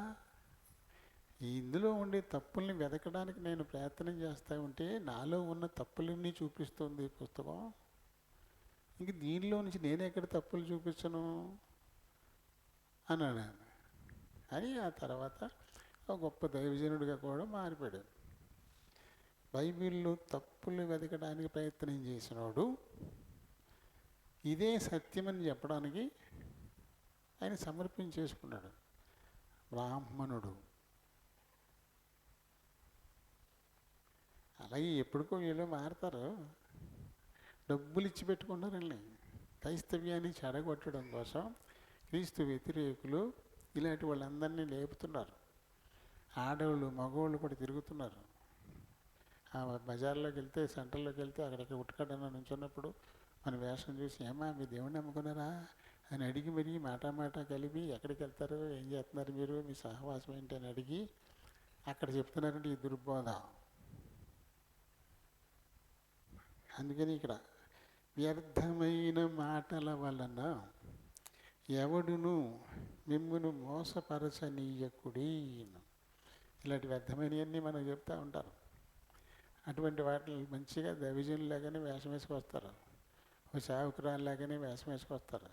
ఇందులో ఉండే తప్పుల్ని వెతకడానికి నేను ప్రయత్నం చేస్తూ ఉంటే నాలో ఉన్న తప్పులన్నీ చూపిస్తుంది ఈ పుస్తకం. ఇంక దీనిలో నుంచి నేను ఎక్కడ తప్పులు చూపించను అన్నాడు ఆయన. అని ఆ తర్వాత ఒక గొప్ప దైవజనుడిగా కూడా మారిపోయాడు. బైబిల్లో తప్పులు వెతకడానికి ప్రయత్నం చేసినోడు ఇదే సత్యమని చెప్పడానికి ఆయన సమర్పించేసుకున్నాడు. బ్రాహ్మణుడు. అలాగే ఎప్పటికో వీళ్ళు మారుతారు, డబ్బులు ఇచ్చి పెట్టుకున్నారండి. క్రైస్తవ్యాన్ని చెడగొట్టడం కోసం క్రీస్తు వ్యతిరేకులు ఇలాంటి వాళ్ళందరినీ లేపుతున్నారు. ఆడవాళ్ళు మగవాళ్ళు కూడా తిరుగుతున్నారు. ఆ బజార్లోకి వెళ్తే, సెంటర్లోకి వెళ్తే అక్కడికి ఉట్టుకడన నుంచున్నప్పుడు మన వేషం చూసి, ఏమా మీ దేవుణ్ణి నమ్ముకున్నారా అని అడిగి మరీ మాట కలిపి, ఎక్కడికి వెళ్తారు, ఏం చేస్తున్నారు మీరు, మీ సహవాసం ఏంటి అని అడిగి అక్కడ చెప్తున్నారంటే ఈ దుర్బోధ. అందుకని ఇక్కడ వ్యర్థమైన మాటల వలన ఎవడును మిమ్మును మోసపరచనీయకుడి. ఇలాంటి వ్యర్థమైనవన్నీ మనం చెప్తూ ఉంటారు. అటువంటి వాటిని మంచిగా దైవజనులాగానే వేషం వేసుకొస్తారు, ఒక సేవకురాలాగానే వేషం వేసుకొస్తారు.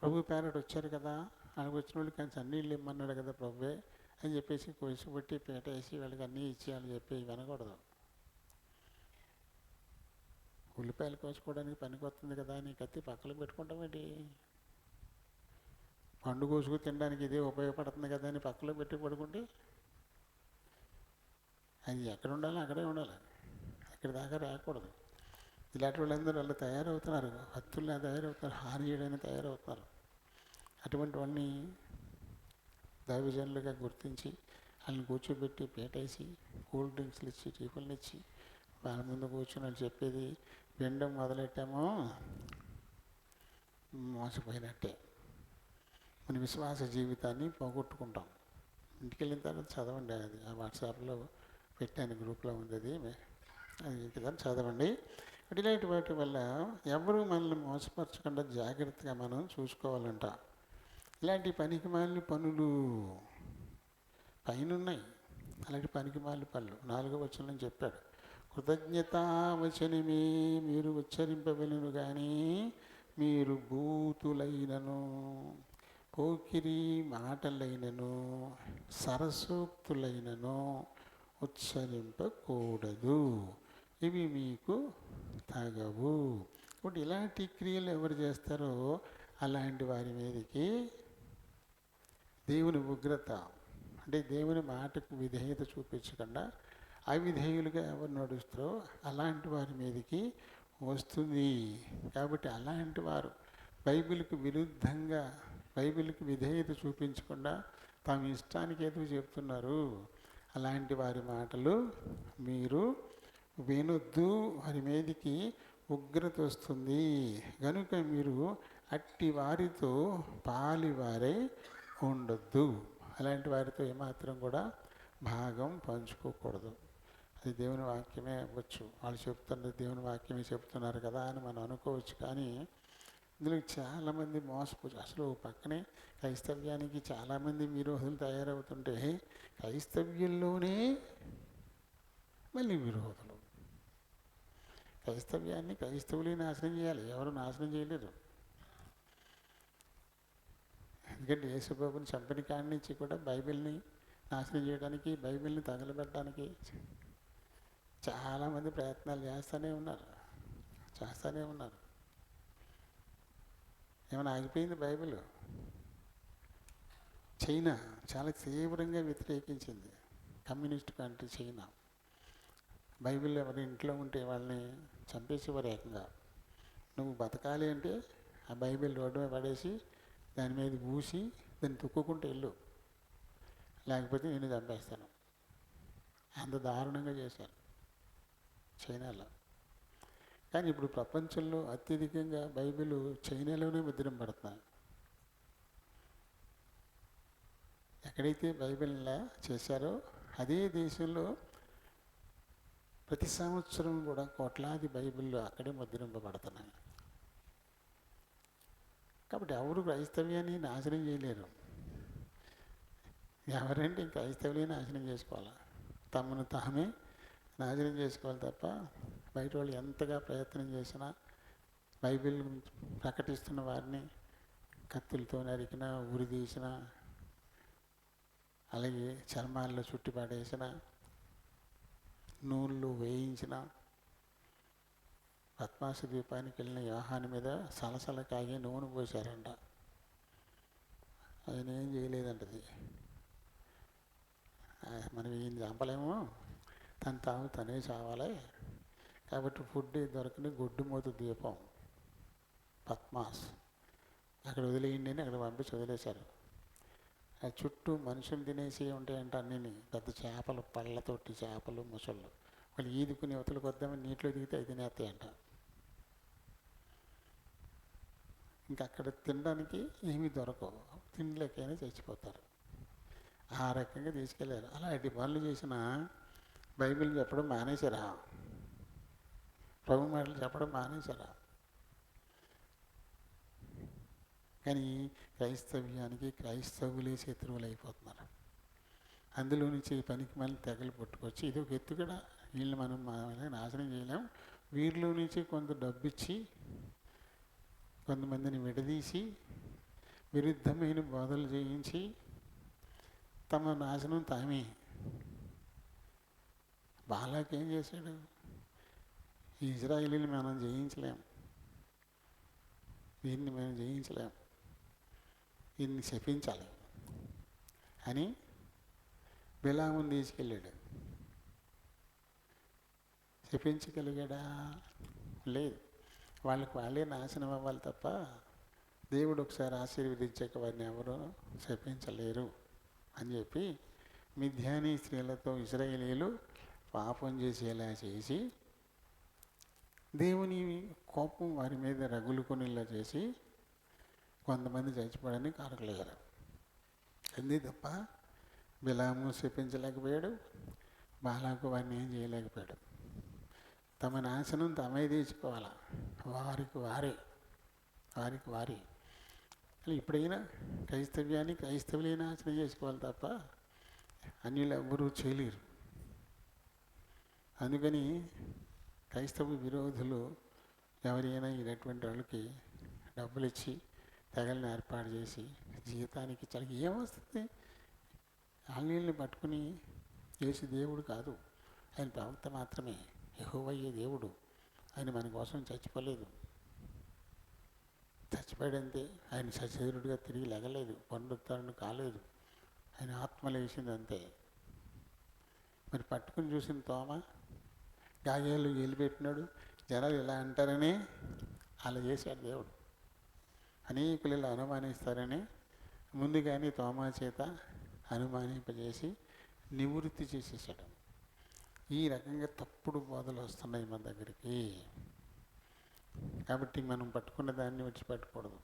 ప్రభు పేరట వచ్చారు కదా, ఆయనకు వచ్చిన వాళ్ళకి ఆయన అన్నీళ్ళు ఇమ్మన్నాడు కదా ప్రభువే అని చెప్పేసి కొలిసిపెట్టి పీట వేసి వాళ్ళకి అన్నీ ఇచ్చేయాలని చెప్పి వినకూడదు. ఉల్లిపాయలు కోసుకోవడానికి పనికి వస్తుంది కదా అని కత్తి పక్కలకు పెట్టుకుంటామేంటి? పండు కోసుకు తినడానికి ఇదే ఉపయోగపడుతుంది కదా అని పక్కలో పెట్టి పడుకుంటే అది ఎక్కడ ఉండాలో అక్కడే ఉండాలి, ఎక్కడి దాకా రాకూడదు. ఇలాంటి వాళ్ళందరూ వాళ్ళు తయారవుతున్నారు, హత్తుల్లా తయారవుతున్నారు, హాని చేయడానికి తయారవుతున్నారు. అటువంటి వాళ్ళని దైవజనులుగా గుర్తించి వాళ్ళని కూర్చోబెట్టి పీటేసి కూల్ డ్రింక్స్లు ఇచ్చి టీపుల్ని ఇచ్చి వాళ్ళ ముందు కూర్చొని వాళ్ళు చెప్పేది వినడం మొదలెట్టామో మోసపోయినట్టే. మన విశ్వాస జీవితాన్ని పోగొట్టుకుంటాం. ఇంటికి వెళ్ళిన తర్వాత చదవండి, అది ఆ వాట్సాప్లో పెట్టాను, గ్రూప్లో ఉంది అది కదా, చదవండి. ఇలాంటి వాటి వల్ల ఎవరు మనల్ని మోసపరచకుండా జాగ్రత్తగా మనం చూసుకోవాలంట. ఇలాంటి పనికిమాలిన పనులు పైనున్నాయి, అలాంటి పనికిమాలిన పనులు 4వ వచనం చెప్పాడు. కృతజ్ఞతావచనమే మీరు ఉచ్చరింపవలెను కానీ మీరు బూతులైనను పోకిరి మాటలైనను సరసోక్తులైనను ఉచ్చరింపకూడదు, ఇవి మీకు తగవు. ఇప్పుడు ఇలాంటి క్రియలు ఎవరు చేస్తారో అలాంటి వారి మీదకి దేవుని ఉగ్రత, అంటే దేవుని మాటకు విధేయత చూపించకుండా అవిధేయులుగా ఎవరు నడుస్తారో అలాంటి వారి మీదకి వస్తుంది. కాబట్టి అలాంటి వారు బైబిల్కి విరుద్ధంగా, బైబిల్కి విధేయత చూపించకుండా తమ ఇష్టానికి ఏదో చెప్తున్నారు. అలాంటి వారి మాటలు మీరు వినొద్దు, వారి మీదికి ఉగ్రత వస్తుంది. కనుక మీరు అట్టి వారితో పాలివారై ఉండొద్దు. అలాంటి వారితో ఏమాత్రం కూడా భాగం పంచుకోకూడదు. అది దేవుని వాక్యమే అవ్వచ్చు, వాళ్ళు చెప్తున్నది దేవుని వాక్యమే చెప్తున్నారు కదా అని మనం అనుకోవచ్చు. కానీ ఇందులో చాలామంది మోసపోవచ్చు. అసలు పక్కనే క్రైస్తవ్యానికి చాలామంది విరోధులు తయారవుతుంటే క్రైస్తవ్యంలోనే మళ్ళీ విరోధులు. క్రైస్తవ్యాన్ని క్రైస్తవులే నాశనం చేయాలి, ఎవరు నాశనం చేయలేరు. ఎందుకంటే యేసుబాబుని చంపిన కాడి నుంచి కూడా బైబిల్ని నాశనం చేయడానికి, బైబిల్ని తగలబెట్టడానికి చాలామంది ప్రయత్నాలు చేస్తూనే ఉన్నారు. ఏమైనా ఆగిపోయింది బైబిల్? చైనా చాలా తీవ్రంగా వ్యతిరేకించింది. Communist country China. బైబిల్ ఎవరి ఇంట్లో ఉంటే వాళ్ళని చంపేసేవారు ఏకంగా. నువ్వు బతకాలి అంటే ఆ బైబిల్ రోడ్డు మీద పడేసి దాని మీద పూసి దాన్ని తొక్కుకుంటూ వెళ్ళు, లేకపోతే నేను చంపేస్తాను. అంత దారుణంగా చేశారు చైనాలో. కానీ ఇప్పుడు ప్రపంచంలో అత్యధికంగా బైబిల్ చైనాలోనే ముద్రింపబడుతున్నాయి. ఎక్కడైతే బైబిల్లా చేశారో అదే దేశంలో ప్రతి సంవత్సరం కూడా కోట్లాది బైబిళ్ళు అక్కడే ముద్రింపబడుతున్నాయి. కాబట్టి ఎవరు క్రైస్తవ్యాన్ని నాశనం చేయలేరు. ఎవరంటే క్రైస్తవులే నాశనం చేసుకోవాలి, తమను తామే నాశనం చేసుకోవాలి తప్ప బయట వాళ్ళు ఎంతగా ప్రయత్నం చేసినా బైబిల్ ప్రకటిస్తున్న వారిని కత్తులతో నరికినా, ఉరి తీసిన, అలాగే చర్మాల్లో చుట్టి పడేసిన, నూనెలు వేయించిన, పద్మాసు ద్వీపానికి వెళ్ళిన యోహాను మీద సలసల కాగి నూనె పోసారంట. ఆయన ఏం చేయలేదంటది. మనం ఏం చంపలేము, తను తాము తనే చావాలి. కాబట్టి ఫుడ్ దొరకని గొడ్డుమూత ద్వీపం పద్మాస్, అక్కడ వదిలేయండి అని అక్కడ పంపించి వదిలేశారు. ఆ చుట్టూ మనుషులు తినేసి ఉంటాయంట అన్నీ, పెద్ద చేపలు, పళ్ళతోటి చేపలు, ముసళ్ళు. వాళ్ళు ఈదుకుని అవతలకు వద్దామని నీటిలో దిగితే అవి తినేస్తాయంట. ఇంకా అక్కడ తినడానికి ఏమీ దొరకవు, తినలేకైనా చచ్చిపోతారు. ఆ రకంగా తీసుకెళ్ళారు. అలాంటి పనులు చేసిన బైబిల్ చెప్పడం మానేశారా? ప్రభు మాటలు చెప్పడం మానేశారా? కానీ క్రైస్తవ్యానికి క్రైస్తవులే శత్రువులు అయిపోతున్నారు. అందులో నుంచి పనికి మళ్ళీ తెగలు పుట్టుకొచ్చి ఇది ఒక ఎత్తు కూడా. వీళ్ళు మనం నాశనం చేయలేం. వీరిలో నుంచి కొంత డబ్బు ఇచ్చి కొంతమందిని విడదీసి విరుద్ధమైన బోధలు చేయించి తమ నాశనం తామే. బాలాకి ఏం చేశాడు? ఇజ్రాయేలీని మనం జయించలేం, వీరిని మనం జయించలేం, వీరిని శపించాలి అని బిలాముని తీసుకెళ్ళాడు. శపించగలిగాడా? లేదు. వాళ్ళకి వాళ్ళే నాశనం అవ్వాలి తప్ప దేవుడు ఒకసారి ఆశీర్వదించాక వారిని ఎవరు శపించలేరు అని చెప్పి మిద్యానీ స్త్రీలతో ఇశ్రాయేలీయులు పాపం చేసేలా చేసి దేవుని కోపం వారి మీద రగులుకొనేలా చేసి కొంతమంది చచ్చిపోవడానికి కారకులయ్యారు. అంతే తప్ప బిలాము శపించలేకపోయాడు, బాలాకు వారిని ఏం చేయలేకపోయాడు. తమ నాశనం తమే తీసుకోవాలా, వారికి వారే. ఇప్పుడైనా క్రైస్తవ్యాన్ని క్రైస్తవులే నాశనం చేసుకోవాలి తప్ప అన్యులు ఎవ్వరూ చేయలేరు. అందుకని క్రైస్తవ విరోధులు ఎవరైనా ఇటువంటి వాళ్ళకి డబ్బులు ఇచ్చి తెగలను ఏర్పాటు చేసి జీతానికి చాలా ఏమొస్తుంది? ఆంగ్లీయుల్ని పట్టుకుని యేసు దేవుడు కాదు, ఆయన ప్రవక్త మాత్రమే, యెహోవాయే దేవుడు. ఆయన మన కోసం చచ్చిపోలేదు, చచ్చిపోయాడంతే. ఆయన సశరీరుడిగా తిరిగి లెగలేదు, పునరుద్ధరణ కాలేదు, ఆయన ఆత్మ లేచింది అంతే. మరి పట్టుకుని చూసిన తోమ గాయాలు ఎలిపెట్టినాడు, జనాలు ఇలా అంటారని అలా చేశాడు దేవుడు. అనేకులు ఇలా అనుమానిస్తారని ముందుగానే తోమా చేత అనుమానింపజేసి నివృత్తి చేసేసాడు. ఈ రకంగా తప్పుడు బోధలు వస్తున్నాయి మన దగ్గరికి. కాబట్టి మనం పట్టుకున్న దాన్ని విడిచిపెట్టకూడదు.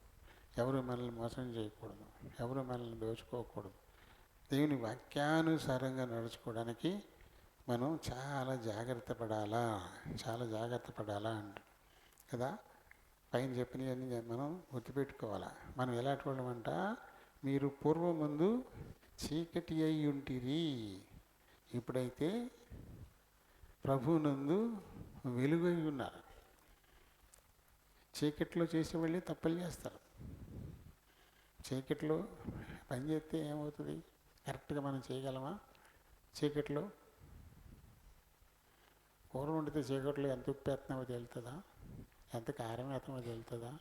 ఎవరు మనల్ని మోసం చేయకూడదు, ఎవరు మనల్ని దోచుకోకూడదు. దేవుని వాక్యానుసారంగా నడుచుకోవడానికి మనం చాలా జాగ్రత్త పడాలా అంట కదా. పైన చెప్పినవన్నీ మనం గుర్తుపెట్టుకోవాలా. మనం ఎలాంటి వాళ్ళమంట, మీరు పూర్వమందు చీకటి అయి ఉంటిరి, ఇప్పుడైతే ప్రభువునందు వెలుగై ఉన్నారు. చీకట్లో చేసేవాళ్ళే తప్పులు చేస్తారు. చీకట్లో పని చేస్తే ఏమవుతుంది? కరెక్ట్గా మనం చేయగలమా? చీకట్లో కూర వండితే చీకట్లో ఎంత ఉప్పు వేస్తున్నామో తెలుస్తుందా? ఎంత కారం వేస్తున్నామో తెలుస్తుందా?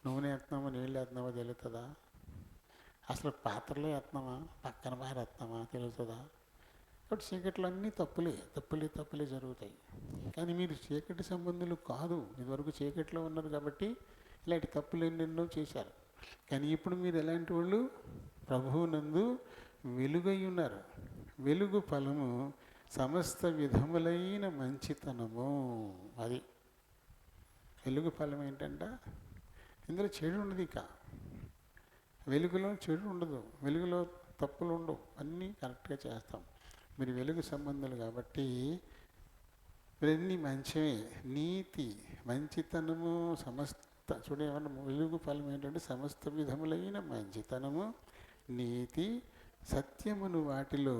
నూనె వేస్తున్నామో నీళ్ళు వేస్తున్నామో తెలుస్తుందా? అసలు పాత్రలో వేస్తున్నామా పక్కన బాగా వేస్తున్నామా తెలుస్తుందా? కాబట్టి చీకట్లో అన్నీ తప్పులే జరుగుతాయి. కానీ మీరు చీకటి సంబంధులు కాదు. ఇదివరకు చీకట్లో ఉన్నారు కాబట్టి ఇలాంటి తప్పులు ఎన్నెన్నో చేశారు. కానీ ఇప్పుడు మీరు ఎలాంటి వాళ్ళు? ప్రభువునందు వెలుగై ఉన్నారు. వెలుగు ఫలము సమస్త విధములైన మంచితనము. అది వెలుగు ఫలం ఏంటంట, ఇందులో చెడు ఉండదు. ఇక వెలుగులో చెడు ఉండదు, వెలుగులో తప్పులు ఉండవు, అన్నీ కరెక్ట్గా చేస్తాం. మీరు వెలుగు సంబంధాలు కాబట్టి ఇవన్నీ మంచివే. నీతి, మంచితనము, సమస్త చూడేమన్నా వెలుగు ఫలం ఏంటంటే సమస్త విధములైన మంచితనము, నీతి, సత్యమును వాటిలో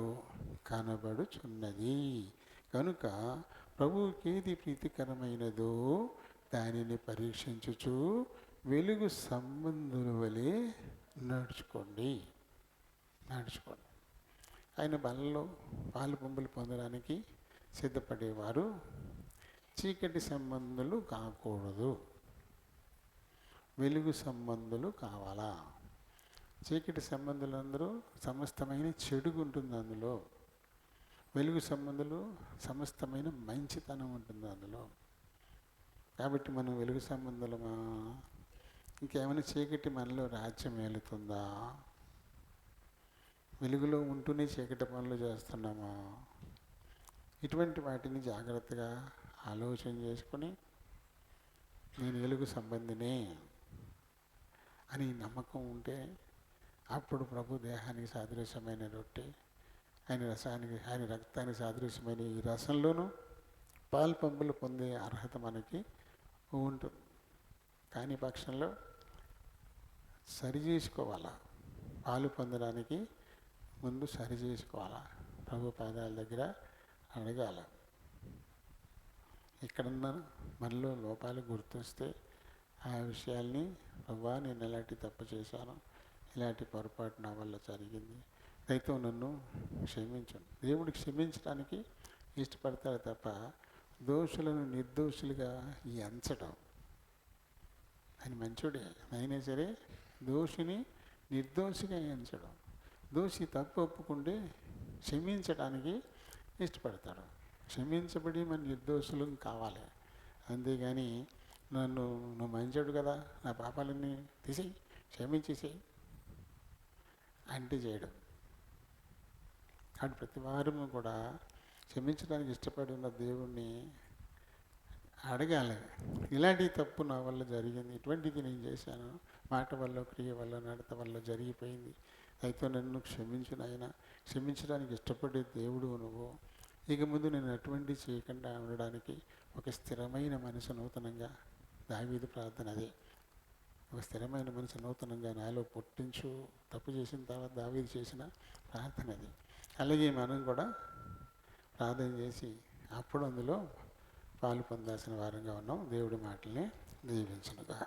కనబడుచున్నది. కనుక ప్రభువుకి ఏది ప్రీతికరమైనదో దానిని పరీక్షించుచు వెలుగు సంబంధుల వలె నడుచుకోండి. ఆయన బలలో పాలు పంపులు పొందడానికి సిద్ధపడేవారు చీకటి సంబంధులు కాకూడదు, వెలుగు సంబంధులు కావాలా. చీకటి సంబంధులందరూ సమస్తమైన చెడుగు ఉంటుంది అందులో, వెలుగు సంబంధులు సమస్తమైన మంచితనం ఉంటుంది అందులో. కాబట్టి మనం వెలుగు సంబంధులమా? ఇంకేమైనా చీకటి మనలో రాజ్యం ఏలుతుందా? వెలుగులో ఉంటూనే చీకటి పనులు చేస్తున్నామా? ఇటువంటి వాటిని జాగ్రత్తగా ఆలోచన చేసుకొని నేను వెలుగు సంబంధినే అని నమ్మకం ఉంటే అప్పుడు ప్రభు దేహానికి సాదృశ్యమైన రొట్టె, ఆయన రక్తానికి సాదృశ్యమైన ఈ రసంలోనూ పాలు పంపులు పొందే అర్హత మనకి ఉంటుంది. కానీ పక్షంలో సరి చేసుకోవాలా. పాలు పొందడానికి ముందు సరి చేసుకోవాలా. ప్రభు పాదాల దగ్గర అడగాల. ఎక్కడన్నా మనలో లోపాలు గుర్తొస్తే ఆ విషయాల్ని, ప్రభువా నేను ఎలాంటి తప్పు చేశాను, ఇలాంటి పొరపాటు నా వల్ల జరిగింది, దయతో నన్ను క్షమించను. దేవుడు క్షమించడానికి ఇష్టపడతాడు తప్ప దోషులను నిర్దోషులుగా ఎంచడం. ఆయన మంచోడే అయినా సరే దోషిని నిర్దోషిగా ఎంచడం. దోషి తప్పు ఒప్పుకుంటే క్షమించడానికి ఇష్టపడతాడు. క్షమించబడి మన నిర్దోషులు కావాలి. అంతేగాని నువ్వు మంచోడు కదా, నా పాపాలన్నీ తీసేయి, క్షమించేసేయి అంటే చేయడం. కాబట్టి ప్రతి వారము కూడా క్షమించడానికి ఇష్టపడి ఉన్న దేవుణ్ణి అడగాలి. ఇలాంటి తప్పు నా వల్ల జరిగింది, ఇటువంటిది నేను చేశాను, మాట వల్ల, క్రియ వల్ల, నడత వల్ల జరిగిపోయింది, అయితే నన్ను క్షమించు నాయన. క్షమించడానికి ఇష్టపడే దేవుడు నువ్వు. ఇక ముందు నేను అటువంటి చేయకుండా ఉండడానికి ఒక స్థిరమైన మనసు నూతనంగా, దావీదు ప్రార్థన అదే, ఒక స్థిరమైన మనసు నూతనంగా నాలో పుట్టించు. తప్పు చేసిన తర్వాత దావీదు చేసిన ప్రార్థన అది. అలాగే మనం కూడా ప్రార్థన చేసి అప్పుడు అందులో పాలు పొందాల్సిన వారంగా ఉన్నాం. దేవుడి మాటల్ని దీవించునుగా.